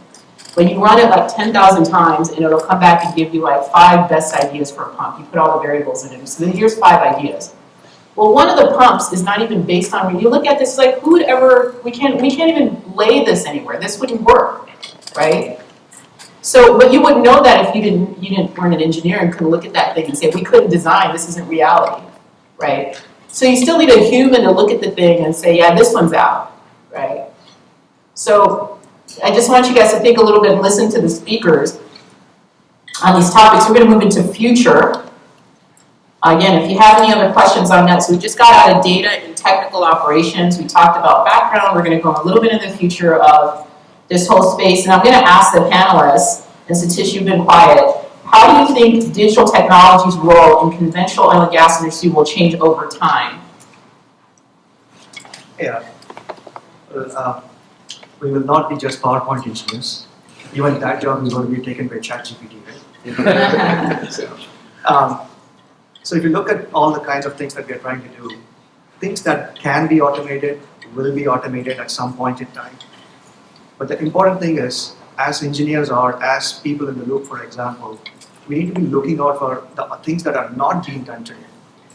But you run it like 10,000 times, and it'll come back and give you like 5 best ideas for a pump. You put all the variables in it. So here's 5 ideas. Well, one of the pumps is not even based on, when you look at this, it's like, who would ever, we can't even lay this anywhere. This wouldn't work, right? So, but you wouldn't know that if you didn't learn an engineer and couldn't look at that thing and say, we couldn't design, this isn't reality, right? So you still need a human to look at the thing and say, yeah, this one's out, right? So I just want you guys to think a little bit and listen to the speakers on these topics. We're going to move into future. Again, if you have any other questions on that, so we just got out of data and technical operations. We talked about background. We're going to go a little bit in the future of this whole space. And I'm going to ask the panelists, and Satish, you've been quiet, how do you think digital technology's role in conventional oil and gas industry will change over time? Yeah. We will not be just PowerPoint engineers. Even that job is going to be taken by ChatGPT, right? So if you look at all the kinds of things that we're trying to do, things that can be automated will be automated at some point in time. But the important thing is, as engineers or as people in the loop, for example, we need to be looking out for the things that are not being done today.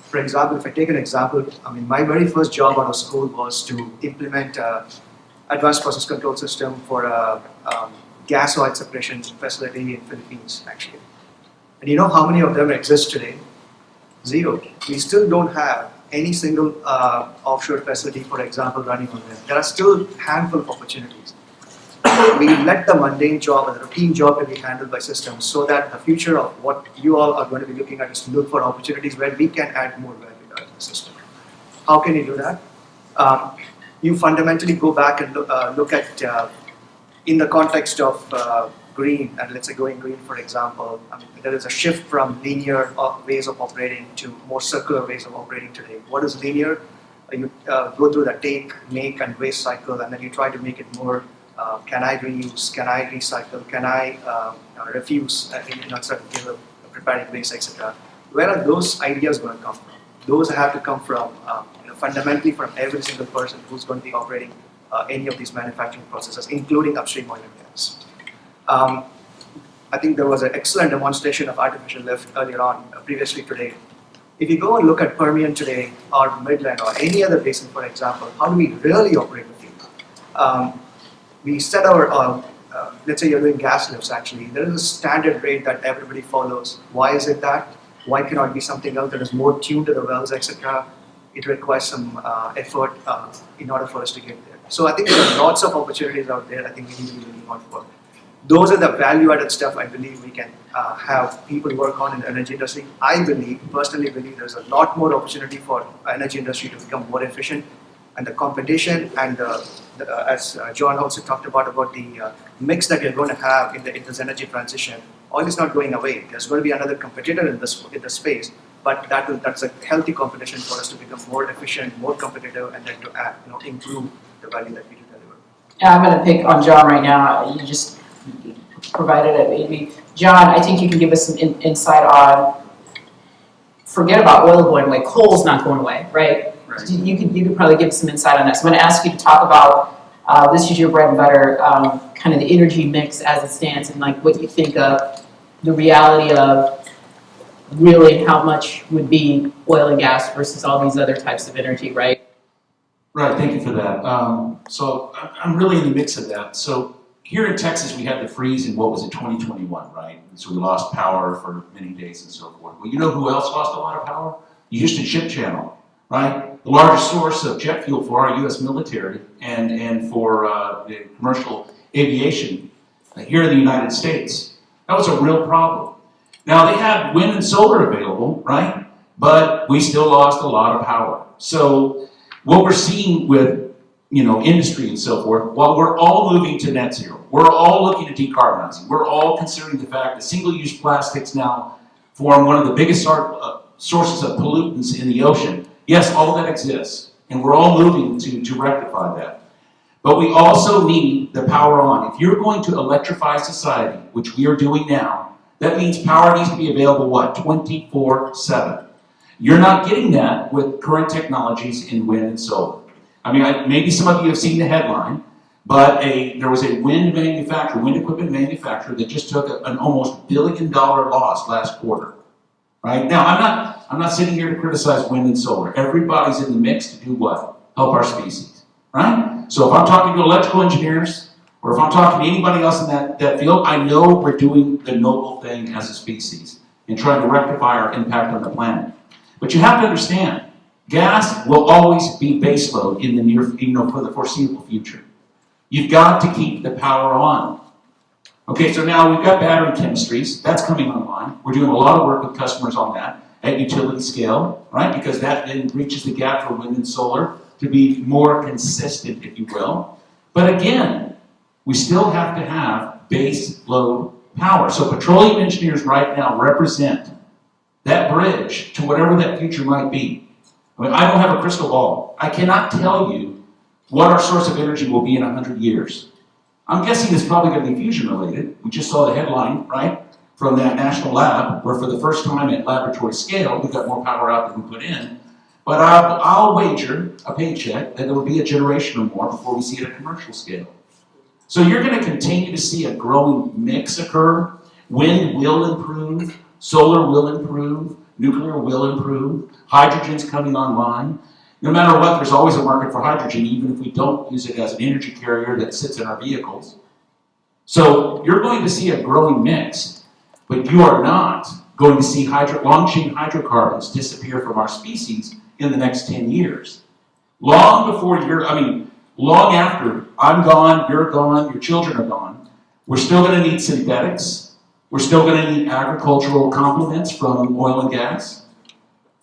For example, if I take an example, I mean, my very first job out of school was to implement advanced process control system for a gas oil separation facility in Philippines, actually. And you know how many of them exist today? Zero. We still don't have any single offshore facility, for example, running on them. There are still a handful of opportunities. We let the mundane job or the routine job to be handled by systems so that the future of what you all are going to be looking at is to look for opportunities where we can add more value to the system. How can you do that? You fundamentally go back and look at, in the context of green, and let's say going green, for example, there is a shift from linear ways of operating to more circular ways of operating today. What is linear? You go through the take, make, and waste cycle, and then you try to make it more, can I reuse, can I recycle, can I refuse in a certain given preparing waste, etc. Where are those ideas going to come from? Those have to come from fundamentally from every single person who's going to be operating any of these manufacturing processes, including upstream oil and gas. I think there was an excellent demonstration of artificial lift earlier on, previously today. If you go and look at Permian today, or Midland, or any other basin, for example, how do we really operate the field? We set our, let's say you're doing gas lifts actually, there is a standard rate that everybody follows. Why is it that? Why cannot be something else that is more tuned to the wells, etc.? It requires some effort in order for us to get there. So I think there are lots of opportunities out there I think we need to be looking out for. Those are the value-added stuff I believe we can have people work on in the energy industry. I personally believe there's a lot more opportunity for energy industry to become more efficient, and the competition and as John also talked about the mix that you're going to have in this energy transition. Oil is not going away. There's going to be another competitor in this space, but that's a healthy competition for us to become more efficient, more competitive, and then to improve the value that we do deliver. Yeah, I'm going to pick on John right now. You just provided it, maybe. John, I think you can give us some insight on, forget about oil going away, coal's not going away, right? You could probably give some insight on that. So I'm going to ask you to talk about, this is your bread and butter, kind of the energy mix as it stands, and like what you think of the reality of really how much would be oil and gas versus all these other types of energy, right? Right, thank you for that. So I'm really in the mix of that. So here in Texas, we had the freeze in, what was it, 2021, right? So we lost power for many days and so forth. Well, you know who else lost a lot of power? The Houston Ship Channel, right? The largest source of jet fuel for our U.S. military and for the commercial aviation here in the United States. That was a real problem. Now, they had wind and solar available, right? But we still lost a lot of power. So what we're seeing with industry and so forth, while we're all moving to net zero, we're all looking at decarbonizing, we're all considering the fact that single-use plastics now form one of the biggest sources of pollutants in the ocean. Yes, all that exists, and we're all moving to rectify that. But we also need the power on. If you're going to electrify society, which we are doing now, that means power needs to be available, what, 24/7. You're not getting that with current technologies in wind and solar. I mean, maybe some of you have seen the headline, but there was a wind equipment manufacturer that just took an almost $1 billion loss last quarter. Right? Now, I'm not sitting here to criticize wind and solar. Everybody's in the mix to do what? Help our species. Right? So if I'm talking to electrical engineers, or if I'm talking to anybody else in that field, I know we're doing the noble thing as a species and trying to rectify our impact on the planet. But you have to understand, gas will always be baseload in the for the foreseeable future. You've got to keep the power on. Okay, so now we've got battery chemistries. That's coming online. We're doing a lot of work with customers on that at utility scale, right? Because that then reaches the gap for wind and solar to be more consistent, if you will. But again, we still have to have base load power. So petroleum engineers right now represent that bridge to whatever that future might be. I mean, I don't have a crystal ball. I cannot tell you what our source of energy will be in 100 years. I'm guessing it's probably going to be fusion related. We just saw the headline, right, from that national lab, where for the first time at laboratory scale, we got more power out than we put in. But I'll wager a paycheck that there will be a generation or more before we see it at commercial scale. So you're going to continue to see a growing mix occur. Wind will improve, solar will improve, nuclear will improve, hydrogen's coming online. No matter what, there's always a market for hydrogen, even if we don't use it as an energy carrier that sits in our vehicles. So you're going to see a growing mix, but you are not going to see long-chain hydrocarbons disappear from our species in the next 10 years. Long before long after I'm gone, you're gone, your children are gone, we're still going to need synthetics. We're still going to need agricultural complements from oil and gas.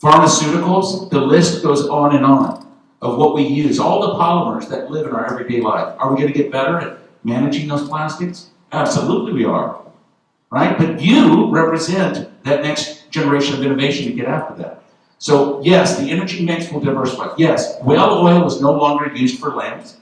Pharmaceuticals, the list goes on and on of what we use, all the polymers that live in our everyday life. Are we going to get better at managing those plastics? Absolutely we are, right? But you represent that next generation of innovation to get after that. So yes, the energy mix will diversify. Yes, well oil is no longer used for lamps.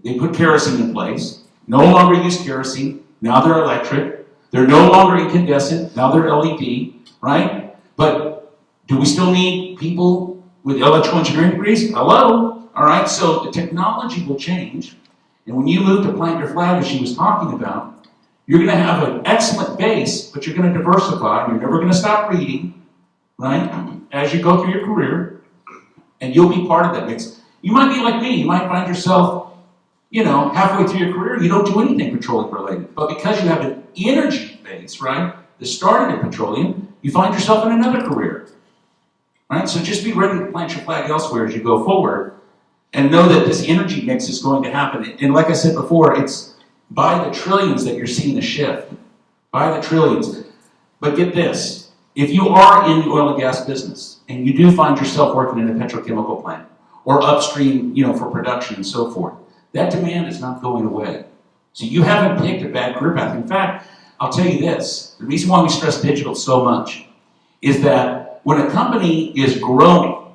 They put kerosene in place. No longer use kerosene. Now they're electric. They're no longer incandescent. Now they're LED, right? But do we still need people with electrical engineering degrees? Hello? All right, so the technology will change. And when you move to plant your flag, as she was talking about, you're going to have an excellent base, but you're going to diversify. You're never going to stop reading, right, as you go through your career. And you'll be part of that mix. You might be like me. You might find yourself, halfway through your career, you don't do anything petroleum related. But because you have an energy base, right, that started in petroleum, you find yourself in another career. Right? So just be ready to plant your flag elsewhere as you go forward and know that this energy mix is going to happen. And like I said before, it's by the trillions that you're seeing the shift. By the trillions. But get this, if you are in the oil and gas business and you do find yourself working in a petrochemical plant or upstream, for production and so forth, that demand is not going away. So you haven't picked a bad career path. In fact, I'll tell you this, the reason why we stress digital so much is that when a company is growing,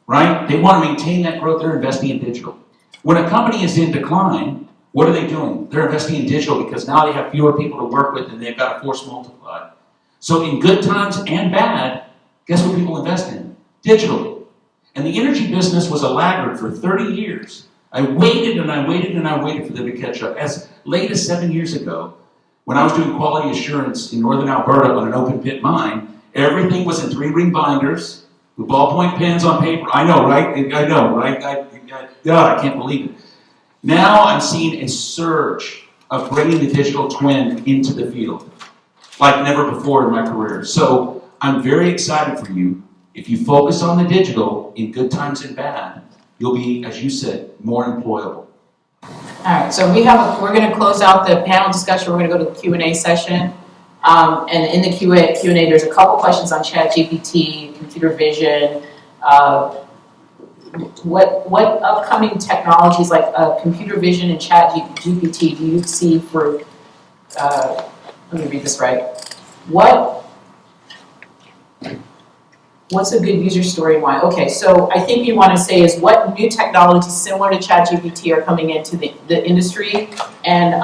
right, they want to maintain that growth, they're investing in digital. When a company is in decline, what are they doing? They're investing in digital because now they have fewer people to work with and they've got to force multiply. So in good times and bad, guess what people invest in? Digital. And the energy business was a laggard for 30 years. I waited and I waited and I waited for them to catch up. As late as 7 years ago, when I was doing quality assurance in northern Alberta on an open pit mine, everything was in 3-ring binders with ballpoint pens on paper. I know, right? I can't believe it. Now I'm seeing a surge of bringing the digital twin into the field, like never before in my career. So I'm very excited for you. If you focus on the digital in good times and bad, you'll be, as you said, more employable. All right, so we're going to close out the panel discussion. We're going to go to the Q&A session. And in the Q&A, there's a couple questions on ChatGPT, computer vision. What upcoming technologies like computer vision and ChatGPT do you see for? Let me read this right. What's a good user story and why? Okay, so I think you want to say is what new technologies similar to ChatGPT are coming into the industry, and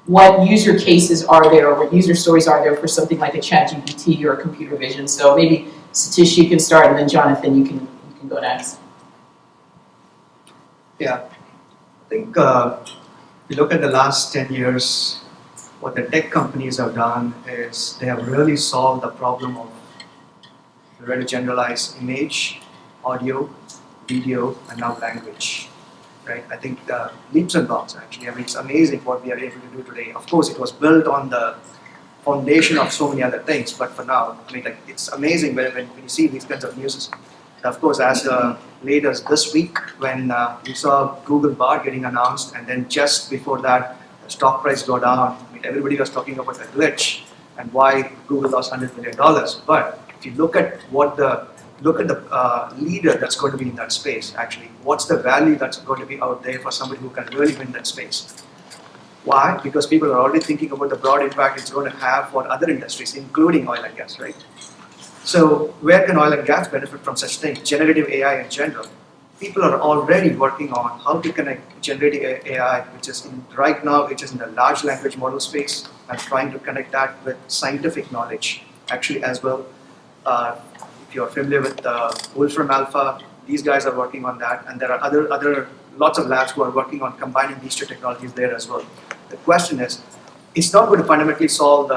what user cases are there, or what user stories are there for something like a ChatGPT or a computer vision? So maybe Satish, you can start, and then Jonathan, you can go next. Yeah, I think if you look at the last 10 years, what the tech companies have done is they have really solved the problem of trying to generalize image, audio, video, and now language. Right? I think leaps and bounds actually. I mean, it's amazing what we are able to do today. Of course, it was built on the foundation of so many other things, but for now, I mean, like, it's amazing when you see these kinds of news. Of course, as late as this week, when we saw Google Bard getting announced, and then just before that, the stock price go down. I mean, everybody was talking about the glitch and why Google lost $100 million. But if you look at the leader that's going to be in that space, actually, what's the value that's going to be out there for somebody who can really win that space? Why? Because people are already thinking about the broad impact it's going to have for other industries, including oil and gas, right? So where can oil and gas benefit from such things? Generative AI in general. People are already working on how to connect generative AI, which is right now, which is in the large language model space, and trying to connect that with scientific knowledge, actually as well. If you're familiar with Wolfram Alpha, these guys are working on that, and there are other lots of labs who are working on combining these two technologies there as well. The question is, it's not going to fundamentally solve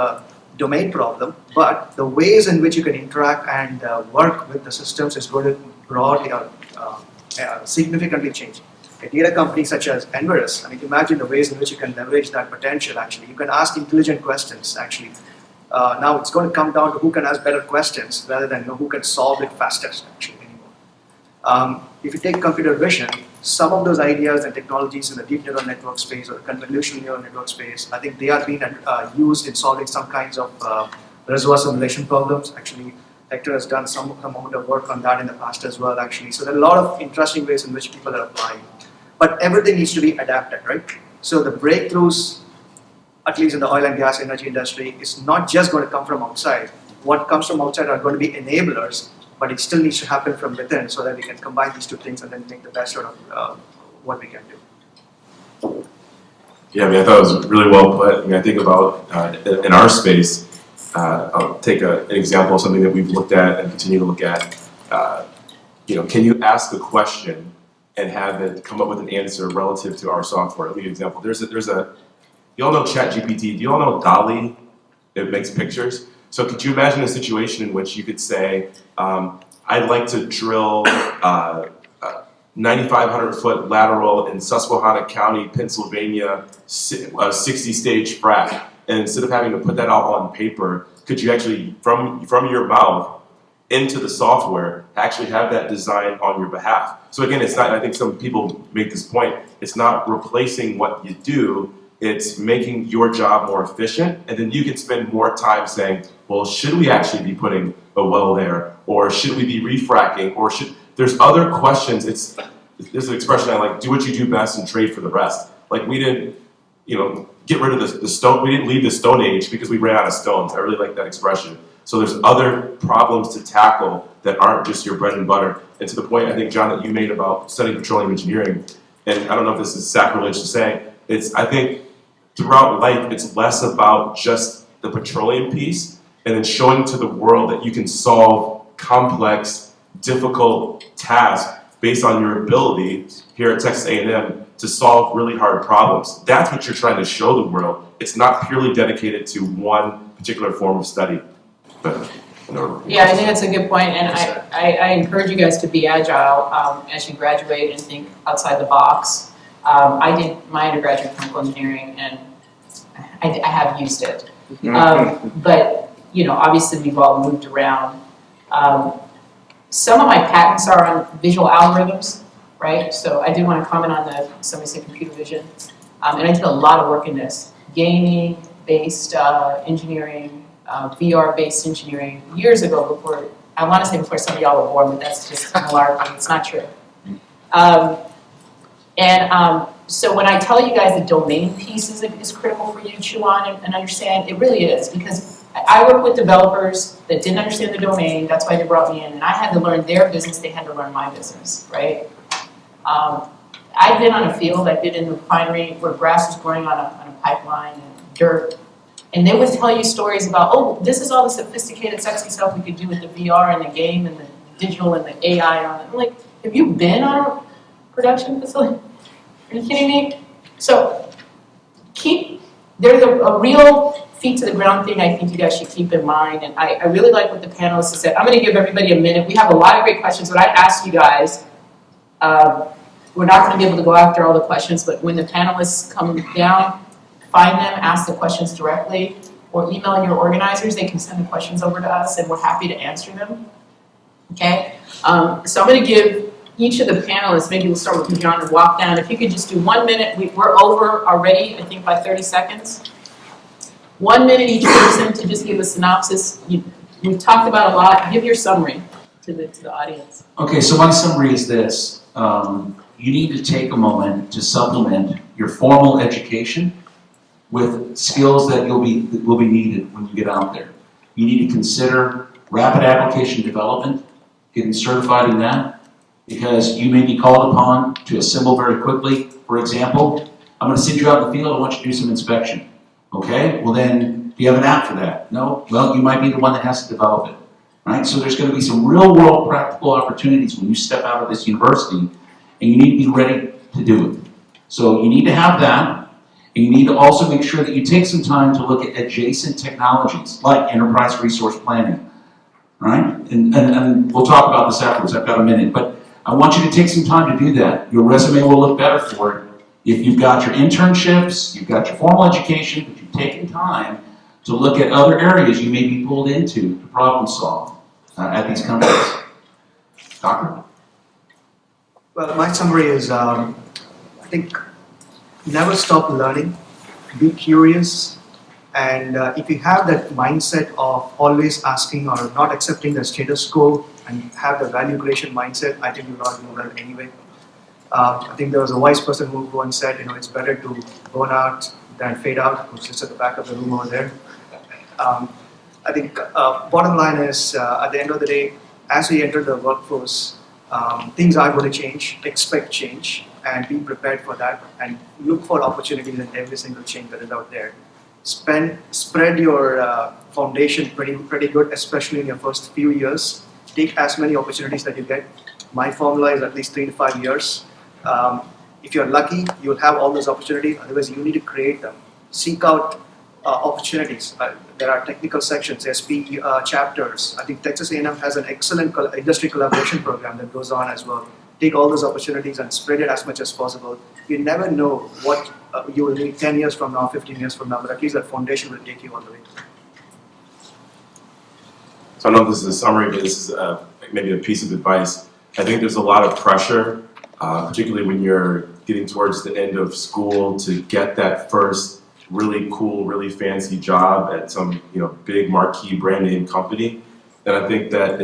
domain problem, but the ways in which you can interact and work with the systems is going to broadly significantly change. A data company such as Enverus, I mean, imagine the ways in which you can leverage that potential actually. You can ask intelligent questions actually. Now it's going to come down to who can ask better questions rather than who can solve it fastest actually anymore. If you take computer vision, some of those ideas and technologies in the deep neural network space or the convolutional neural network space, I think they are being used in solving some kinds of reservoir simulation problems. Actually, Hector has done some amount of work on that in the past as well actually. So there are a lot of interesting ways in which people are applying. But everything needs to be adapted, right? So the breakthroughs, at least in the oil and gas energy industry, is not just going to come from outside. What comes from outside are going to be enablers, but it still needs to happen from within so that we can combine these two things and then make the best out of what we can do. Yeah, I mean, I thought it was really well put. I mean, I think about in our space, I'll take an example of something that we've looked at and continue to look at. Can you ask a question and have it come up with an answer relative to our software? I'll give you an example. You all know ChatGPT. Do you all know DALL-E? It makes pictures. So could you imagine a situation in which you could say, I'd like to drill 9,500-foot lateral in Susquehanna County, Pennsylvania, 60-stage frac. And instead of having to put that all on paper, could you actually, from your mouth into the software, actually have that design on your behalf? So again, it's not, I think some people make this point, it's not replacing what you do, it's making your job more efficient, and then you can spend more time saying, well, should we actually be putting a well there? Or should we be refracking? Or there's other questions. There's an expression I like, do what you do best and trade for the rest. Like we didn't, get rid of the stone, we didn't leave the Stone Age because we ran out of stones. I really like that expression. So there's other problems to tackle that aren't just your bread and butter. And to the point, I think, John, that you made about studying petroleum engineering, and I don't know if this is sacrilege to say, I think throughout life, it's less about just the petroleum piece and then showing to the world that you can solve complex, difficult tasks based on your ability here at Texas A&M to solve really hard problems. That's what you're trying to show the world. It's not purely dedicated to one particular form of study. But, yeah, I think that's a good point, and I encourage you guys to be agile as you graduate and think outside the box. I did my undergraduate chemical engineering, and I have used it. But obviously we've all moved around. Some of my patents are on visual algorithms, right? So I did want to comment on somebody said computer vision. And I did a lot of work in this. Gaming-based engineering, VR-based engineering, years ago before, I want to say before some of y'all were born, but that's just malarkey, it's not true. So when I tell you guys the domain piece is critical for you to chew on and understand, it really is, because I work with developers that didn't understand the domain, that's why they brought me in, and I had to learn their business, they had to learn my business, right? I've been on a field, I've been in the refinery where grass was growing on a pipeline and dirt, and they would tell you stories about, oh, this is all the sophisticated, sexy stuff we could do with the VR and the game and the digital and the AI on it. I'm like, have you been on a production facility? Are you kidding me? So there's a real feet to the ground thing I think you guys should keep in mind, and I really like what the panelists have said. I'm going to give everybody a minute. We have a lot of great questions, but I asked you guys, we're not going to be able to go after all the questions, but when the panelists come down, find them, ask the questions directly, or email your organizers. They can send the questions over to us, and we're happy to answer them. Okay? So I'm going to give each of the panelists, maybe we'll start with John and walk down. If you could just do 1 minute, we're over already, I think by 30 seconds. 1 minute each person to just give a synopsis. We've talked about a lot. Give your summary to the audience. Okay, so my summary is this. You need to take a moment to supplement your formal education with skills that will be needed when you get out there. You need to consider rapid application development, getting certified in that, because you may be called upon to assemble very quickly. For example, I'm going to send you out in the field, I want you to do some inspection. Okay, well then, do you have an app for that? No? Well, you might be the one that has to develop it. Right? So there's going to be some real world practical opportunities when you step out of this university, and you need to be ready to do it. So you need to have that, You need to also make sure that you take some time to look at adjacent technologies like enterprise resource planning, right? And we'll talk about this afterwards, I've got a minute, but I want you to take some time to do that. Your resume will look better for it if you've got your internships, you've got your formal education, but you've taken time to look at other areas you may be pulled into to problem solve at these companies. Doctor? Well, my summary is, I think, never stop learning, be curious, and if you have that mindset of always asking or not accepting the status quo and have the value creation mindset, I think you'll not do well anyway. I think there was a wise person who once said, it's better to burn out than fade out, which is at the back of the room over there. I think bottom line is, at the end of the day, as we enter the workforce, things are going to change, expect change, and be prepared for that, and look for opportunities in every single change that is out there. Spread your foundation pretty good, especially in your first few years. Take as many opportunities that you get. My formula is at least 3 to 5 years. If you're lucky, you'll have all those opportunities. Otherwise, you need to create them. Seek out opportunities. There are technical sections, SPE chapters. I think Texas A&M has an excellent industry collaboration program that goes on as well. Take all those opportunities and spread it as much as possible. You never know what you will need 10 years from now, 15 years from now, but at least that foundation will take you all the way. So I know this is a summary, but this is maybe a piece of advice. I think there's a lot of pressure, particularly when you're getting towards the end of school, to get that first really cool, really fancy job at some big marquee brand name company. And I think that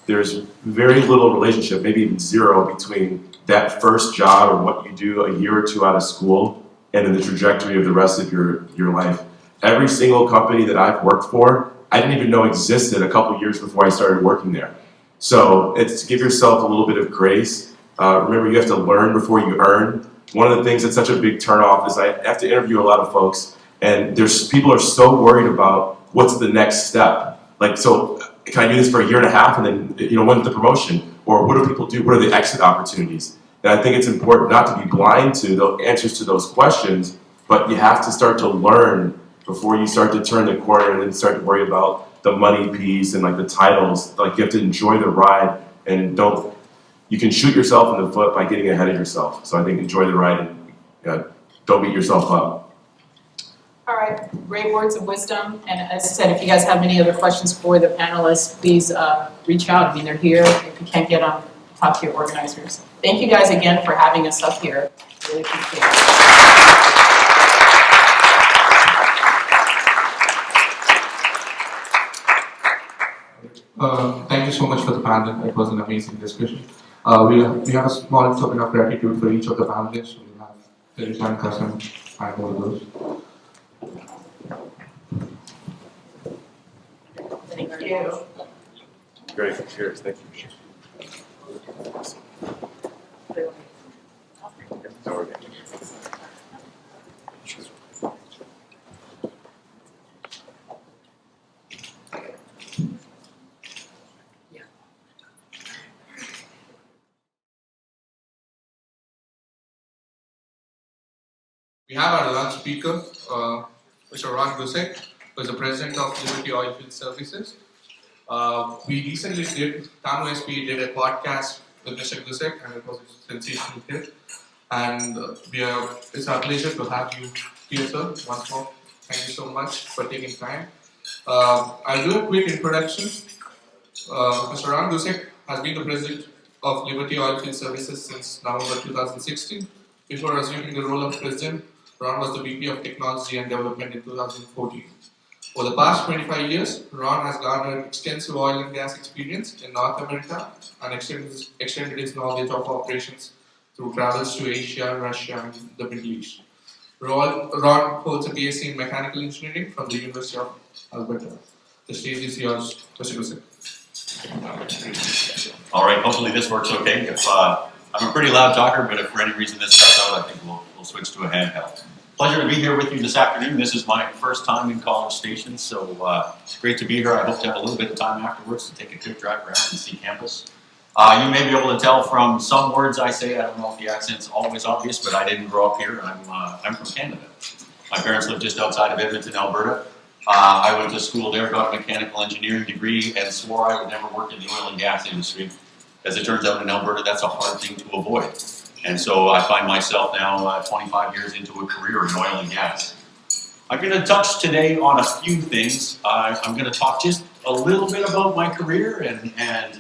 there's very little relationship, maybe even zero, between that first job or what you do a year or two out of school and then the trajectory of the rest of your life. Every single company that I've worked for, I didn't even know existed a couple years before I started working there. So it's give yourself a little bit of grace. Remember, you have to learn before you earn. One of the things that's such a big turnoff is I have to interview a lot of folks, and people are so worried about what's the next step. Like, so can I do this for a year and a half, and then when's the promotion? Or what do people do? What are the exit opportunities? And I think it's important not to be blind to the answers to those questions, but you have to start to learn before you start to turn the corner and then start to worry about the money piece and like the titles. Like, you have to enjoy the ride, and you can shoot yourself in the foot by getting ahead of yourself. So I think enjoy the ride and don't beat yourself up. All right, great words of wisdom. And as I said, if you guys have any other questions for the panelists, please reach out. I mean, they're here. If you can't get on, talk to your organizers. Thank you guys again for having us up here. Really appreciate it. Thank you so much for the panel. It was an amazing discussion. We have a small token of gratitude for each of the panelists. We have Teresa, Kasim, and all of those. Thank you. Great, cheers, thank you. We have our lunch speaker, Mr. Ron Gusek, who is the president of Liberty Oilfield Services. We recently TAMU-SPE did a podcast with Mr. Gusek, and it was a sensational hit. And it's our pleasure to have you here, sir, once more. Thank you so much for taking time. I'll do a quick introduction. Mr. Ron Gusek has been the president of Liberty Oilfield Services since November 2016. Before assuming the role of president, Ron was the VP of Technology and Development in 2014. For the past 25 years, Ron has garnered extensive oil and gas experience in North America and extended his knowledge of operations through travels to Asia, Russia, and the Middle East. Ron holds a BSc in Mechanical Engineering from the University of Alberta. The stage is yours, Mr. Gusek. All right, hopefully this works okay. I'm a pretty loud talker, but if for any reason this cuts out, I think we'll switch to a handheld. Pleasure to be here with you this afternoon. This is my first time in College Station, so it's great to be here. I hope to have a little bit of time afterwards to take a quick drive around and see campus. You may be able to tell from some words I say. I don't know if the accent's always obvious, but I didn't grow up here. I'm from Canada. My parents lived just outside of Edmonton, Alberta. I went to school there, got a mechanical engineering degree, and swore I would never work in the oil and gas industry. As it turns out, in Alberta, that's a hard thing to avoid. And so I find myself now 25 years into a career in oil and gas. I'm going to touch today on a few things. I'm going to talk just a little bit about my career and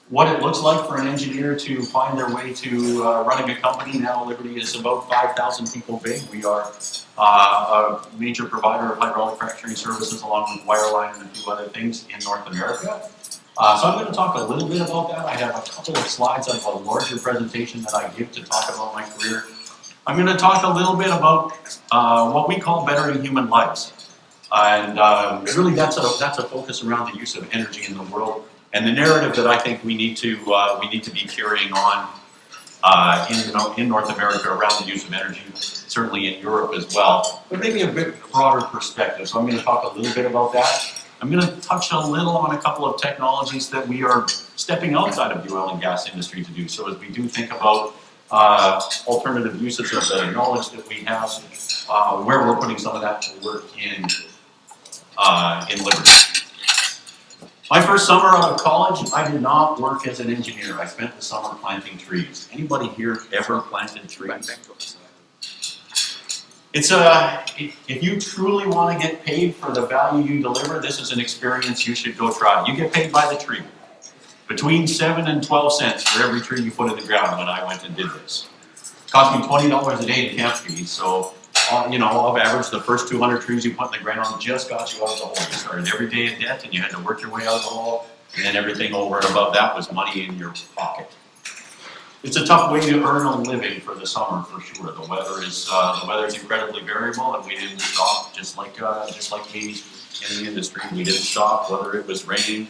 what it looks like for an engineer to find their way to running a company. Now Liberty is about 5,000 people big. We are a major provider of hydraulic fracturing services along with wireline and a few other things in North America. So I'm going to talk a little bit about that. I have a couple of slides of a larger presentation that I give to talk about my career. I'm going to talk a little bit about what we call bettering human lives. And really that's a focus around the use of energy in the world and the narrative that I think we need to be carrying on in North America around the use of energy, certainly in Europe as well, but maybe a bit broader perspective. So I'm going to talk a little bit about that. I'm going to touch a little on a couple of technologies that we are stepping outside of the oil and gas industry to do. So as we do think about alternative uses of the knowledge that we have, where we're putting some of that to work in Liberty. My first summer out of college, I did not work as an engineer. I spent the summer planting trees. Anybody here ever planted trees? It's if you truly want to get paid for the value you deliver, this is an experience you should go try. You get paid by the tree. Between 7 and 12 cents for every tree you put in the ground when I went and did this. It cost me $20 a day in camp fees, so you know, on average, the first 200 trees you put in the ground just got you out of the hole. You started every day in debt and you had to work your way out of the hole, and then everything over and above that was money in your pocket. It's a tough way to earn a living for the summer, for sure. The weather is incredibly variable, and we didn't stop, just like me in the industry. We didn't stop whether it was raining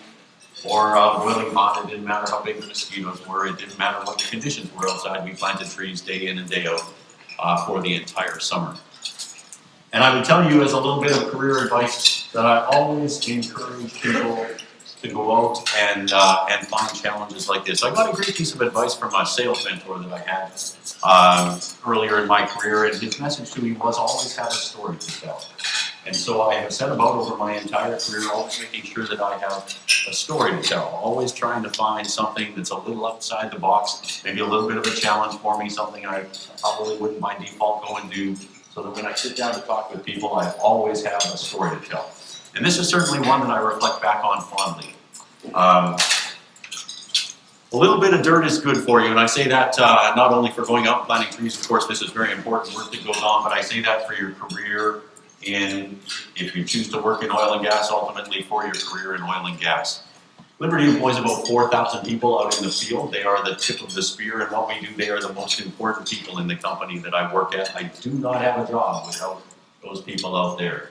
or boiling hot. It didn't matter how big the mosquitoes were. It didn't matter what the conditions were outside. We planted trees day in and day out for the entire summer. And I would tell you as a little bit of career advice that I always encourage people to go out and find challenges like this. I got a great piece of advice from a sales mentor that I had earlier in my career, and his message to me was always have a story to tell. And so I have set about over my entire career always making sure that I have a story to tell, always trying to find something that's a little outside the box, maybe a little bit of a challenge for me, something I probably wouldn't by default go and do, so that when I sit down to talk with people, I always have a story to tell. And this is certainly one that I reflect back on fondly. A little bit of dirt is good for you, and I say that not only for going out and planting trees, of course this is very important work that goes on, but I say that for your career in, if you choose to work in oil and gas, ultimately for your career in oil and gas. Liberty employs about 4,000 people out in the field. They are the tip of the spear, and what we do, they are the most important people in the company that I work at. I do not have a job without those people out there.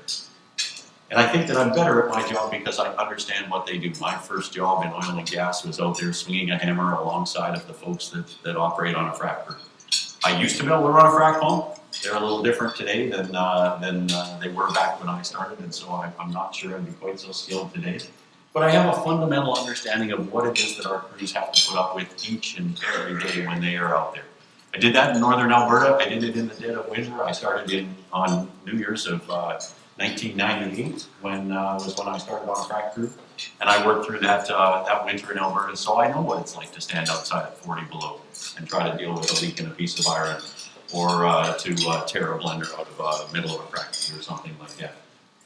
And I think that I'm better at my job because I understand what they do. My first job in oil and gas was out there swinging a hammer alongside of the folks that operate on a frac crew. I used to be able to run a frac pump. They're a little different today than they were back when I started, and so I'm not sure I'd be quite so skilled today. But I have a fundamental understanding of what it is that our crews have to put up with each and every day when they are out there. I did that in northern Alberta. I did it in the dead of winter. I started on New Year's of 1998 was when I started on a frac crew, and I worked through that winter in Alberta, so I know what it's like to stand outside at 40 below and try to deal with a leak in a piece of iron, or to tear a blender out of the middle of a frac crew or something like that.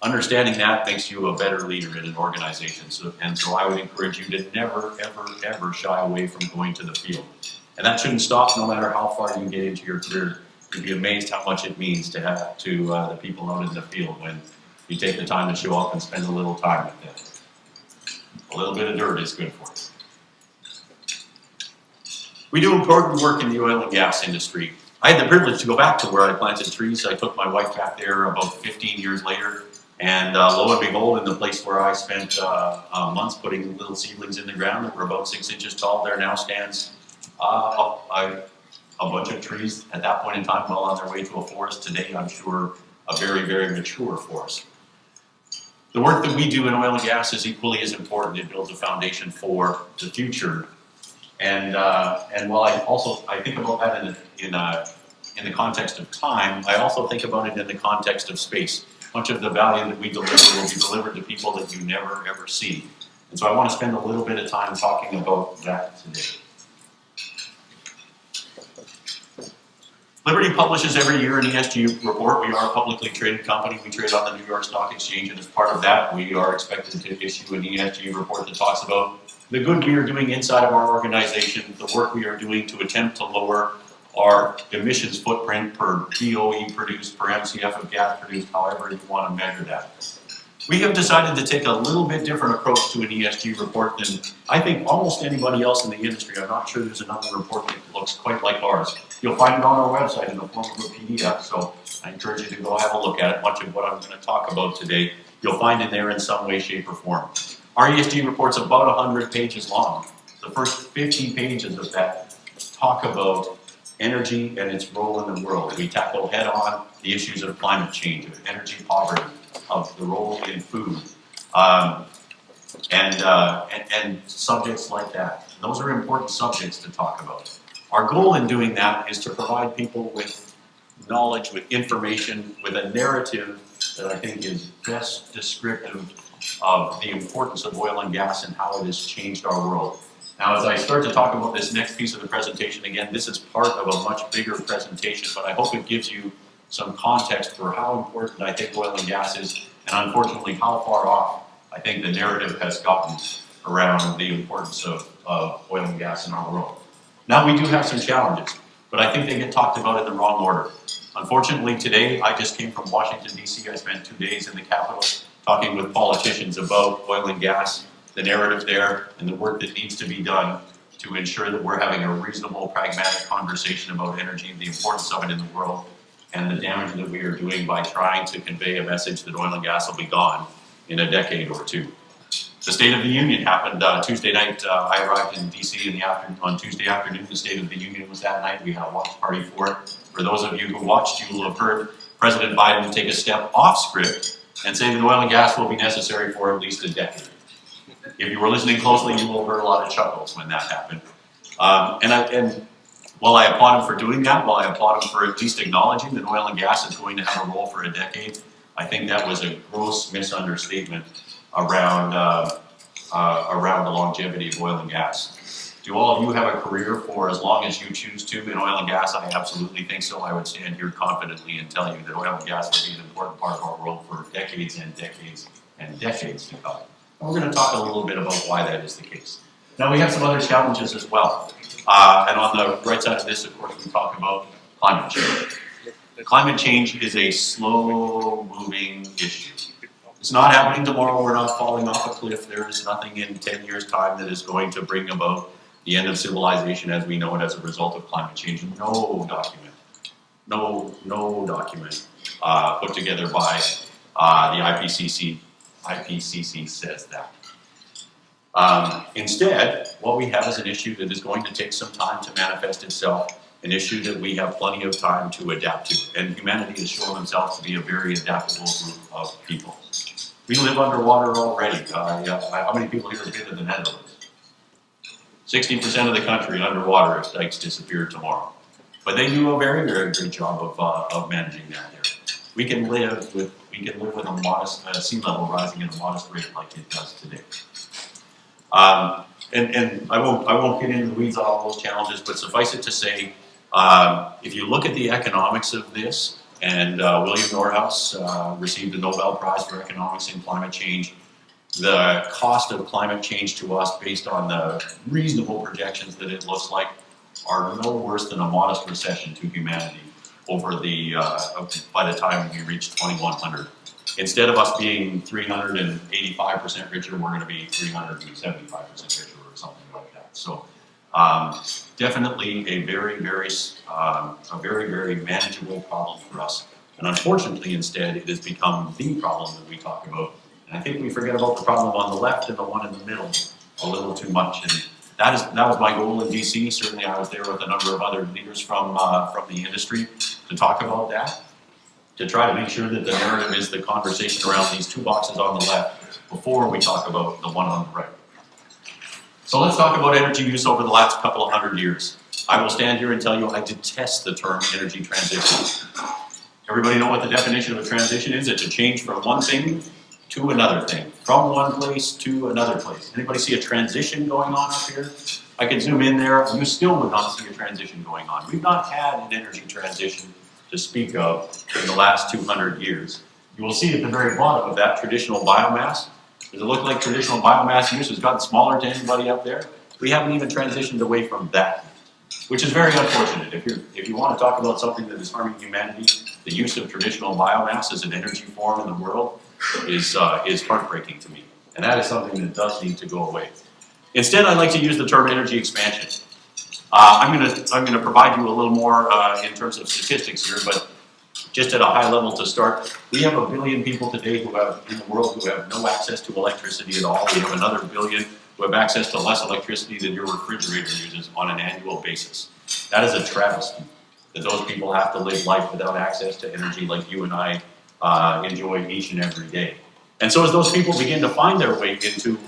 Understanding that makes you a better leader in an organization, so I would encourage you to never, ever, ever shy away from going to the field. And that shouldn't stop no matter how far you get into your career. You'd be amazed how much it means to have to the people out in the field when you take the time to show up and spend a little time with them. A little bit of dirt is good for you. We do important work in the oil and gas industry. I had the privilege to go back to where I planted trees. I took my wife back there about 15 years later, and lo and behold, in the place where I spent months putting little seedlings in the ground that were about 6 inches tall, there now stands a bunch of trees at that point in time, well on their way to a forest. Today, I'm sure, a very, very mature forest. The work that we do in oil and gas is equally as important. It builds a foundation for the future. And while I think about that in in the context of time, I also think about it in the context of space. Much of the value that we deliver will be delivered to people that you never ever see. And so I want to spend a little bit of time talking about that today. Liberty publishes every year an ESG report. We are a publicly traded company. We trade on the New York Stock Exchange, and as part of that, we are expected to issue an ESG report that talks about the good we are doing inside of our organization, the work we are doing to attempt to lower our emissions footprint per BOE produced, per MCF of gas produced, however you want to measure that. We have decided to take a little bit different approach to an ESG report than I think almost anybody else in the industry. I'm not sure there's another report that looks quite like ours. You'll find it on our website in the form of a PDF, so I encourage you to go have a look at it. Much of what I'm going to talk about today, you'll find in there in some way, shape, or form. Our ESG report's about 100 pages long. The first 50 pages of that talk about energy and its role in the world. We tackle head-on the issues of climate change, of energy poverty, of the role in food, and subjects like that. Those are important subjects to talk about. Our goal in doing that is to provide people with knowledge, with information, with a narrative that I think is best descriptive of the importance of oil and gas and how it has changed our world. Now, as I start to talk about this next piece of the presentation, again, this is part of a much bigger presentation, but I hope it gives you some context for how important I think oil and gas is, and unfortunately how far off I think the narrative has gotten around the importance of oil and gas in our world. Now, we do have some challenges, but I think they get talked about in the wrong order. Unfortunately, today, I just came from Washington, D.C. I spent 2 days in the Capitol talking with politicians about oil and gas, the narrative there, and the work that needs to be done to ensure that we're having a reasonable, pragmatic conversation about energy, the importance of it in the world, and the damage that we are doing by trying to convey a message that oil and gas will be gone in a decade or two. The State of the Union happened Tuesday night. I arrived in D.C. on Tuesday afternoon. The State of the Union was that night. We had a watch party for it. For those of you who watched, you will have heard President Biden take a step off script and say that oil and gas will be necessary for at least a decade. If you were listening closely, you will have heard a lot of chuckles when that happened. And while I applaud him for doing that, while I applaud him for at least acknowledging that oil and gas is going to have a role for a decade, I think that was a gross misunderstatement around the longevity of oil and gas. Do all of you have a career for as long as you choose to in oil and gas? I absolutely think so. I would stand here confidently and tell you that oil and gas will be an important part of our world for decades and decades and decades to come. And we're going to talk a little bit about why that is the case. Now, we have some other challenges as well. And on the right side of this, of course, we talk about climate change. Climate change is a slow-moving issue. It's not happening tomorrow. We're not falling off a cliff. There is nothing in 10 years' time that is going to bring about the end of civilization as we know it as a result of climate change. No document put together by the IPCC says that. Instead, what we have is an issue that is going to take some time to manifest itself, an issue that we have plenty of time to adapt to. And humanity has shown themselves to be a very adaptable group of people. We live underwater already. How many people here have been to the Netherlands? 60% of the country underwater if dikes disappear tomorrow. But they do a very, very great job of managing that there. We can live with a modest sea level rising at a modest rate like it does today. And I won't get into the weeds on all those challenges, but suffice it to say, if you look at the economics of this, and William Nordhaus received the Nobel Prize for Economics in Climate Change, the cost of climate change to us, based on the reasonable projections that it looks like, are no worse than a modest recession to humanity over by the time we reach 2100. Instead of us being 385% richer, we're going to be 375% richer or something like that. So definitely a very, very manageable problem for us. And unfortunately, instead, it has become the problem that we talk about. And I think we forget about the problem on the left and the one in the middle a little too much. And that was my goal in DC. Certainly, I was there with a number of other leaders from the industry to talk about that, to try to make sure that the narrative is the conversation around these two boxes on the left before we talk about the one on the right. So let's talk about energy use over the last couple of hundred years. I will stand here and tell you I detest the term energy transition. Everybody know what the definition of a transition is? It's a change from one thing to another thing, from one place to another place. Anybody see a transition going on up here? I can zoom in there, you still would not see a transition going on. We've not had an energy transition to speak of in the last 200 years. You will see at the very bottom of that traditional biomass. Does it look like traditional biomass use has gotten smaller to anybody up there? We haven't even transitioned away from that, which is very unfortunate. If you want to talk about something that is harming humanity, the use of traditional biomass as an energy form in the world is heartbreaking to me. And that is something that does need to go away. Instead, I'd like to use the term energy expansion. I'm going to provide you a little more in terms of statistics here, but just at a high level to start, we have 1 billion people today in the world who have no access to electricity at all. We have another 1 billion who have access to less electricity than your refrigerator uses on an annual basis. That is a travesty, that those people have to live life without access to energy like you and I enjoy each and every day. And so as those people begin to find their way into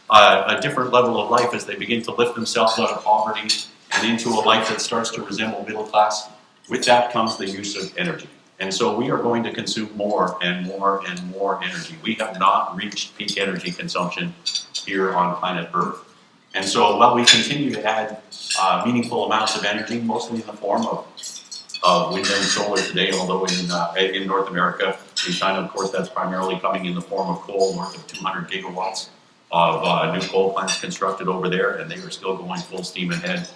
a different level of life, as they begin to lift themselves out of poverty and into a life that starts to resemble middle class, with that comes the use of energy. And so we are going to consume more and more and more energy. We have not reached peak energy consumption here on planet Earth. And so while we continue to add meaningful amounts of energy, mostly in the form of wind and solar today, although in North America, in China, of course, that's primarily coming in the form of coal, north of 200 gigawatts of new coal plants constructed over there, and they are still going full steam ahead.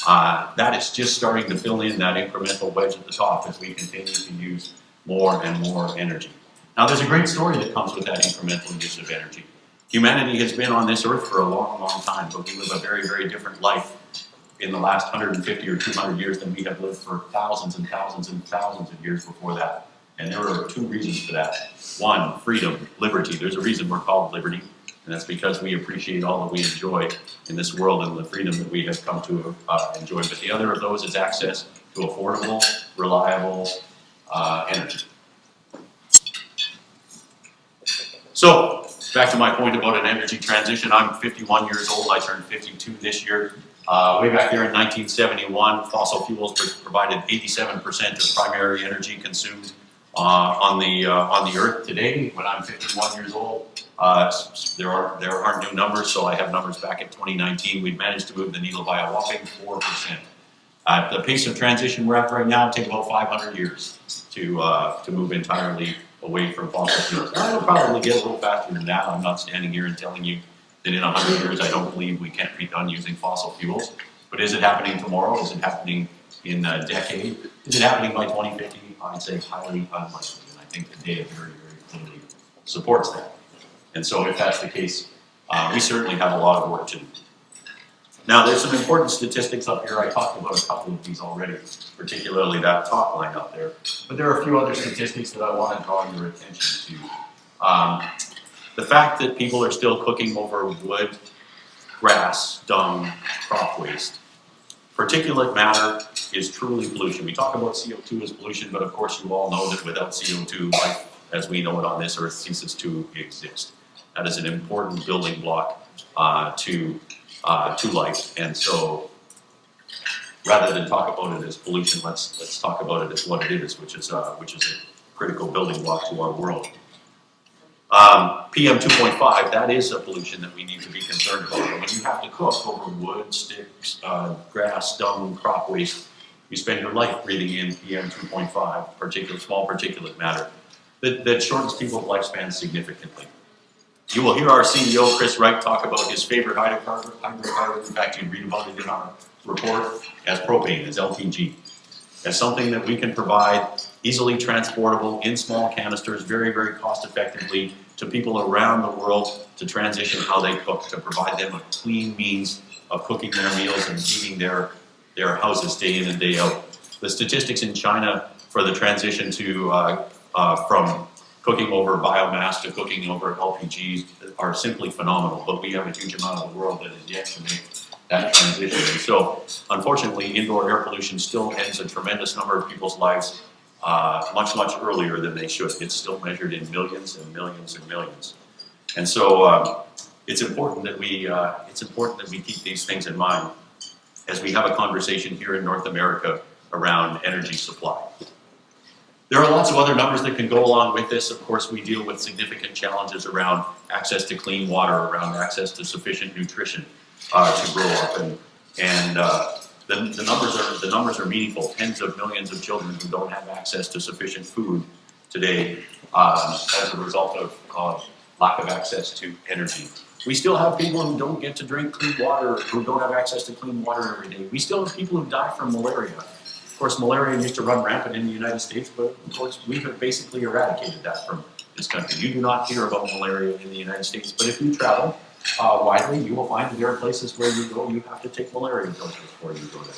That is just starting to fill in that incremental wedge at the top as we continue to use more and more energy. Now, there's a great story that comes with that incremental use of energy. Humanity has been on this earth for a long, long time, but we live a very, very different life in the last 150 or 200 years than we have lived for thousands and thousands and thousands of years before that. And there are 2 reasons for that. One, freedom, liberty. There's a reason we're called liberty. And that's because we appreciate all that we enjoy in this world and the freedom that we have come to enjoy. But the other of those is access to affordable, reliable energy. So, back to my point about an energy transition. I'm 51 years old. I turned 52 this year. Way back there in 1971, fossil fuels provided 87% of primary energy consumed on the Earth. Today, when I'm 51 years old, there aren't new numbers, so I have numbers back at 2019. We've managed to move the needle by a whopping 4%. At the pace of transition we're at right now, it takes about 500 years to move entirely away from fossil fuels. Now, it'll probably get a little faster than that. I'm not standing here and telling you that in 100 years I don't believe we can't be done using fossil fuels. But is it happening tomorrow? Is it happening in a decade? Is it happening by 2050? I'd say highly unlikely. And I think the data very, very clearly supports that. And so if that's the case, we certainly have a lot of work to do. Now, there's some important statistics up here. I talked about a couple of these already, particularly that top line up there. But there are a few other statistics that I want to draw your attention to. The fact that people are still cooking over wood, grass, dung, crop waste. Particulate matter is truly pollution. We talk about CO2 as pollution, but of course you all know that without CO2, life as we know it on this earth ceases to exist. That is an important building block to life. And so, rather than talk about it as pollution, let's talk about it as what it is, which is a critical building block to our world. PM 2.5, that is a pollution that we need to be concerned about. And when you have to cook over wood, sticks, grass, dung, crop waste, you spend your life breathing in PM 2.5, small particulate matter, that shortens people's lifespans significantly. You will hear our CEO, Chris Wright, talk about his favorite hydrocarbon. In fact, you read about it in our report as propane, as LPG, as something that we can provide easily transportable in small canisters very, very cost effectively to people around the world to transition how they cook, to provide them a clean means of cooking their meals and heating their houses day in and day out. The statistics in China for the transition to from cooking over biomass to cooking over LPGs are simply phenomenal, but we have a huge amount of the world that is yet to make that transition. And so, unfortunately, indoor air pollution still ends a tremendous number of people's lives much, much earlier than they should. It's still measured in millions and millions and millions. And so, it's important that we keep these things in mind. as we have a conversation here in North America around energy supply. There are lots of other numbers that can go along with this. Of course, we deal with significant challenges around access to clean water, around access to sufficient nutrition to grow up, and the numbers are meaningful. Tens of millions of children who don't have access to sufficient food today as a result of lack of access to energy. We still have people who don't get to drink clean water, who don't have access to clean water every day. We still have people who die from malaria. Of course, malaria used to run rampant in the United States, but of course we have basically eradicated that from this country. You do not hear about malaria in the United States, but if you travel widely, you will find that there are places where you go, you have to take malaria pills before you go there.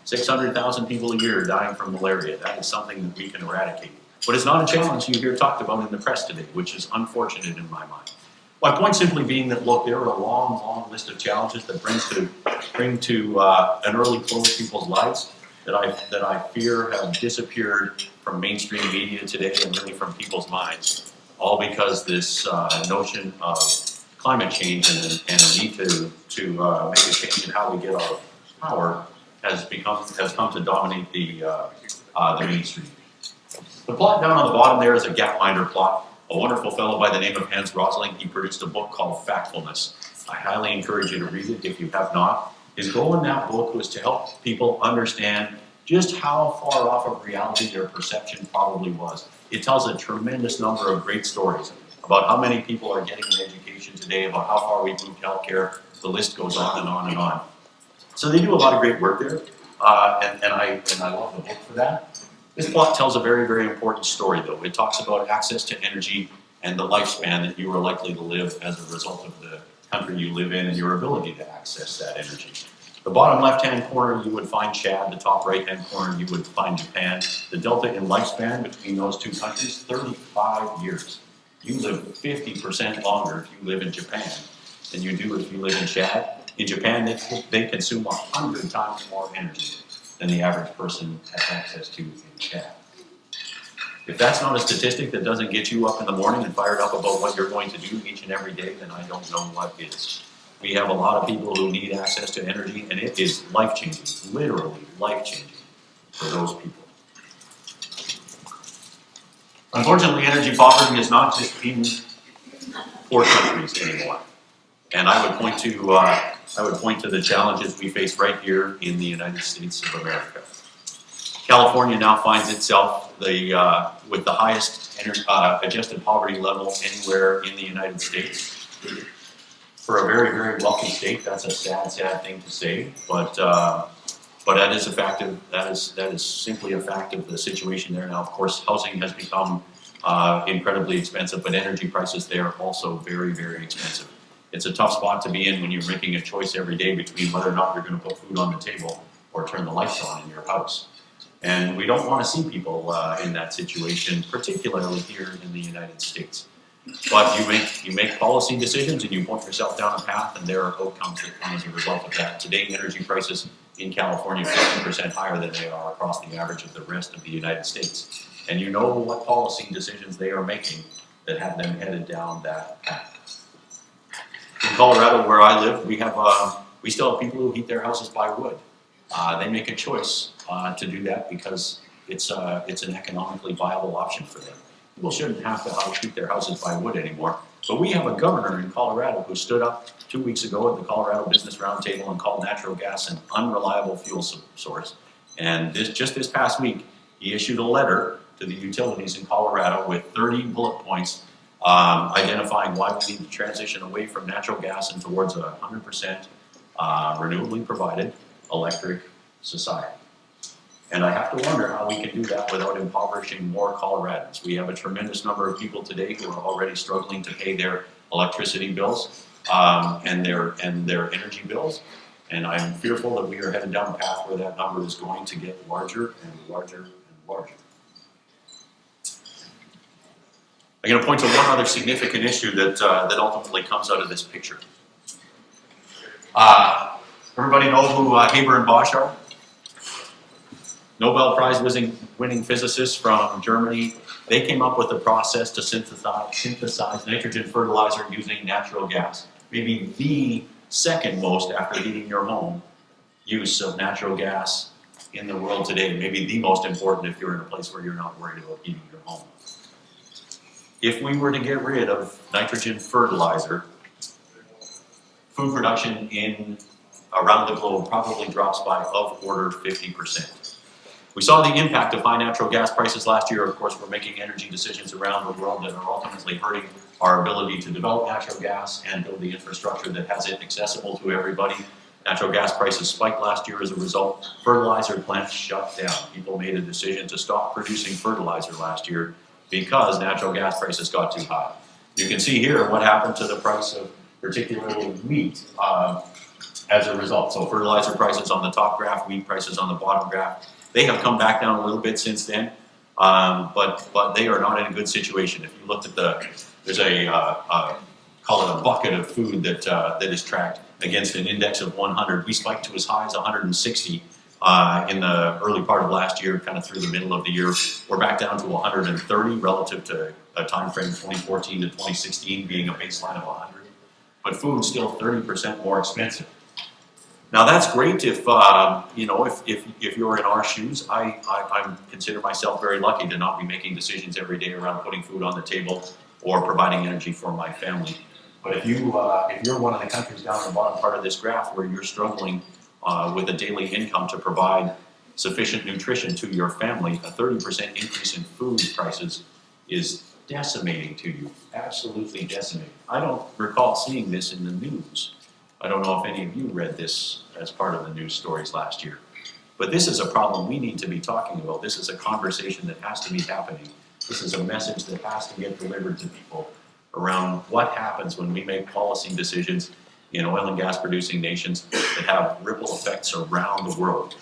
600,000 people a year dying from malaria. That is something that we can eradicate. But it's not a challenge you hear talked about in the press today, which is unfortunate in my mind. My point simply being that, look, there are a long, long list of challenges that bring to an early close to people's lives that I fear have disappeared from mainstream media today and really from people's minds, all because this notion of climate change and a need to make a change in how we get our power has come to dominate the mainstream. The plot down on the bottom there is a Gapminder plot. A wonderful fellow by the name of Hans Rosling. He produced a book called Factfulness. I highly encourage you to read it if you have not. His goal in that book was to help people understand just how far off of reality their perception probably was. It tells a tremendous number of great stories about how many people are getting an education today, about how far we've moved healthcare. The list goes on and on and on. So they do a lot of great work there, and I love the book for that. This plot tells a very, very important story, though. It talks about access to energy and the lifespan that you are likely to live as a result of the country you live in and your ability to access that energy. The bottom left-hand corner, you would find Chad. The top right-hand corner, you would find Japan. The delta in lifespan between those two countries, 35 years. You live 50% longer if you live in Japan than you do if you live in Chad. In Japan, they consume 100 times more energy than the average person has access to in Chad. If that's not a statistic that doesn't get you up in the morning and fired up about what you're going to do each and every day, then I don't know what is. We have a lot of people who need access to energy, and it is life-changing, literally life-changing for those people. Unfortunately, energy poverty is not just in poor countries anymore. And I would point to the challenges we face right here in the United States of America. California now finds itself with the highest adjusted poverty level anywhere in the United States. For a very, very wealthy state, that's a sad, sad thing to say, but that is a fact of that is simply a fact of the situation there now. Of course, housing has become incredibly expensive, but energy prices there are also very, very expensive. It's a tough spot to be in when you're making a choice every day between whether or not you're going to put food on the table or turn the lights on in your house. And we don't want to see people in that situation, particularly here in the United States. But you make policy decisions and you point yourself down a path, and there are outcomes that come as a result of that. Today, energy prices in California are 50% higher than they are across the average of the rest of the United States. And you know what policy decisions they are making that have them headed down that path. In Colorado, where I live, we still have people who heat their houses by wood. They make a choice to do that because it's an economically viable option for them. People shouldn't have to heat their houses by wood anymore. But we have a governor in Colorado who stood up 2 weeks ago at the Colorado Business Roundtable and called natural gas an unreliable fuel source. And just this past week, he issued a letter to the utilities in Colorado with 30 bullet points identifying why we need to transition away from natural gas and towards a 100% renewably provided electric society. And I have to wonder how we can do that without impoverishing more Coloradans. We have a tremendous number of people today who are already struggling to pay their electricity bills and their energy bills. And I'm fearful that we are headed down a path where that number is going to get larger and larger and larger. I'm going to point to one other significant issue that ultimately comes out of this picture. Everybody know who Haber and Bosch are? Nobel Prize winning physicists from Germany. They came up with a process to synthesize nitrogen fertilizer using natural gas. Maybe the second most, after heating your home, use of natural gas in the world today, maybe the most important if you're in a place where you're not worried about heating your home. If we were to get rid of nitrogen fertilizer, food production around the globe probably drops by of order 50%. We saw the impact of high natural gas prices last year. Of course, we're making energy decisions around the world that are ultimately hurting our ability to develop natural gas and build the infrastructure that has it accessible to everybody. Natural gas prices spiked last year as a result. Fertilizer plants shut down. People made a decision to stop producing fertilizer last year because natural gas prices got too high. You can see here what happened to the price of particularly wheat as a result. So fertilizer prices on the top graph, wheat prices on the bottom graph. They have come back down a little bit since then, but they are not in a good situation. If you looked at there's call it a bucket of food that is tracked against an index of 100. We spiked to as high as 160 in the early part of last year, kind of through the middle of the year. We're back down to 130 relative to a time frame 2014 to 2016 being a baseline of 100. But food's still 30% more expensive. Now that's great if if you're in our shoes. I consider myself very lucky to not be making decisions every day around putting food on the table or providing energy for my family. But if you're one of the countries down in the bottom part of this graph where you're struggling with a daily income to provide sufficient nutrition to your family, a 30% increase in food prices is decimating to you, absolutely decimating. I don't recall seeing this in the news. I don't know if any of you read this as part of the news stories last year. But this is a problem we need to be talking about. This is a conversation that has to be happening. This is a message that has to get delivered to people around what happens when we make policy decisions in oil and gas producing nations that have ripple effects around the world,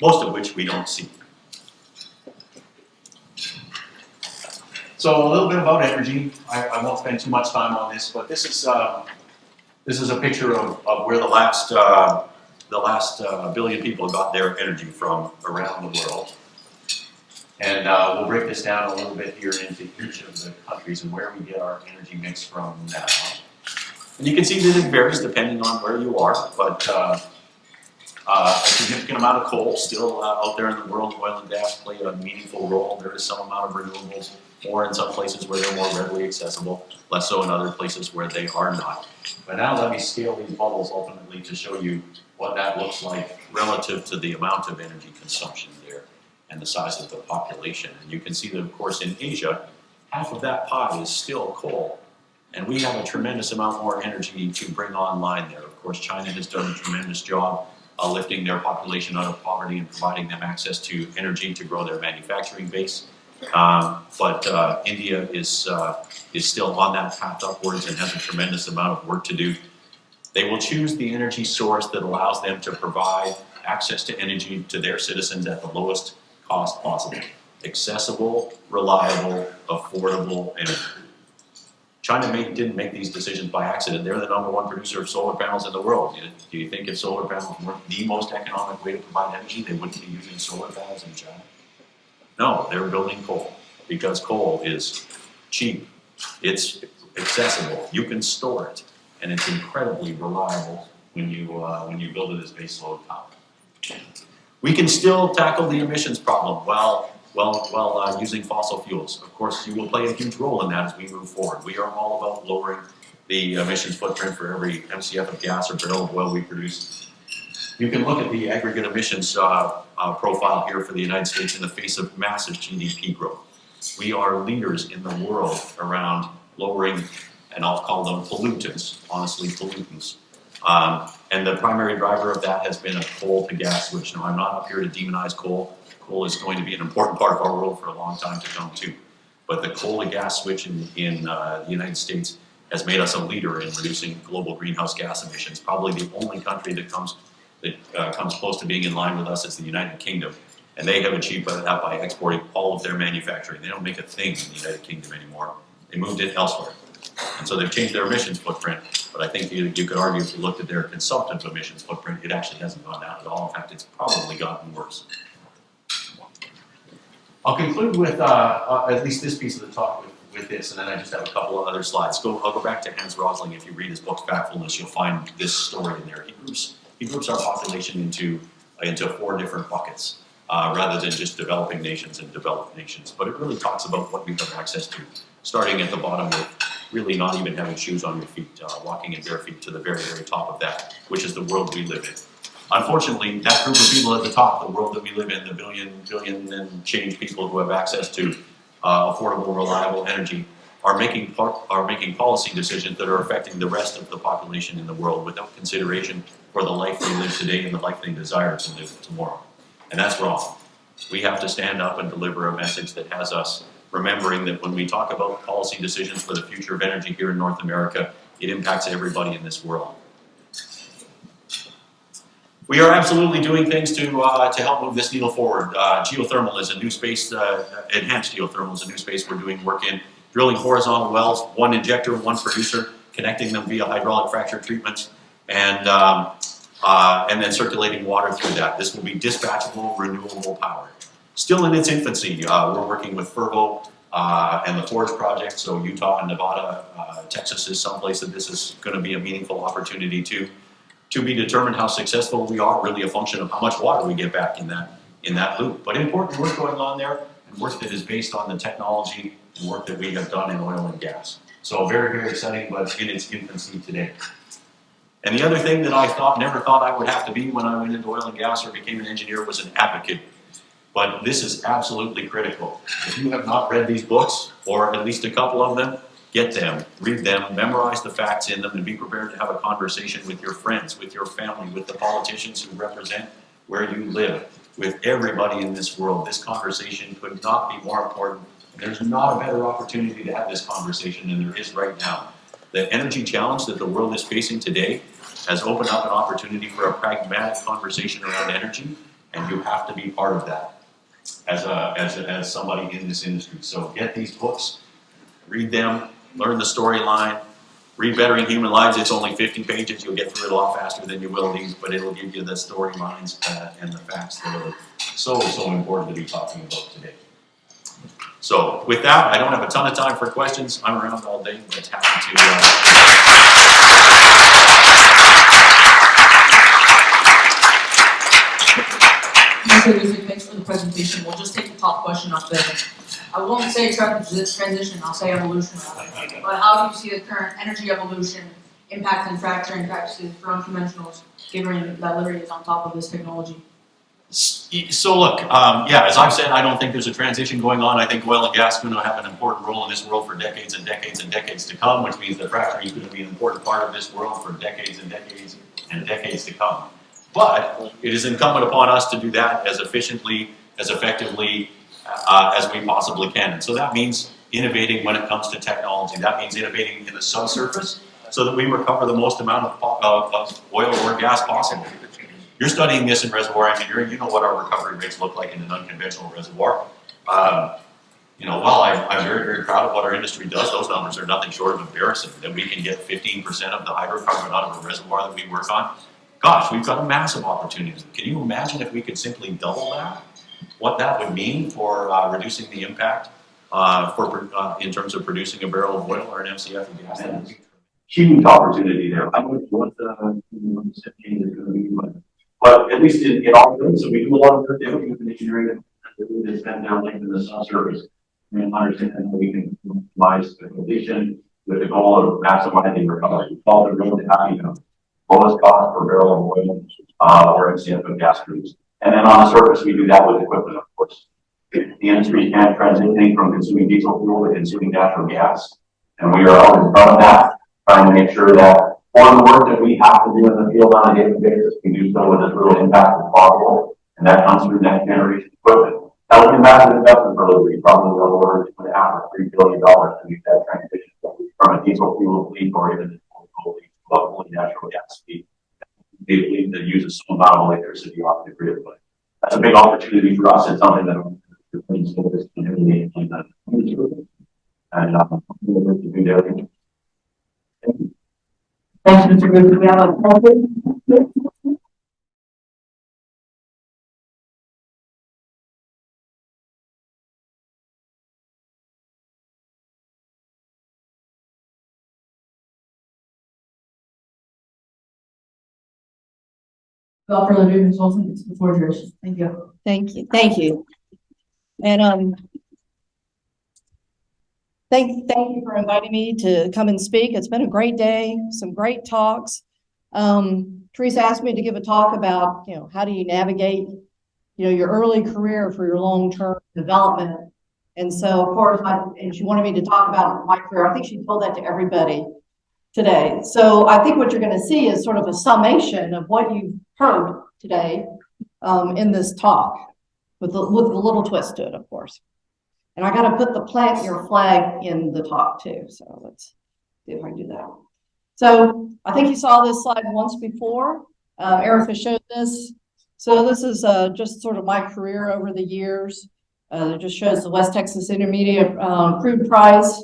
most of which we don't see. So a little bit about energy. I won't spend too much time on this, but this is a picture of where the last billion people got their energy from around the world. And we'll break this down a little bit here into each of the countries and where we get our energy mix from now. And you can see that it varies depending on where you are, but a significant amount of coal still out there in the world. Oil and gas play a meaningful role. There is some amount of renewables, more in some places where they're more readily accessible, less so in other places where they are not. But now let me scale these bubbles ultimately to show you what that looks like relative to the amount of energy consumption there and the size of the population. And you can see that, of course, in Asia, half of that pie is still coal. And we have a tremendous amount more energy to bring online there. Of course, China has done a tremendous job lifting their population out of poverty and providing them access to energy to grow their manufacturing base. But India is still on that path upwards and has a tremendous amount of work to do. They will choose the energy source that allows them to provide access to energy to their citizens at the lowest cost possible. Accessible, reliable, affordable energy. China didn't make these decisions by accident. They're the #1 producer of solar panels in the world. Do you think if solar panels weren't the most economic way to provide energy, they wouldn't be using solar panels in China? No, they're building coal because coal is cheap, it's accessible, you can store it, and it's incredibly reliable when you build it as baseload power. We can still tackle the emissions problem while using fossil fuels. Of course, you will play a huge role in that as we move forward. We are all about lowering the emissions footprint for every MCF of gas or barrel of oil we produce. You can look at the aggregate emissions profile here for the United States in the face of massive GDP growth. We are leaders in the world around lowering, and I'll call them pollutants, honestly pollutants. And the primary driver of that has been a coal to gas switch. Now, I'm not up here to demonize coal. Coal is going to be an important part of our world for a long time to come too. But the coal to gas switch in the United States has made us a leader in reducing global greenhouse gas emissions. Probably the only country that comes close to being in line with us is the United Kingdom. And they have achieved that by exporting all of their manufacturing. They don't make a thing in the United Kingdom anymore. They moved it elsewhere. And so they've changed their emissions footprint. But I think you could argue if you looked at their consumptive emissions footprint, it actually hasn't gone down at all. In fact, it's probably gotten worse. I'll conclude with at least this piece of the talk with this, and then I just have a couple of other slides. I'll go back to Hans Rosling. If you read his book, Factfulness, you'll find this story in there. he groups our population into 4 different buckets, rather than just developing nations and developed nations. But it really talks about what we have access to, starting at the bottom with really not even having shoes on your feet, walking in bare feet to the very, very top of that, which is the world we live in. Unfortunately, that group of people at the top, the world that we live in, the billion and change people who have access to affordable, reliable energy, are making policy decisions that are affecting the rest of the population in the world without consideration for the life they live today and the life they desire to live tomorrow. And that's wrong. We have to stand up and deliver a message that has us remembering that when we talk about policy decisions for the future of energy here in North America, it impacts everybody in this world. We are absolutely doing things to help move this needle forward. Geothermal is a new space, enhanced geothermal is a new space we're doing work in, drilling horizontal wells, 1 injector, 1 producer, connecting them via hydraulic fracture treatments, and then circulating water through that. This will be dispatchable, renewable power. Still in its infancy, we're working with Fervo and the Forge Project, so Utah and Nevada, Texas is someplace that this is going to be a meaningful opportunity to be determined. How successful we are, really a function of how much water we get back in that loop. But important work going on there, and work that is based on the technology and work that we have done in oil and gas. So very, very exciting, but in its infancy today. And the other thing that I never thought I would have to be when I went into oil and gas or became an engineer was an advocate. But this is absolutely critical. If you have not read these books, or at least a couple of them, get them, read them, memorize the facts in them, and be prepared to have a conversation with your friends, with your family, with the politicians who represent where you live, with everybody in this world. This conversation could not be more important. There's not a better opportunity to have this conversation than there is right now. The energy challenge that the world is facing today has opened up an opportunity for a pragmatic conversation around energy, and you have to be part of that as somebody in this industry. So get these books, read them, learn the storyline, read Bettering Human Lives. It's only 50 pages. You'll get through it a lot faster than you will these, but it'll give you the storylines and the facts that are so important to be talking about today. So with that, I don't have a ton of time for questions. I'm around all day, but happy Mr. Music, thanks for the presentation. We'll just take the top question up there. I won't say transition, I'll say evolution. But how do you see the current energy evolution impacting fracturing practices for unconventionals, given that Liberty is on top of this technology? So look, yeah, as I've said, I don't think there's a transition going on. I think oil and gas is going to have an important role in this world for decades and decades and decades to come, which means that fracturing is going to be an important part of this world for decades and decades and decades to come. But it is incumbent upon us to do that as efficiently, as effectively as we possibly can. And so that means innovating when it comes to technology. That means innovating in the subsurface so that we recover the most amount of oil or gas possible. You're studying this in reservoir engineering. You know what our recovery rates look like in an unconventional reservoir. You know, while I'm very, very proud of what our industry does, those numbers are nothing short of embarrassing. That we can get 15% of the hydrocarbon out of a reservoir that we work on. Gosh, we've got a massive opportunity. Can you imagine if we could simply double that? What that would mean for reducing the impact in terms of producing a barrel of oil or an MCF of gas? Huge opportunity there. I don't know what the change is going to be, but at least in our field, so we do a lot of good engineering that spend down like in the subsurface and understand how we can optimize the completion with the goal of maximizing recovery. It's all the road to having lowest cost per barrel of oil or MCF of gas produced. And then on the surface, we do that with equipment, of course. The industry can't transition from consuming diesel fuel to consuming natural gas. And we are out in front of that, trying to make sure that for the work that we have to do in the field on a daily basis, we do so with as little impact as possible. And that comes through next generation equipment. That was a massive investment for Liberty, probably well over $2.5 or $3 billion to make that transition from a diesel fuel fleet or even a fully natural gas fleet. They believe that uses some amount of electricity off the grid, but that's a big opportunity for us. It's something that we're focused on heavily in the industry, and we're to do there. Thanks, Mr. Griffith. We have a Without further ado, Ms. Wilson, it's the floor is yours. Thank you. Thank you, thank you. And thank you for inviting me to come and speak. It's been a great day, some great talks. Teresa asked me to give a talk about, how do you navigate, your early career for your long-term development. And so, of course, and she wanted me to talk about my career. I think she told that to everybody today. So I think what you're going to see is sort of a summation of what you've heard today in this talk, with a little twist to it, of course. And I got to put the plant your flag in the talk too. So let's see if I can do that. So I think you saw this slide once before. Erica showed this. So this is just sort of my career over the years. It just shows the West Texas Intermediate crude price.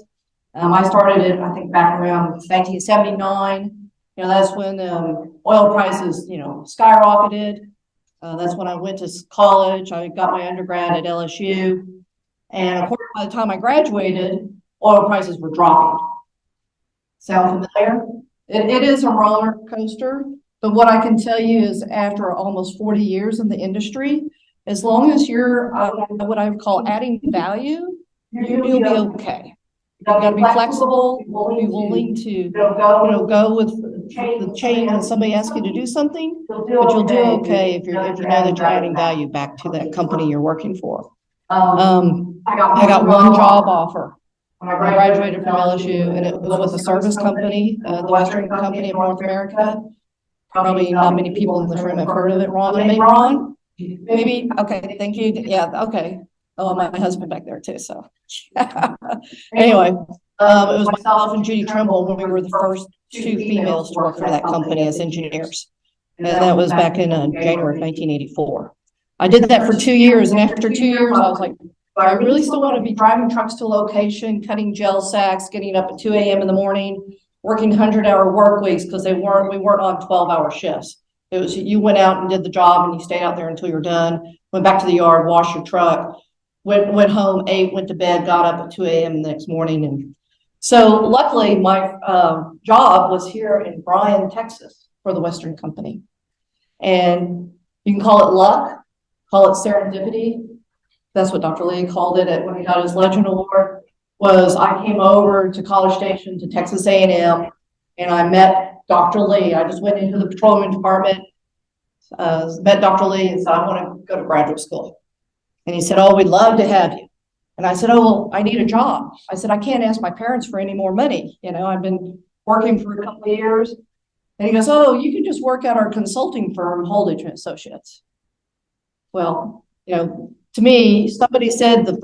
I started it, I think, back around 1979. That's when oil prices, skyrocketed. That's when I went to college. I got my undergrad at LSU. And of course, by the time I graduated, oil prices were dropping. Sound familiar? It is a roller coaster, but what I can tell you is after almost 40 years in the industry, as long as you're what I would call adding value, you'll be okay. You got to be flexible, be willing to go with the change when somebody asks you to do something, but you'll do okay if you know that you're adding value back to that company you're working for. I got one job offer when I graduated from LSU, and it was with a service company, the Western Company of North America. Probably not many people in this room have heard of it. Ron, maybe Ron? Maybe? Okay, thank you. Yeah, okay. Oh, my husband back there too, so. Anyway, it was myself and Judy Trimble when we were the first two females to work for that company as engineers. And that was back in January of 1984. I did that for 2 years, and after 2 years, I was like, I really still want to be driving trucks to location, cutting gel sacks, getting up at 2 a.m. in the morning, working 100-hour work weeks because we weren't on 12-hour shifts. It was you went out and did the job, and you stayed out there until you're done, went back to the yard, washed your truck, went home, ate, went to bed, got up at 2 a.m. the next morning. And so luckily, my job was here in Bryan, Texas for the Western Company. And you can call it luck, call it serendipity. That's what Dr. Lee called it when he got his Legend Award. Was I came over to College Station to Texas A&M, and I met Dr. Lee. I just went into the petroleum department, met Dr. Lee, and said, I want to go to graduate school. And he said, oh, we'd love to have you. And I said, oh, well, I need a job. I said, I can't ask my parents for any more money. I've been working for a couple of years. And he goes, oh, you can just work at our consulting firm, Holdridge and Associates. Well, to me, somebody said the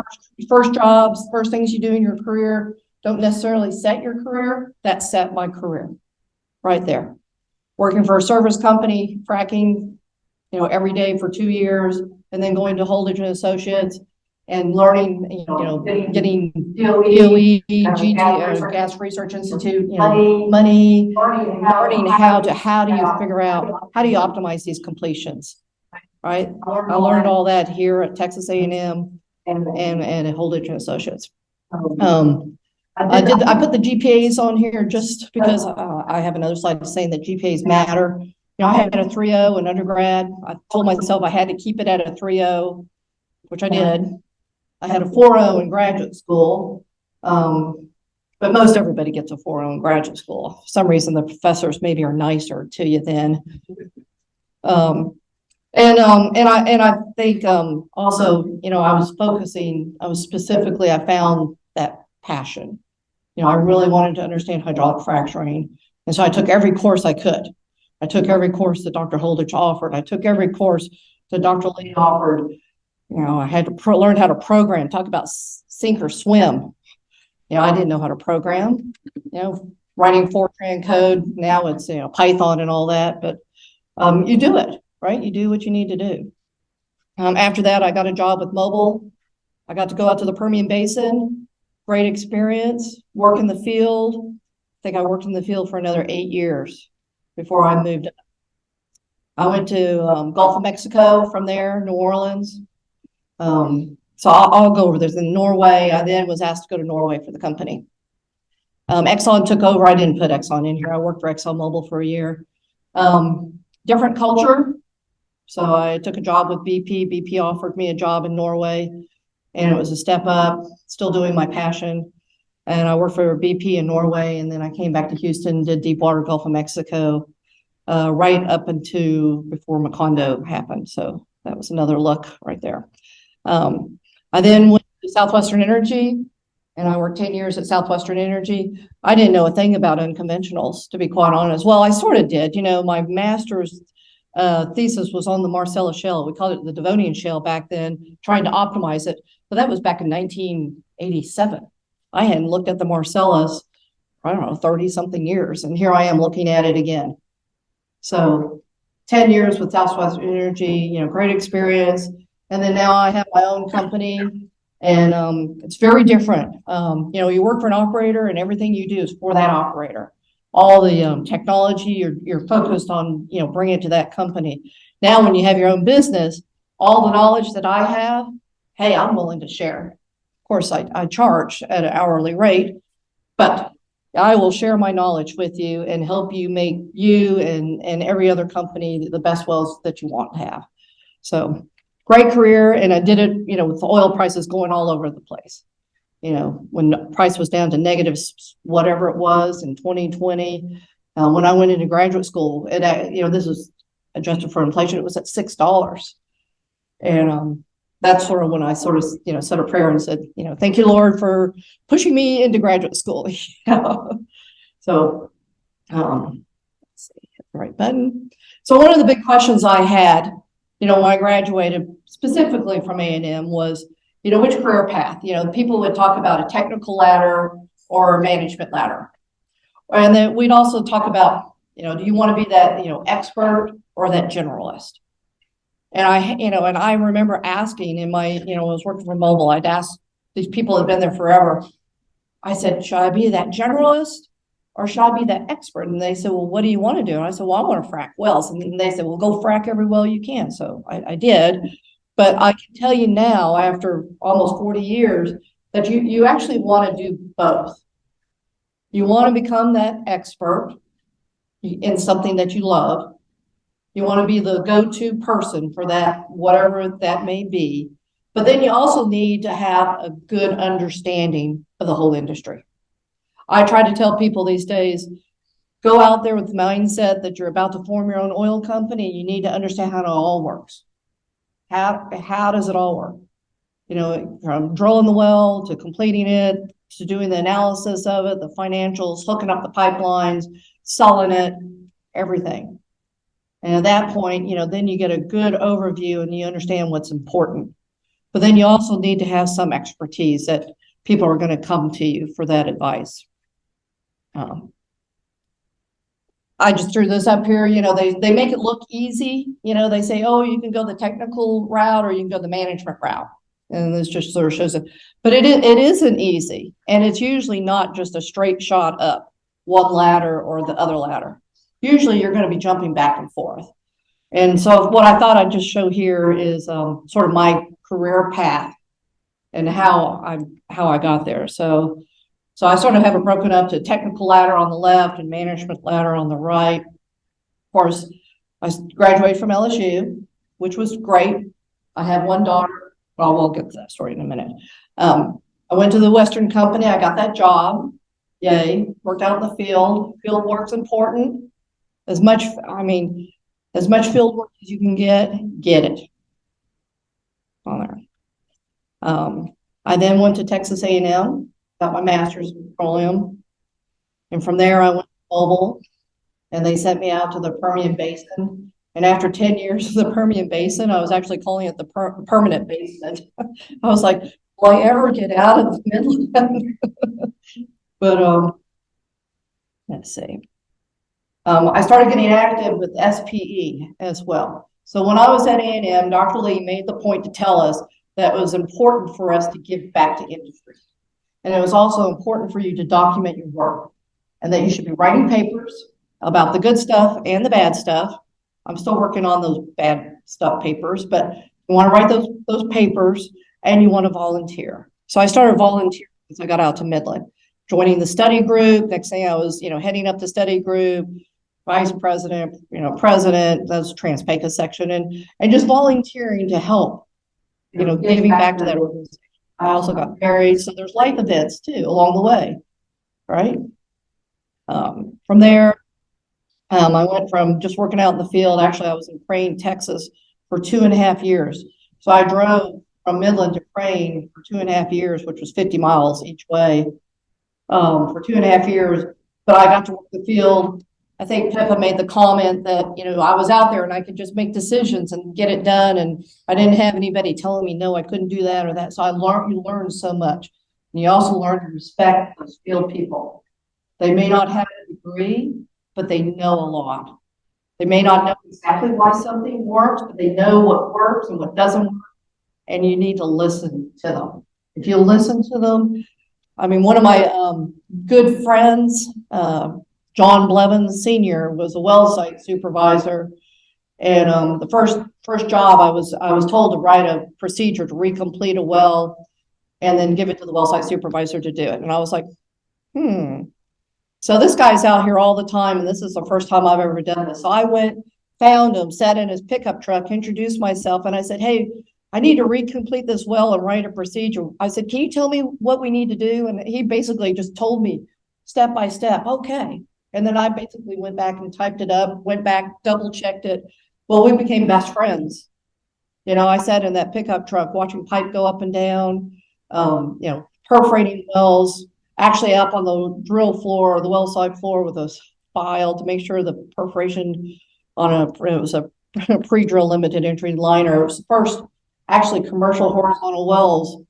first jobs, first things you do in your career don't necessarily set your career. That set my career right there. Working for a service company, fracking, every day for 2 years, and then going to Holdridge and Associates and learning, getting DOE, Gas Research Institute, money, learning how do you figure out, how do you optimize these completions? Right. I learned all that here at Texas A&M and at Holdridge and Associates. I put the GPAs on here just because I have another slide saying that GPAs matter. I had a 3.0 in undergrad. I told myself I had to keep it at a 3.0, which I did. I had a 4.0 in graduate school, but most everybody gets a 4.0 in graduate school. For some reason, the professors maybe are nicer to you then. And I think also, I found that passion. I really wanted to understand hydraulic fracturing. And so I took every course I could. I took every course that Dr. Holdridge offered. I took every course that Dr. Lee offered. I had to learn how to program, talk about sink or swim. I didn't know how to program, writing Fortran code. Now it's, Python and all that, but you do it. Right? You do what you need to do. After that, I got a job with Mobil. I got to go out to the Permian Basin. Great experience. Work in the field. I think I worked in the field for another 8 years before I moved up. I went to Gulf of Mexico from there, New Orleans. So I'll go over this. In Norway, I then was asked to go to Norway for the company. Exxon took over. I didn't put Exxon in here. I worked for ExxonMobil for a year. Different culture. So I took a job with BP. BP offered me a job in Norway, and it was a step up, still doing my passion. And I worked for BP in Norway, and then I came back to Houston, did Deepwater Gulf of Mexico, right up into before Macondo happened. So that was another look right there. I then went to Southwestern Energy, and I worked 10 years at Southwestern Energy. I didn't know a thing about unconventionals, to be quite honest. Well, I sort of did. You know, my master's thesis was on the Marcellus Shale. We called it the Devonian Shale back then, trying to optimize it. But that was back in 1987. I hadn't looked at the Marcellus, I don't know, 30-something years. And here I am looking at it again. So 10 years with Southwestern Energy, you know, great experience. And then now I have my own company, and it's very different. You know, you work for an operator and everything you do is for that operator. All the technology you're focused on, you know, bring it to that company. Now, when you have your own business, all the knowledge that I have, hey, I'm willing to share. Of course, I charge at an hourly rate, but I will share my knowledge with you and help you make you and every other company the best wells that you want to have. So great career. And I did it, you know, with the oil prices going all over the place. You know, when the price was down to negative whatever it was in 2020, when I went into graduate school, you know, this was adjusted for inflation, it was at $6. And that's sort of when I sort of, you know, said a prayer and said, you know, thank you, Lord, for pushing me into graduate school. So, let's see, hit the right button. So one of the big questions I had, you know, when I graduated specifically from A&M was, you know, which career path? You know, people would talk about a technical ladder or a management ladder. And then we'd also talk about, you know, do you want to be that, you know, expert or that generalist? And I remember asking in my, you know, I was working for Mobile, I'd ask these people who'd been there forever. I said, should I be that generalist or should I be that expert? And they said, well, what do you want to do? And I said, well, I want to frack wells. And they said, well, go frack every well you can. So I did. But I can tell you now, after almost 40 years, that you actually want to do both. You want to become that expert in something that you love. You want to be the go-to person for that, whatever that may be. But then you also need to have a good understanding of the whole industry. I try to tell people these days, go out there with the mindset that you're about to form your own oil company. You need to understand how it all works. How does it all work? You know, from drilling the well to completing it, to doing the analysis of it, the financials, hooking up the pipelines, selling it, everything. And at that point, you know, then you get a good overview and you understand what's important. But then you also need to have some expertise that people are going to come to you for that advice. I just threw this up here. You know, they make it look easy. You know, they say, oh, you can go the technical route or you can go the management route. And this just sort of shows it. But it isn't easy. And it's usually not just a straight shot up one ladder or the other ladder. Usually you're going to be jumping back and forth. And so what I thought I'd just show here is sort of my career path and how I got there. So I sort of have it broken up to technical ladder on the left and management ladder on the right. Of course, I graduated from LSU, which was great. I have one daughter. Well, we'll get to that story in a minute. I went to the Western Company. I got that job. Yay. Worked out in the field. Field work's important. As much field work as you can get it on there. I then went to Texas A&M, got my master's in petroleum. And from there I went to Mobile, and they sent me out to the Permian Basin. And after 10 years of the Permian Basin, I was actually calling it the permanent basin. I was like, will I ever get out of the Midland? But let's see. I started getting active with SPE as well. So when I was at A&M, Dr. Lee made the point to tell us that it was important for us to give back to industry. And it was also important for you to document your work and that you should be writing papers about the good stuff and the bad stuff. I'm still working on those bad stuff papers, but you want to write those papers and you want to volunteer. So I started volunteering once I got out to Midland, joining the study group. Next thing I was, you know, heading up the study group, vice president, president, that's Trans-PECA section, and just volunteering to help, giving back to that organization. I also got married, so there's life events too along the way, right? From there, I went from just working out in the field. Actually, I was in Crane, Texas for 2.5 years. So I drove from Midland to Crane for 2.5 years, which was 50 miles each way, for 2.5 years. But I got to work the field. I think Pippa made the comment that, I was out there and I could just make decisions and get it done. And I didn't have anybody telling me, no, I couldn't do that or that. So you learn so much. And you also learn to respect those field people. They may not have a degree, but they know a lot. They may not know exactly why something works, but they know what works and what doesn't work. And you need to listen to them. If you listen to them, one of my good friends, John Blevins Sr., was a well site supervisor. And the first job, I was told to write a procedure to recomplete a well and then give it to the well site supervisor to do it. And I was like, So this guy's out here all the time, and this is the first time I've ever done this. So I went, found him, sat in his pickup truck, introduced myself, and I said, hey, I need to recomplete this well and write a procedure. I said, can you tell me what we need to do? And he basically just told me step by step, okay. And then I basically went back and typed it up, went back, double checked it. Well, we became best friends. I sat in that pickup truck watching pipe go up and down, perforating wells, actually up on the drill floor, the well site floor with a file to make sure the perforation it was a pre-drill limited entry liner. It was the first actually commercial horizontal wells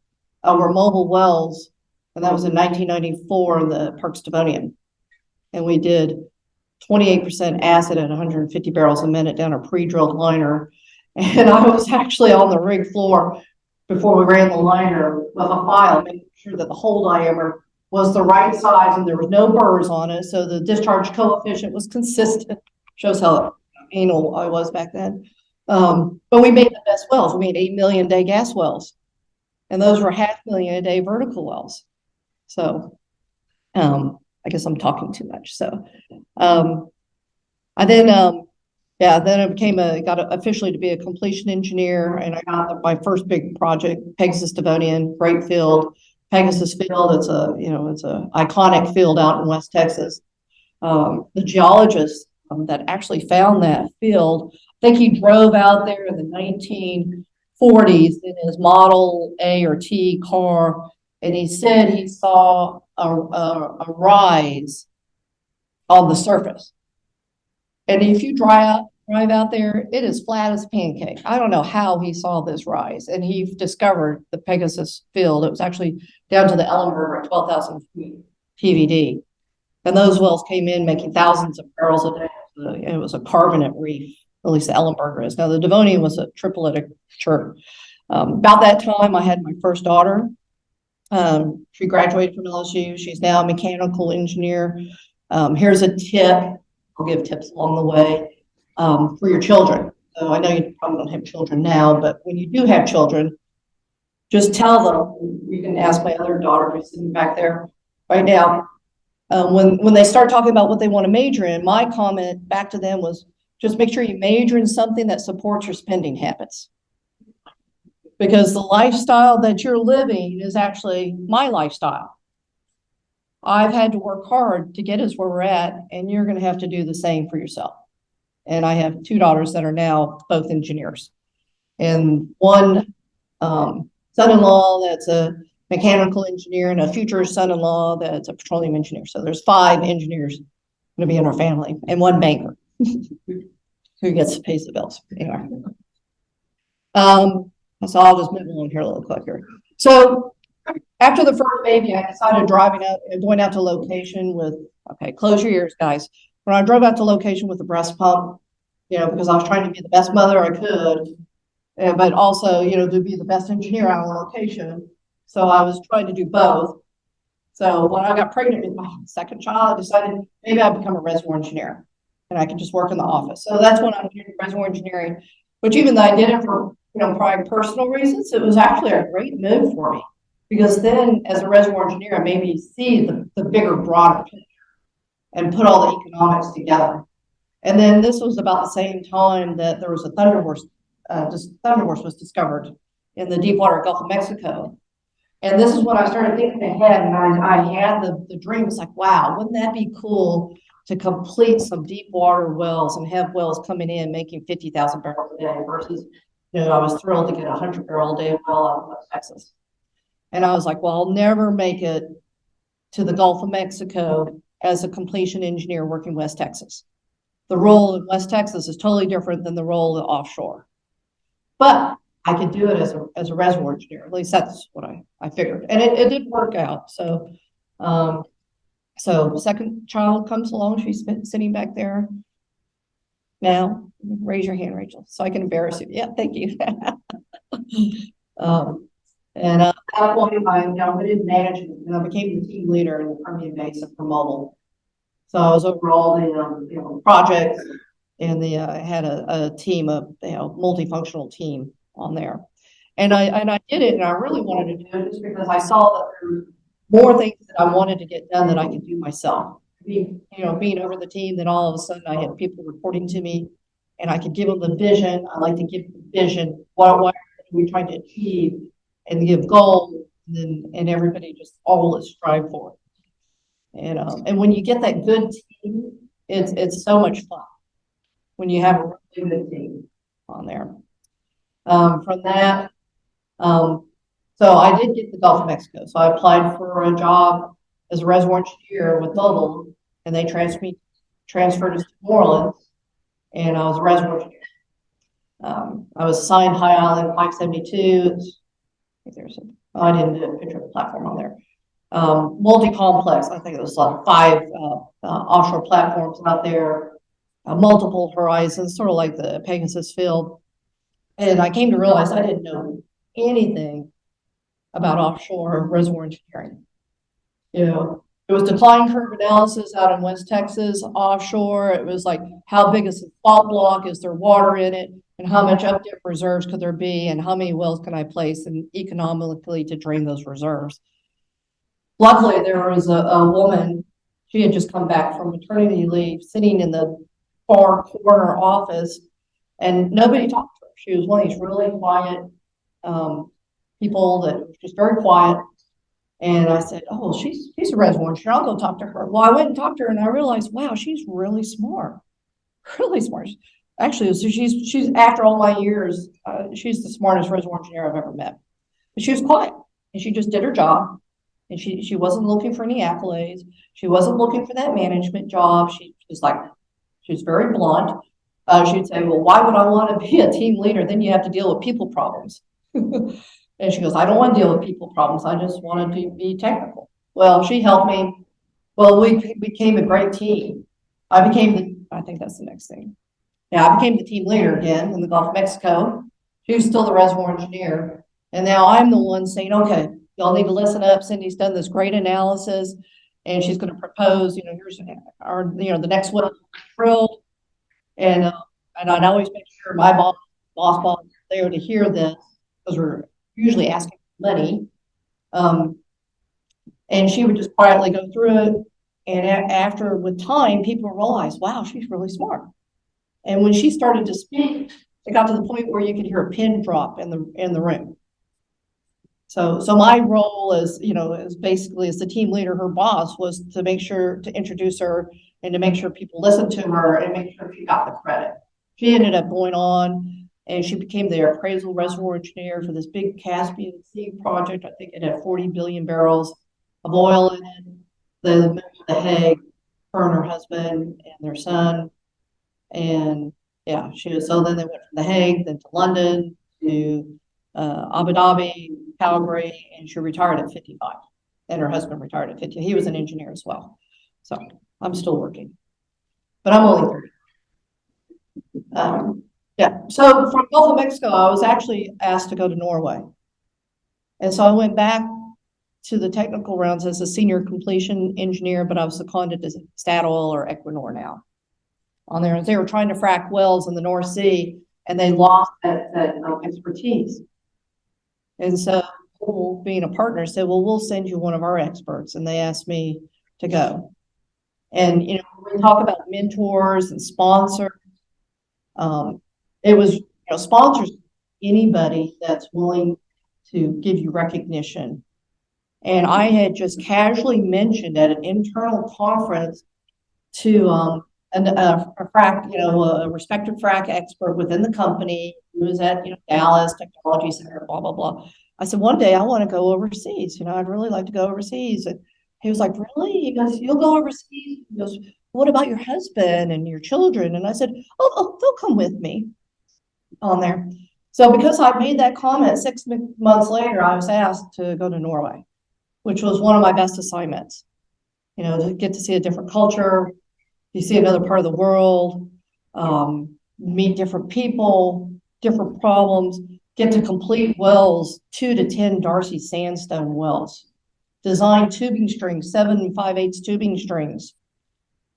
were mobile wells, and that was in 1994 in the Parks Devonian. And we did 28% acid at 150 barrels a minute down a pre-drilled liner. And I was actually on the rig floor before we ran the liner with a file, making sure that the hole diameter was the right size and there was no burrs on it. So the discharge coefficient was consistent. Shows how anal I was back then. But we made the best wells. We made 8 million a day gas wells. And those were 500,000 a day vertical wells. So I guess I'm talking too much. So then I got officially to be a completion engineer, and I got my first big project, Pegasus Devonian, great field. Pegasus Field, it's a iconic field out in West Texas. The geologist that actually found that field, I think he drove out there in the 1940s in his Model A or T car, and he said he saw a rise on the surface. And if you drive out there, it is flat as a pancake. I don't know how he saw this rise. And he discovered the Pegasus field. It was actually down to the Ellenberger at 12,000 feet PVD. And those wells came in making thousands of barrels a day. It was a carbonate reef, at least the Ellenberger is. Now, the Devonian was a triplitic chert. About that time, I had my first daughter. She graduated from LSU. She's now a mechanical engineer. Here's a tip. I'll give tips along the way. For your children. So I know you probably don't have children now, but when you do have children, just tell them. You can ask my other daughter who's sitting back there right now. When they start talking about what they want to major in, my comment back to them was just make sure you major in something that supports your spending habits. Because the lifestyle that you're living is actually my lifestyle. I've had to work hard to get us where we're at, and you're going to have to do the same for yourself. And I have 2 daughters that are now both engineers. And one son-in-law that's a mechanical engineer, and a future son-in-law that's a petroleum engineer. So there's 5 engineers going to be in our family, and 1 banker who gets to pay the bills. Anyway. So I'll just move along here a little quicker. So after the first baby, I decided going out to location with, okay, close your ears, guys. When I drove out to location with the breast pump, because I was trying to be the best mother I could, but also, to be the best engineer out on location. So I was trying to do both. So when I got pregnant with my second child, I decided maybe I'd become a reservoir engineer and I could just work in the office. So that's when I did reservoir engineering, which even though I did it for, probably personal reasons, it was actually a great move for me. Because then as a reservoir engineer, I made me see the bigger, broader picture and put all the economics together. And then this was about the same time that there was a thunder horse was discovered in the deep water Gulf of Mexico. And this is when I started thinking ahead, and I had the dream. It's like, wow, wouldn't that be cool to complete some deep water wells and have wells coming in making 50,000 barrels a day versus, I was thrilled to get a 100-barrel-a-day well out of West Texas. And I was like, well, I'll never make it to the Gulf of Mexico as a completion engineer working West Texas. The role in West Texas is totally different than the role offshore. But I could do it as a reservoir engineer. At least that's what I figured. And it did work out. So, so second child comes along. She's sitting back there now. Raise your hand, Rachel, so I can embarrass you. Yeah, thank you. And at that point, I did management, and I became the team leader in the Permian Basin for mobile. So I was over all the projects, and I had a team of multifunctional team on there, and I did it, and I really wanted to do it just because I saw that there were more things that I wanted to get done that I could do myself. Being over the team, then all of a sudden I had people reporting to me, and I could give them the vision. I like to give the vision. What are we trying to achieve? And give goals, and everybody just always strive for it. And when you get that good team, it's so much fun when you have a really good team on there. From that, so I did get the Gulf of Mexico. So I applied for a job as a reservoir engineer with Mobile, and they transferred us to New Orleans, and I was a reservoir engineer. I was assigned High Island 572. I didn't do a picture of the platform on there. Multi-complex, I think it was like 5 offshore platforms out there, multiple horizons, sort of like the Pegasus field. And I came to realize I didn't know anything about offshore reservoir engineering. It was decline curve analysis out in West Texas, offshore. It was like, how big is the fault block? Is there water in it? And how much up-dip reserves could there be? And how many wells can I place and economically to drain those reserves? Luckily, there was a woman, she had just come back from maternity leave, sitting in the far corner office, and nobody talked to her. She was one of these really quiet people that was just very quiet. And I said, oh, she's a reservoir engineer. I'll go talk to her. Well, I went and talked to her, and I realized, wow, she's really smart. Really smart. Actually, so she's after all my years, she's the smartest reservoir engineer I've ever met. But she was quiet, and she just did her job, and she wasn't looking for any accolades. She wasn't looking for that management job. She was very blunt. She'd say, well, why would I want to be a team leader? Then you have to deal with people problems. And she goes, I don't want to deal with people problems. I just wanted to be technical. Well, she helped me. Well, we became a great team. I think that's the next thing. Yeah, I became the team leader again in the Gulf of Mexico. She was still the reservoir engineer. And now I'm the one saying, okay, y'all need to listen up. Cindy's done this great analysis, and she's going to propose, here's our, the next well drilled. And I'd always make sure my boss, there to hear this, because we're usually asking for money. And she would just quietly go through it. And with time, people realized, wow, she's really smart. And when she started to speak, it got to the point where you could hear a pin drop in the room. So my role as basically as the team leader, her boss, was to make sure to introduce her and to make sure people listened to her and make sure she got the credit. She ended up going on, and she became the appraisal reservoir engineer for this big Caspian Sea project. I think it had 40 billion barrels of oil in it. The Hague, her and her husband and their son. And yeah, so then they went from The Hague, then to London, to Abu Dhabi, Calgary, and she retired at 55. And her husband retired at 50. He was an engineer as well. So I'm still working, but I'm only 30. Yeah, so from Gulf of Mexico, I was actually asked to go to Norway. And so I went back to the technical rounds as a senior completion engineer, but I was seconded to Statoil or Equinor now on there. They were trying to frack wells in the North Sea, and they lost that expertise. And so being a partner said, well, we'll send you one of our experts. And they asked me to go. And, you know, when we talk about mentors and sponsors, it was, you know, sponsors, anybody that's willing to give you recognition. And I had just casually mentioned at an internal conference to a frac, you know, a respected frac expert within the company who was at, you know, Dallas Technology Center, blah, blah, blah. I said, one day I want to go overseas. You know, I'd really like to go overseas. And he was like, really? He goes, you'll go overseas? He goes, what about your husband and your children? And I said, oh, they'll come with me on there. So because I made that comment, 6 months later, I was asked to go to Norway, which was one of my best assignments. You know, to get to see a different culture, you see another part of the world, meet different people, different problems, get to complete wells, 2 to 10 Darcy sandstone wells, design tubing strings, 7 5/8 tubing strings.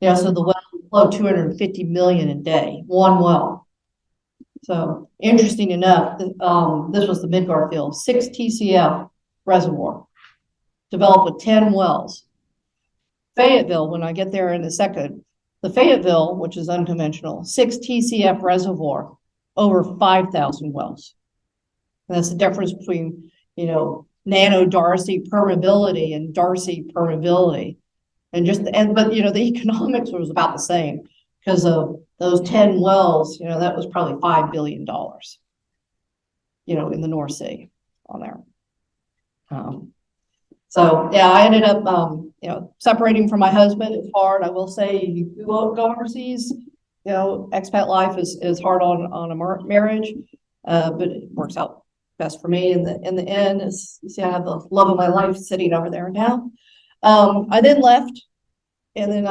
Yeah, so the well will flow 250 million a day, one well. So interesting enough, this was the Midgard field, 6 TCF reservoir, developed with 10 wells. Fayetteville, when I get there in a second, the Fayetteville, which is unconventional, 6 TCF reservoir, over 5,000 wells. And that's the difference between, you know, nano Darcy permeability and Darcy permeability. But you know, the economics was about the same because of those 10 wells, you know, that was probably $5 billion, you know, in the North Sea on there. So yeah, I ended up, you know, separating from my husband. It's hard. I will say, you won't go overseas. You know, expat life is hard on a marriage, but it works out best for me in the end. Is, you see, I have the love of my life sitting over there now. I then left, and then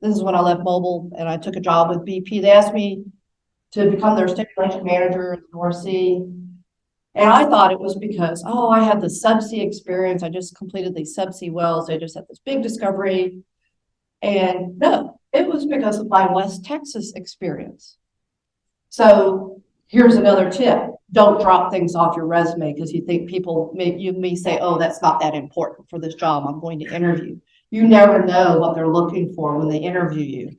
this is when I left Mobil, and I took a job with BP. They asked me to become their stimulation manager in the North Sea. And I thought it was because, oh, I had the subsea experience. I just completed these subsea wells. I just had this big discovery. And no, it was because of my West Texas experience. So here's another tip. Don't drop things off your resume because you think people may say, oh, that's not that important for this job I'm going to interview. You never know what they're looking for when they interview you.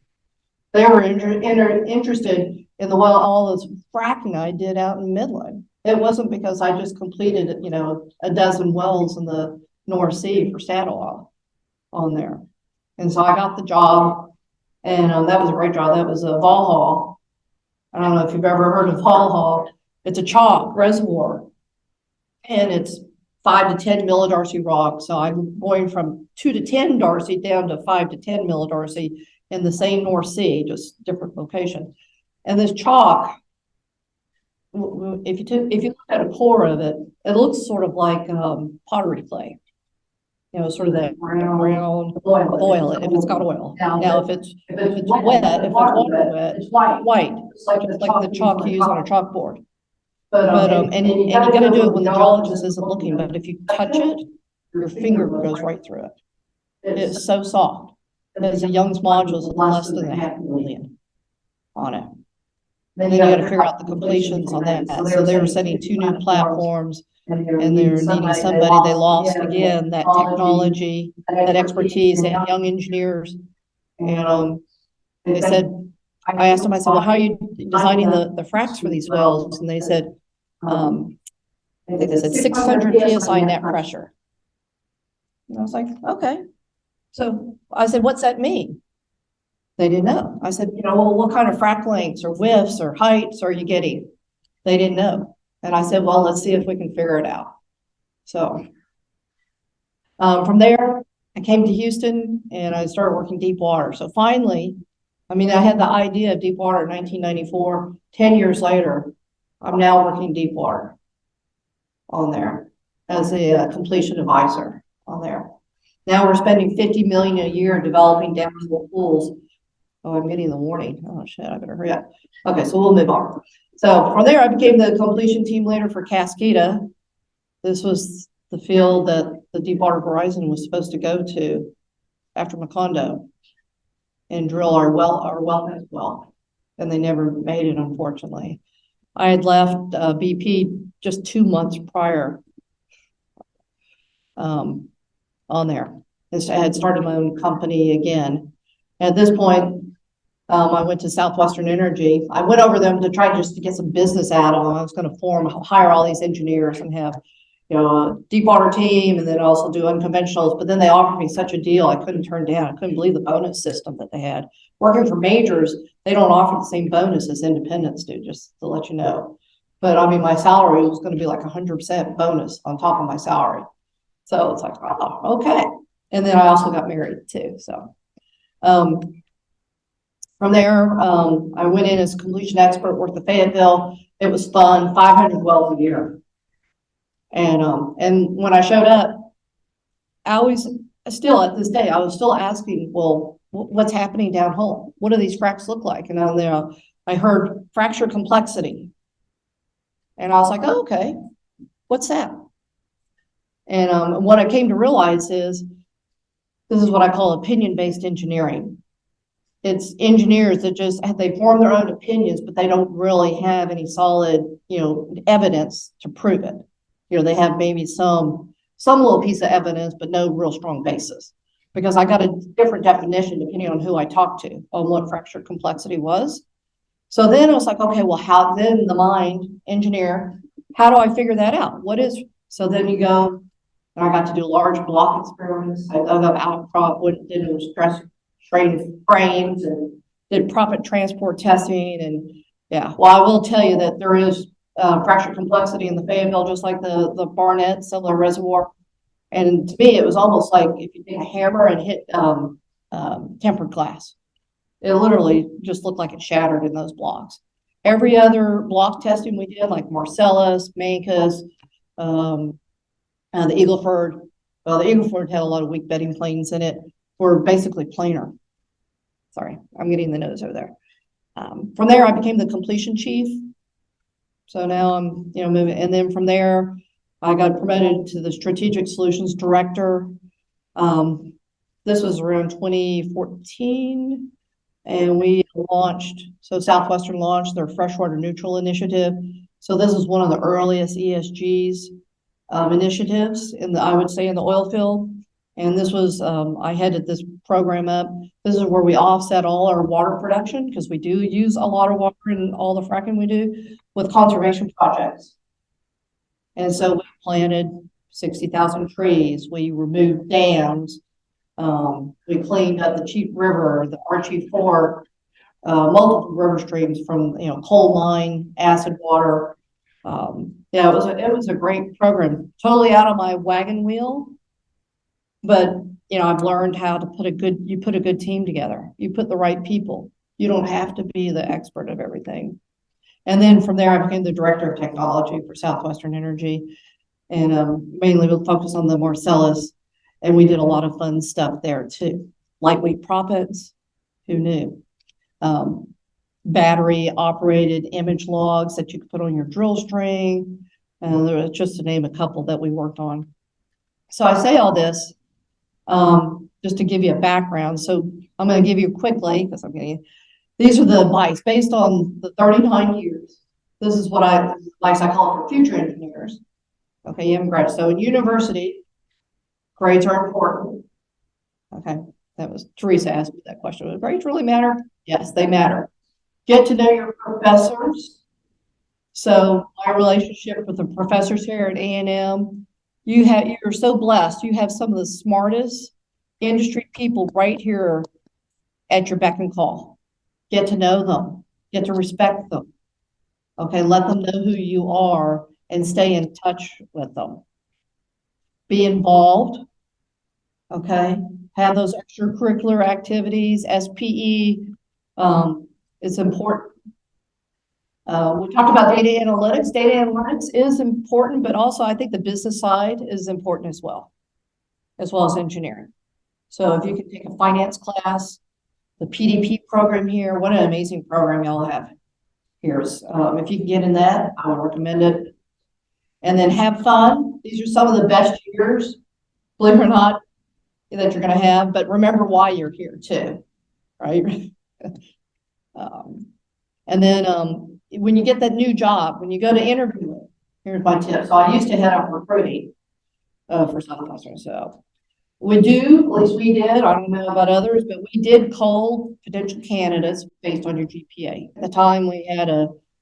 They were interested in the well, all this fracking I did out in Midland. It wasn't because I just completed, you know, a dozen wells in the North Sea for Statoil on there. And so I got the job, and that was a great job. That was a Valhall. I don't know if you've ever heard of Valhall. It's a chalk reservoir, and it's 5 to 10 millidarcy rock. So I'm going from 2 to 10 Darcy down to 5 to 10 millidarcy in the same North Sea, just different location. And this chalk, if you look at a core of it, it looks sort of like pottery clay. You know, sort of that brown oil if it's got oil. Now if it's wet, if it's water wet, it's white, just like the chalk you use on a chalkboard. And you got to do it when the geologist isn't looking. But if you touch it, your finger goes right through it. It's so soft. There's a Young's modulus of less than a half million on it. Then you got to figure out the completions on that. So they were setting 2 new platforms, and they're needing somebody. They lost again that technology, that expertise, that young engineers. And they said, I asked them, I said, well, how are you designing the fracs for these wells? And they said, I think they said 600 PSI net pressure. And I was like, okay. So I said, what's that mean? They didn't know. I said, you know, well, what kind of frac lengths or widths or heights are you getting? They didn't know. And I said, well, let's see if we can figure it out. So from there, I came to Houston and I started working deep water. So finally, I mean, I had the idea of deep water in 1994. 10 years later, I'm now working deep water on there as a completion advisor on there. Now we're spending $50 million a year developing downhole pools. Oh, I'm getting the warning. Oh shit, I better hurry up. Okay, so we'll move on. So from there, I became the completion team leader for Cascada. This was the field that the Deepwater Horizon was supposed to go to after Macondo and drill our well, and they never made it, unfortunately. I had left BP just 2 months prior on there. I had started my own company again. At this point, I went to Southwestern Energy. I went over them to try just to get some business out of them. I was going to hire all these engineers and have, a deep water team and then also do unconventionals. But then they offered me such a deal I couldn't turn down. I couldn't believe the bonus system that they had. Working for majors, they don't offer the same bonus as independents do, just to let you know. But I mean, my salary was going to be like 100% bonus on top of my salary. So it's like, oh, okay. And then I also got married too. So from there, I went in as a completion expert, worked at Fayetteville. It was fun, 500 wells a year. And when I showed up, still at this day, I was still asking, well, what's happening down hole? What do these fracks look like? And on there, I heard fracture complexity. And I was like, oh, okay, what's that? And what I came to realize is this is what I call opinion-based engineering. It's engineers that they form their own opinions, but they don't really have any solid, evidence to prove it. They have maybe some little piece of evidence, but no real strong basis. Because I got a different definition depending on who I talked to on what fracture complexity was. So then I was like, okay, well, how then the mind engineer, how do I figure that out? So then you go, and I got to do large block experiments. I dug up outcrop, did stress strain frames and did proppant transport testing. And yeah, well, I will tell you that there is fracture complexity in the Fayetteville, just like the Barnett similar reservoir. And to me, it was almost like if you take a hammer and hit tempered glass. It literally just looked like it shattered in those blocks. Every other block testing we did, like Marcellus, Mancos, the Eagleford. Well, the Eagleford had a lot of weak bedding planes in it. Were basically planar. Sorry, I'm getting the nose over there. From there, I became the completion chief. So now I'm, moving. And then from there, I got promoted to the strategic solutions director. This was around 2014. And we Southwestern launched their freshwater neutral initiative. So this is one of the earliest ESGs initiatives I would say in the oil field. And this was, I headed this program up. This is where we offset all our water production, because we do use a lot of water in all the fracking we do, with conservation projects. And so we planted 60,000 trees. We removed dams. We cleaned up the Chief River, the Archie Fork, multiple river streams from, coal mine, acid water. Yeah, it was a great program. Totally out of my wagon wheel. But, I've learned how to put a good team together. You put the right people. You don't have to be the expert of everything. And then from there, I became the director of technology for Southwestern Energy. And mainly we'll focus on the Marcellus. And we did a lot of fun stuff there too. Lightweight proppants, who knew? Battery operated image logs that you could put on your drill string. There was just to name a couple that we worked on. So I say all this just to give you a background. So I'm going to give you quickly, because these are the advice based on the 39 years. This is what I call it for future engineers. Okay, you haven't graduated. So in university, grades are important. Okay, that was Teresa asked me that question. Do grades really matter? Yes, they matter. Get to know your professors. So my relationship with the professors here at A&M, you're so blessed. You have some of the smartest industry people right here at your beck and call. Get to know them. Get to respect them. Okay, let them know who you are and stay in touch with them. Be involved. Okay, have those extracurricular activities. SPE is important. We talked about data analytics. Data analytics is important, but also I think the business side is important as well as engineering. So if you can take a finance class, the PDP program here, what an amazing program y'all have here. If you can get in that, I would recommend it. And then have fun. These are some of the best years, believe it or not, that you're going to have. But remember why you're here too, right? And then when you get that new job, when you go to interview it, here's my tip. So I used to head up recruiting for Southwestern. So We do, at least we did, I don't know about others, but we did call potential candidates based on your GPA. At the time, we had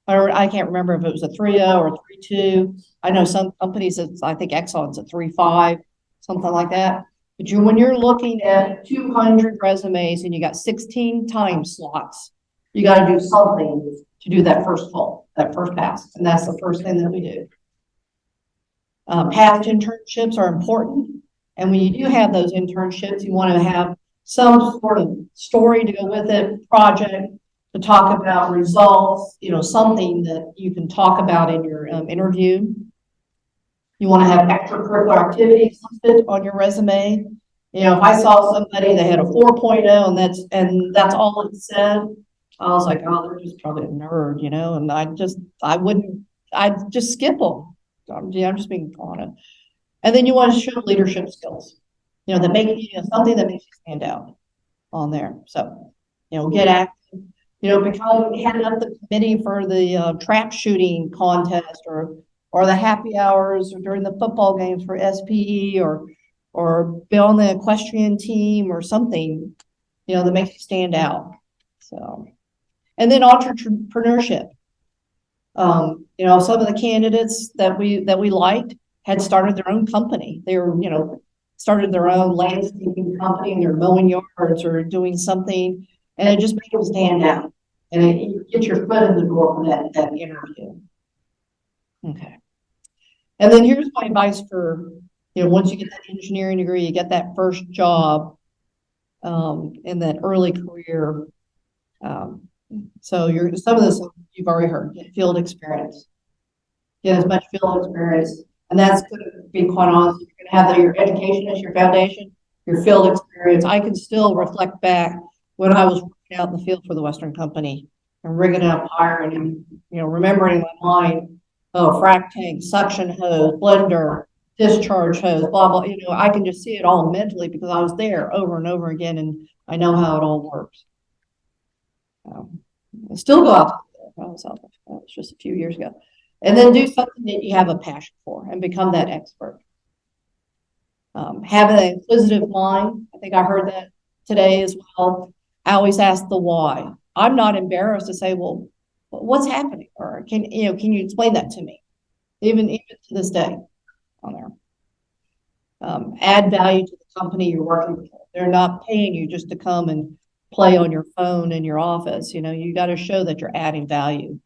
I can't remember if it was a 3.0 or a 3.2. I know some companies, I think Exxon's a 3.5, something like that. But when you're looking at 200 resumes and you got 16 time slots, you got to do something to do that first call, that first pass. And that's the first thing that we do. Past internships are important. And when you do have those internships, you want to have some sort of story to go with it, project to talk about results, something that you can talk about in your interview. You want to have extracurricular activities listed on your resume. If I saw somebody that had a 4.0 and that's all it said, I was like, oh, they're just probably a nerd, and I'd just skip them. I'm just being honest. And then you want to show leadership skills, that make something that makes you stand out on there. So, get active, become heading up the committee for the trap shooting contest or the happy hours or during the football games for SPE or be on the equestrian team or something, that makes you stand out. So, and then entrepreneurship. Some of the candidates that we liked had started their own company. They were, started their own landscaping company and they're mowing yards or doing something, and it just made them stand out. And you get your foot in the door for that interview. Okay. And then here's my advice for, once you get that engineering degree, you get that first job in that early career. So some of this you've already heard, get field experience. Get as much field experience. And that's going to be quite honest. You're going to have your education as your foundation, your field experience. I can still reflect back when I was working out in the field for the Western Company and rigging out iron and, remembering in my mind, frac tank, suction hose, blender, discharge hose, blah, blah. I can just see it all mentally because I was there over and over again and I know how it all works. I still go out there. I was out there. That was just a few years ago. And then do something that you have a passion for and become that expert. Have an inquisitive mind. I think I heard that today as well. I always ask the why. I'm not embarrassed to say, well, what's happening? Or can you explain that to me? Even to this day on there. Add value to the company you're working with. They're not paying you just to come and play on your phone in your office. You got to show that you're adding value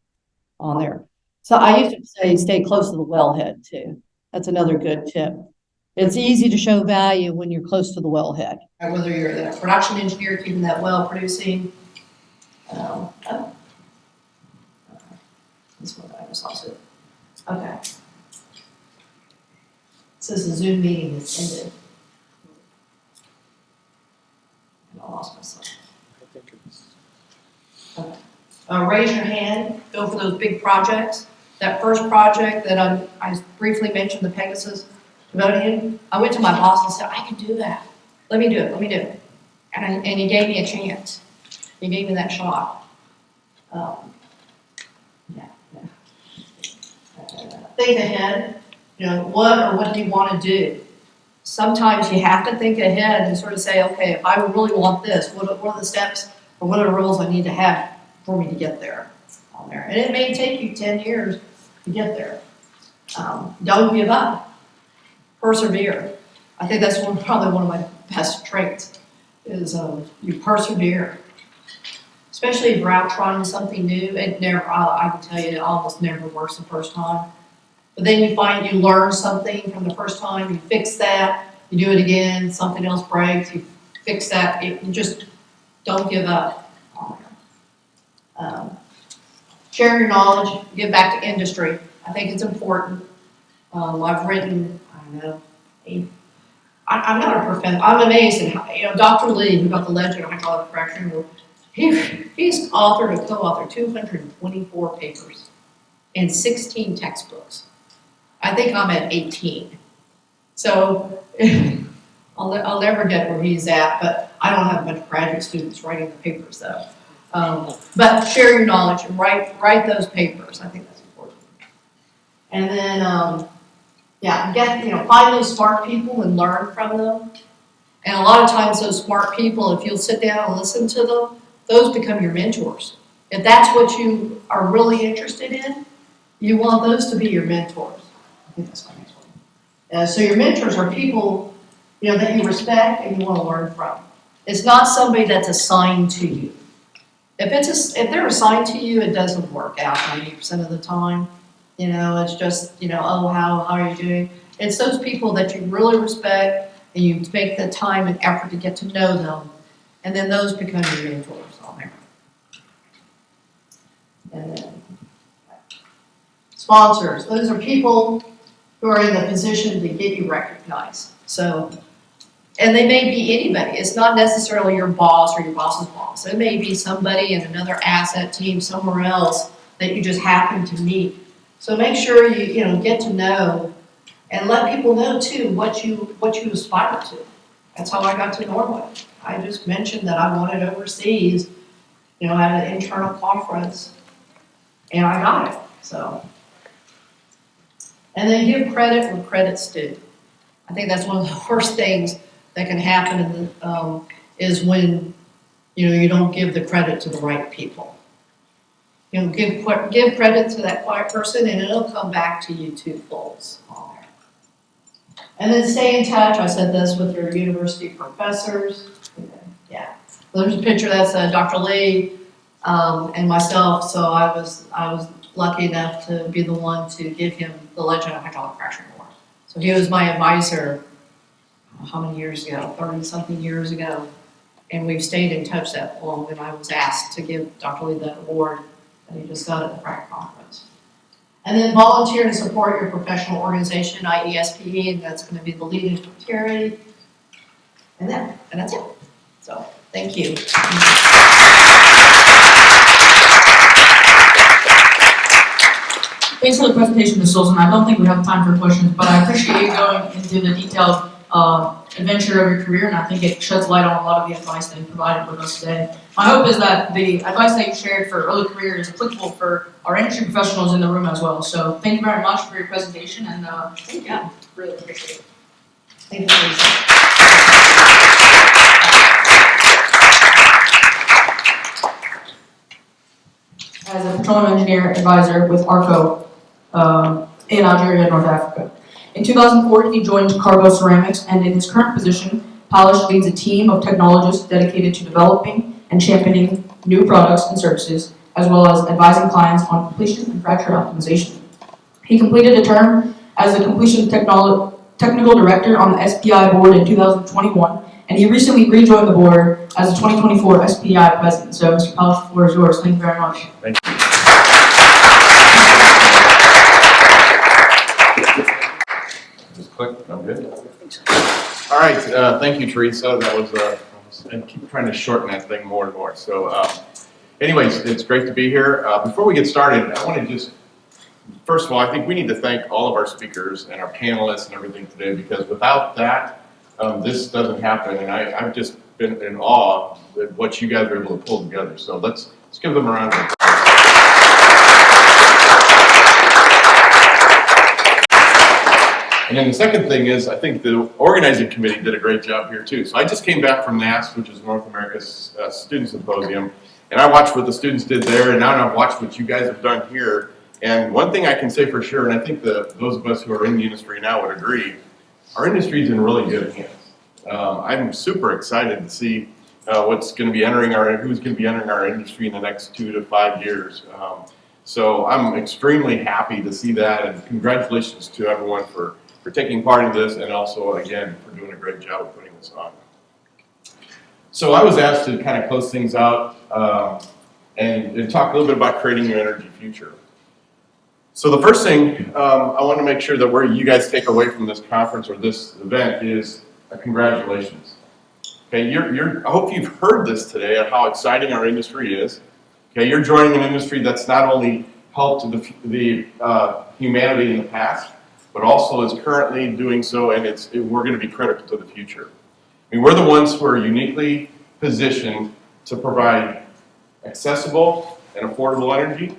on there. So I used to say, stay close to the wellhead too. That's another good tip. It's easy to show value when you're close to the wellhead. Whether you're the production engineer keeping that well producing. This one I just also. Okay. It says the Zoom meeting is ended. And I lost myself. I think it's. Okay. Raise your hand. Go for those big projects. That first project that I briefly mentioned, the Pegasus Devotion, I went to my boss and said, I can do that. Let me do it. And he gave me a chance. He gave me that shot. Think ahead. What do you want to do? Sometimes you have to think ahead and sort of say, okay, if I really want this, what are the steps or what are the rules I need to have for me to get there? On there. And it may take you 10 years to get there. Don't give up. Persevere. I think that's probably one of my best traits is you persevere. Especially if you're out trying something new. It never, I can tell you, it almost never works the first time. But then you find you learn something from the first time, you fix that, you do it again, something else breaks, you fix that. You just don't give up. Share your knowledge, give back to industry. I think it's important. I've written, I'm not a professor. I'm amazed at how, Dr. Lee, who got the Legend of Hydraulic Fracturing, he's authored or co-authored 224 papers and 16 textbooks. I think I'm at 18. So I'll never get where he's at, but I don't have a bunch of graduate students writing the papers though. But share your knowledge and write those papers. I think that's important. And then, find those smart people and learn from them. And a lot of times those smart people, if you'll sit down and listen to them, those become your mentors. If that's what you are really interested in, you want those to be your mentors. I think that's my next one. So your mentors are people, that you respect and you want to learn from. It's not somebody that's assigned to you. If they're assigned to you, it doesn't work out 90% of the time. It's just, oh, how are you doing? It's those people that you really respect and you take the time and effort to get to know them, and then those become your mentors on there. And then sponsors, those are people who are in the position to get you recognized. So, and they may be anybody. It's not necessarily your boss or your boss's boss. It may be somebody in another asset team somewhere else that you just happen to meet. So make sure you get to know and let people know too what you aspire to. That's how I got to Norway. I just mentioned that I wanted overseas, at an internal conference, and I got it. So, and then give credit where credit's due. I think that's one of the worst things that can happen is when you don't give the credit to the right people. Give credit to that quiet person, and it'll come back to you twofold on there. And then stay in touch. I said this with your university professors. Yeah, there's a picture that's Dr. Lee and myself. So I was lucky enough to be the one to give him the Legend of Hydraulic Fracturing Award. So he was my advisor. How many years ago? 30-something years ago. And we've stayed in touch that long, and I was asked to give Dr. Lee that award that he just got at the FRAC conference. And then volunteer to support your professional organization, i.e. SPE, and that's going to be the leading charity. And that's it. So, thank you. Thanks for the presentation, Ms. Olson. I don't think we have time for questions, but I appreciate you going into the detailed adventure of your career, and I think it sheds light on a lot of the advice that you provided with us today. My hope is that the advice that you shared for early career is applicable for our industry professionals in the room as well. So thank you very much for your presentation, and yeah, really appreciate it. Thank you, Lisa. As a petroleum engineer advisor with ARCO in Algeria, North Africa. In 2004, he joined Cargo Ceramics, and in his current position, Polish leads a team of technologists dedicated to developing and championing new products and services, as well as advising clients on completion and fracture optimization. He completed a term as the completion technical director on the SPI board in 2021, and he recently rejoined the board as the 2024 SPI president. So, Mr. Polish, the floor is yours. Thank you very much. Thank you. Just click, I'm good. All right, thank you, Teresa. That was, I keep trying to shorten that thing more and more. So, anyways, it's great to be here. Before we get started, I want to just, first of all, I think we need to thank all of our speakers and our panelists and everything today, because without that, this doesn't happen. And I've just been in awe at what you guys are able to pull together. So let's give them a round of applause. And then the second thing is, I think the organizing committee did a great job here too. So I just came back from NAS, which is North America's Student Symposium, and I watched what the students did there, and now I've watched what you guys have done here. And one thing I can say for sure, and I think those of us who are in the industry now would agree, our industry is in really good hands. I'm super excited to see who's going to be entering our industry in the next 2 to 5 years. So I'm extremely happy to see that, and congratulations to everyone for taking part in this, and also, again, for doing a great job of putting this on. So I was asked to kind of close things out and talk a little bit about creating your energy future. So the first thing I want to make sure that you guys take away from this conference or this event is congratulations. Okay, I hope you've heard this today of how exciting our industry is. Okay, you're joining an industry that's not only helped the humanity in the past, but also is currently doing so, and we're going to be critical to the future. I mean, we're the ones who are uniquely positioned to provide accessible and affordable energy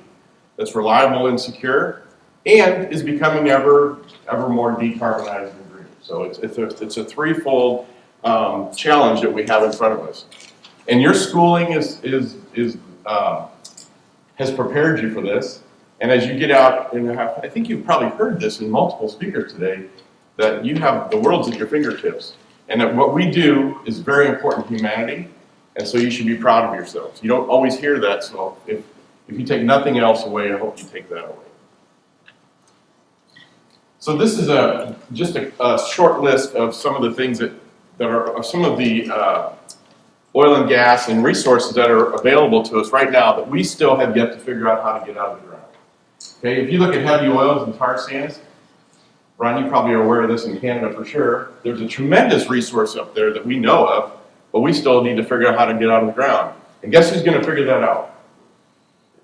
that's reliable and secure, and is becoming ever more decarbonized and green. So it's a threefold challenge that we have in front of us. And your schooling has prepared you for this. And as you get out, and I think you've probably heard this in multiple speakers today, that you have the world's at your fingertips. And that what we do is very important to humanity, and so you should be proud of yourselves. You don't always hear that, so if you take nothing else away, I hope you take that away. So this is just a short list of some of the things that are some of the oil and gas and resources that are available to us right now that we still have yet to figure out how to get out of the ground. Okay, if you look at heavy oils and tar sands, Ron, you probably are aware of this in Canada for sure. There's a tremendous resource up there that we know of, but we still need to figure out how to get out of the ground. And guess who's going to figure that out?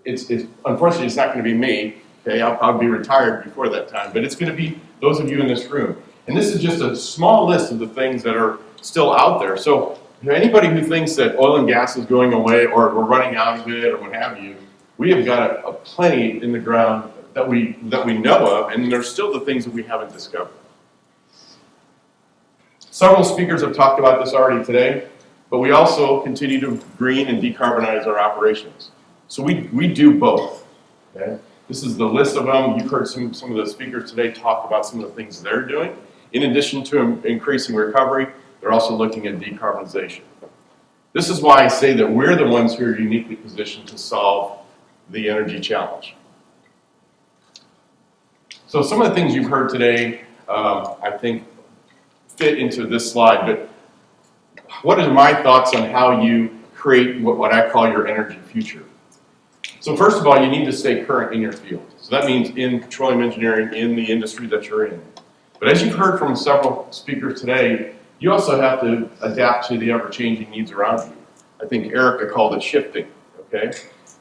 Unfortunately, it's not going to be me. Okay, I'll probably be retired before that time, but it's going to be those of you in this room. And this is just a small list of the things that are still out there. So anybody who thinks that oil and gas is going away or we're running out of it or what have you, we have got a plenty in the ground that we know of, and there's still the things that we haven't discovered. Several speakers have talked about this already today, but we also continue to green and decarbonize our operations. So we do both. Okay? This is the list of them. You've heard some of the speakers today talk about some of the things they're doing. In addition to increasing recovery, they're also looking at decarbonization. This is why I say that we're the ones who are uniquely positioned to solve the energy challenge. So some of the things you've heard today, I think, fit into this slide, but what are my thoughts on how you create what I call your energy future? So first of all, you need to stay current in your field. So that means in petroleum engineering, in the industry that you're in. But as you've heard from several speakers today, you also have to adapt to the ever-changing needs around you. I think Erica called it shifting, okay?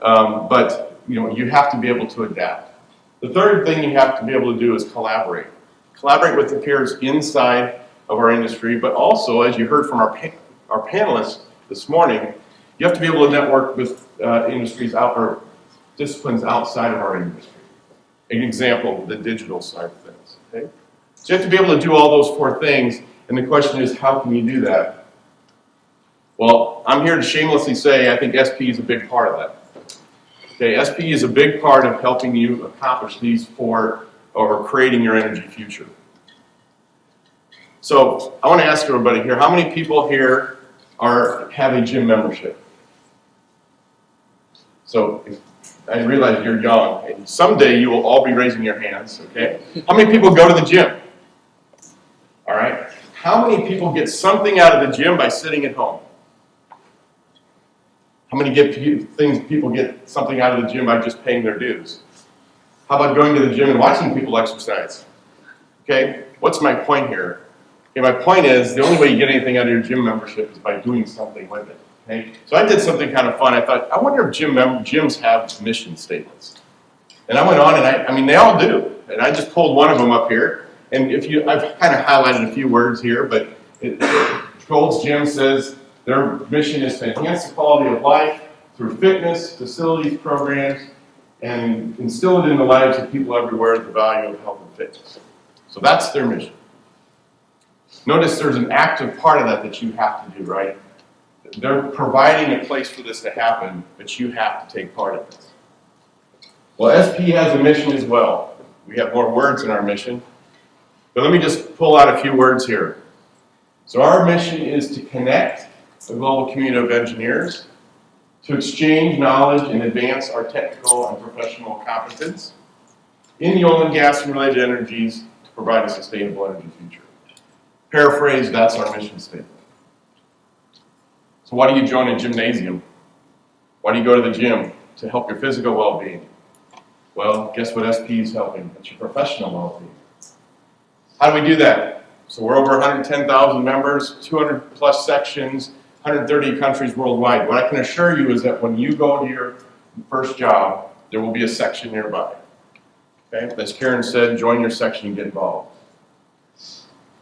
But you have to be able to adapt. The third thing you have to be able to do is collaborate. Collaborate with the peers inside of our industry, but also, as you heard from our panelists this morning, you have to be able to network with industries or disciplines outside of our industry. An example, the digital side of things. Okay? So you have to be able to do all those four things, and the question is, how can you do that? Well, I'm here to shamelessly say I think SP is a big part of that. Okay, SP is a big part of helping you accomplish these four, or creating your energy future. So I want to ask everybody here, how many people here have a gym membership? So I realize you're young, and someday you will all be raising your hands, okay? How many people go to the gym? All right. How many people get something out of the gym by sitting at home? How many people get something out of the gym by just paying their dues? How about going to the gym and watching people exercise? Okay, what's my point here? Okay, my point is the only way you get anything out of your gym membership is by doing something with it. Okay? So I did something kind of fun. I thought, I wonder if gyms have mission statements. And I went on, and I mean, they all do. And I just pulled one of them up here. And I've kind of highlighted a few words here, but Gold's Gym says their mission is to enhance the quality of life through fitness, facilities, programs, and instill it in the lives of people everywhere the value of health and fitness. So that's their mission. Notice there's an active part of that you have to do, right? They're providing a place for this to happen, but you have to take part in it. Well, SP has a mission as well. We have more words in our mission. But let me just pull out a few words here. So our mission is to connect the global community of engineers, to exchange knowledge and advance our technical and professional competence in the oil and gas and related energies to provide a sustainable energy future. Paraphrase, that's our mission statement. So why do you join a gymnasium? Why do you go to the gym? To help your physical well-being. Well, guess what SP is helping? It's your professional well-being. How do we do that? So we're over 110,000 members, 200 plus sections, 130 countries worldwide. What I can assure you is that when you go to your first job, there will be a section nearby. Okay? As Karen said, join your section and get involved.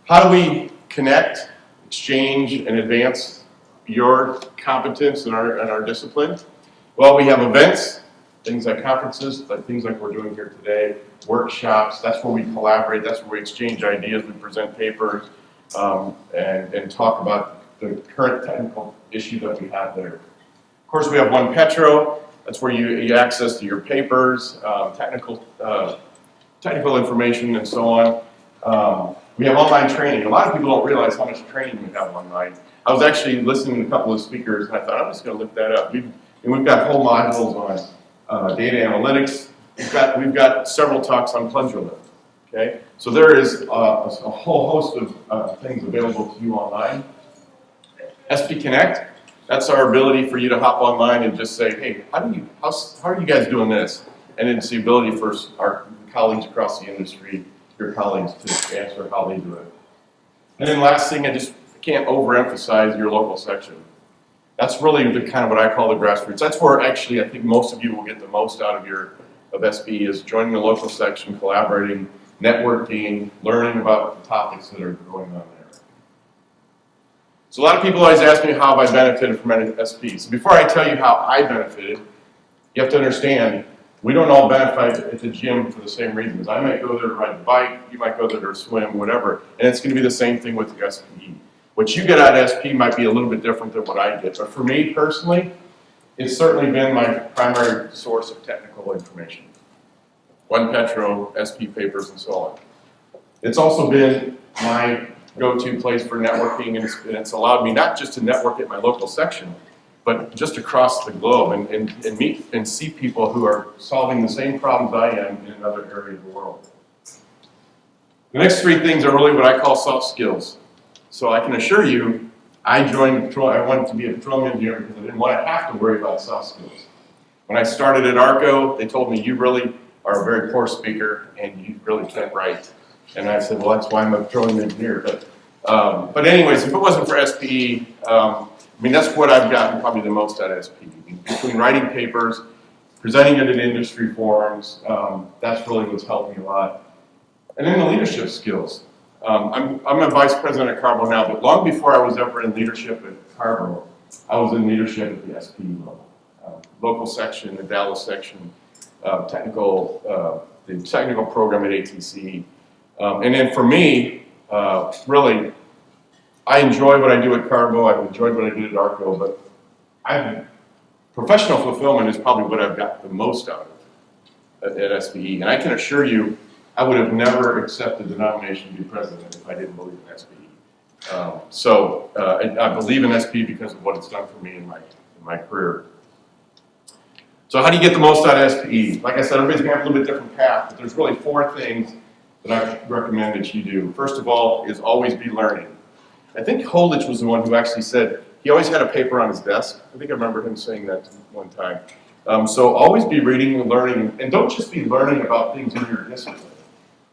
How do we connect, exchange, and advance your competence in our discipline? Well, we have events, things like conferences, things like we're doing here today, workshops. That's where we collaborate. That's where we exchange ideas. We present papers. and talk about the current technical issue that we have there. Of course, we have One Petro. That's where you access to your papers, technical information, and so on. We have online training. A lot of people don't realize how much training we have online. I was actually listening to a couple of speakers, and I thought, I'm just going to look that up. We've got whole modules on data analytics. We've got several talks on plunger lift. Okay, so there is a whole host of things available to you online. SP Connect. That's our ability for you to hop online and just say, hey, how are you guys doing this? And it's the ability for our colleagues across the industry, your colleagues, to answer how they do it. And then last thing, I just can't overemphasize your local section. That's really the kind of what I call the grassroots. That's where actually I think most of you will get the most out of SPE is joining the local section, collaborating, networking, learning about the topics that are going on there. So a lot of people always ask me how have I benefited from SP. So before I tell you how I benefited, you have to understand we don't all benefit at the gym for the same reasons. I might go there to ride the bike, you might go there to swim, whatever, and it's going to be the same thing with the SPE. What you get out of SP might be a little bit different than what I get, but for me personally, it's certainly been my primary source of technical information. One Petro, SP papers, and so on. It's also been my go-to place for networking, and it's allowed me not just to network at my local section, but just across the globe and meet and see people who are solving the same problems I am in another area of the world. The next three things are really what I call soft skills. So I can assure you, I wanted to be a petroleum engineer because I didn't want to have to worry about soft skills. When I started at ARCO, they told me, you really are a very poor speaker and you really can't write. And I said, well, that's why I'm a petroleum engineer. But anyways, if it wasn't for SPE, I mean, that's what I've gotten probably the most out of SPE. Between writing papers, presenting it in industry forums, that's really what's helped me a lot. And then the leadership skills. I'm a vice president at Carbo now, but long before I was ever in leadership at Carbo, I was in leadership at the SPE level. Local section, the Dallas section, the technical program at ATC. And then for me, really, I enjoy what I do at Carbo, I've enjoyed what I did at ARCO, but professional fulfillment is probably what I've got the most out of at SPE. And I can assure you, I would have never accepted the nomination to be president if I didn't believe in SPE. I believe in SPE because of what it's done for me in my career. So how do you get the most out of SPE? Like I said, everybody's going to have a little bit different path, but there's really 4 things that I recommend that you do. First of all is always be learning. I think Holich was the one who actually said he always had a paper on his desk. I think I remember him saying that one time. So always be reading and learning, and don't just be learning about things in your discipline.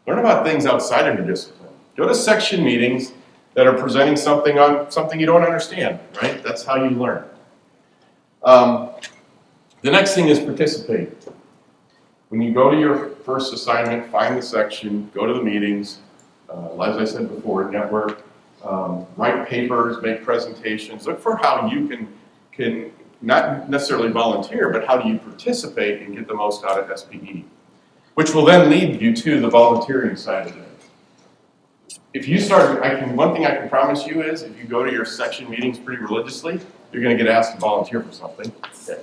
Learn about things outside of your discipline. Go to section meetings that are presenting something on something you don't understand, right? That's how you learn. The next thing is participate. When you go to your first assignment, find the section, go to the meetings, as I said before, network, write papers, make presentations, look for how you can not necessarily volunteer, but how do you participate and get the most out of SPE, which will then lead you to the volunteering side of it. If you start, one thing I can promise you is if you go to your section meetings pretty religiously, you're going to get asked to volunteer for something. Okay.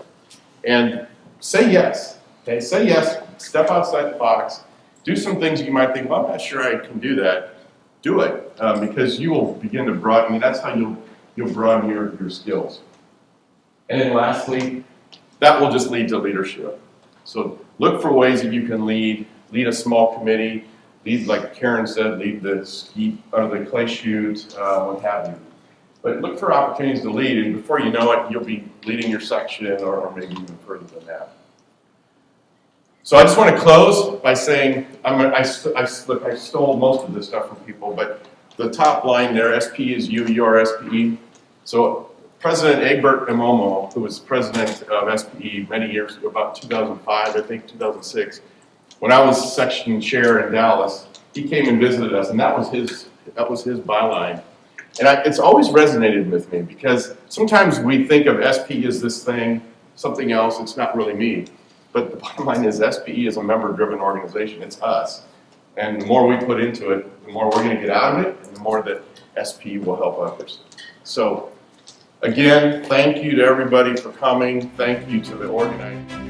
And say yes. Okay, say yes, step outside the box, do some things you might think, well, I'm not sure I can do that. Do it, because you will begin to broaden, that's how you'll broaden your skills. And then lastly, that will just lead to leadership. So look for ways that you can lead a small committee, lead, like Karen said, lead the ski, or the clay shoot, what have you. But look for opportunities to lead, and before you know it, you'll be leading your section or maybe even further than that. So I just want to close by saying, I stole most of this stuff from people, but the top line there, SP is you, you are SPE. So President Egbert Emomo, who was president of SPE many years ago, about 2005, I think 2006, when I was section chair in Dallas, he came and visited us, and that was his byline. And it's always resonated with me because sometimes we think of SPE as this thing, something else, it's not really me. But the bottom line is SPE is a member-driven organization, it's us. And the more we put into it, the more we're going to get out of it, and the more that SPE will help others. So again, thank you to everybody for coming. Thank you to the organizers.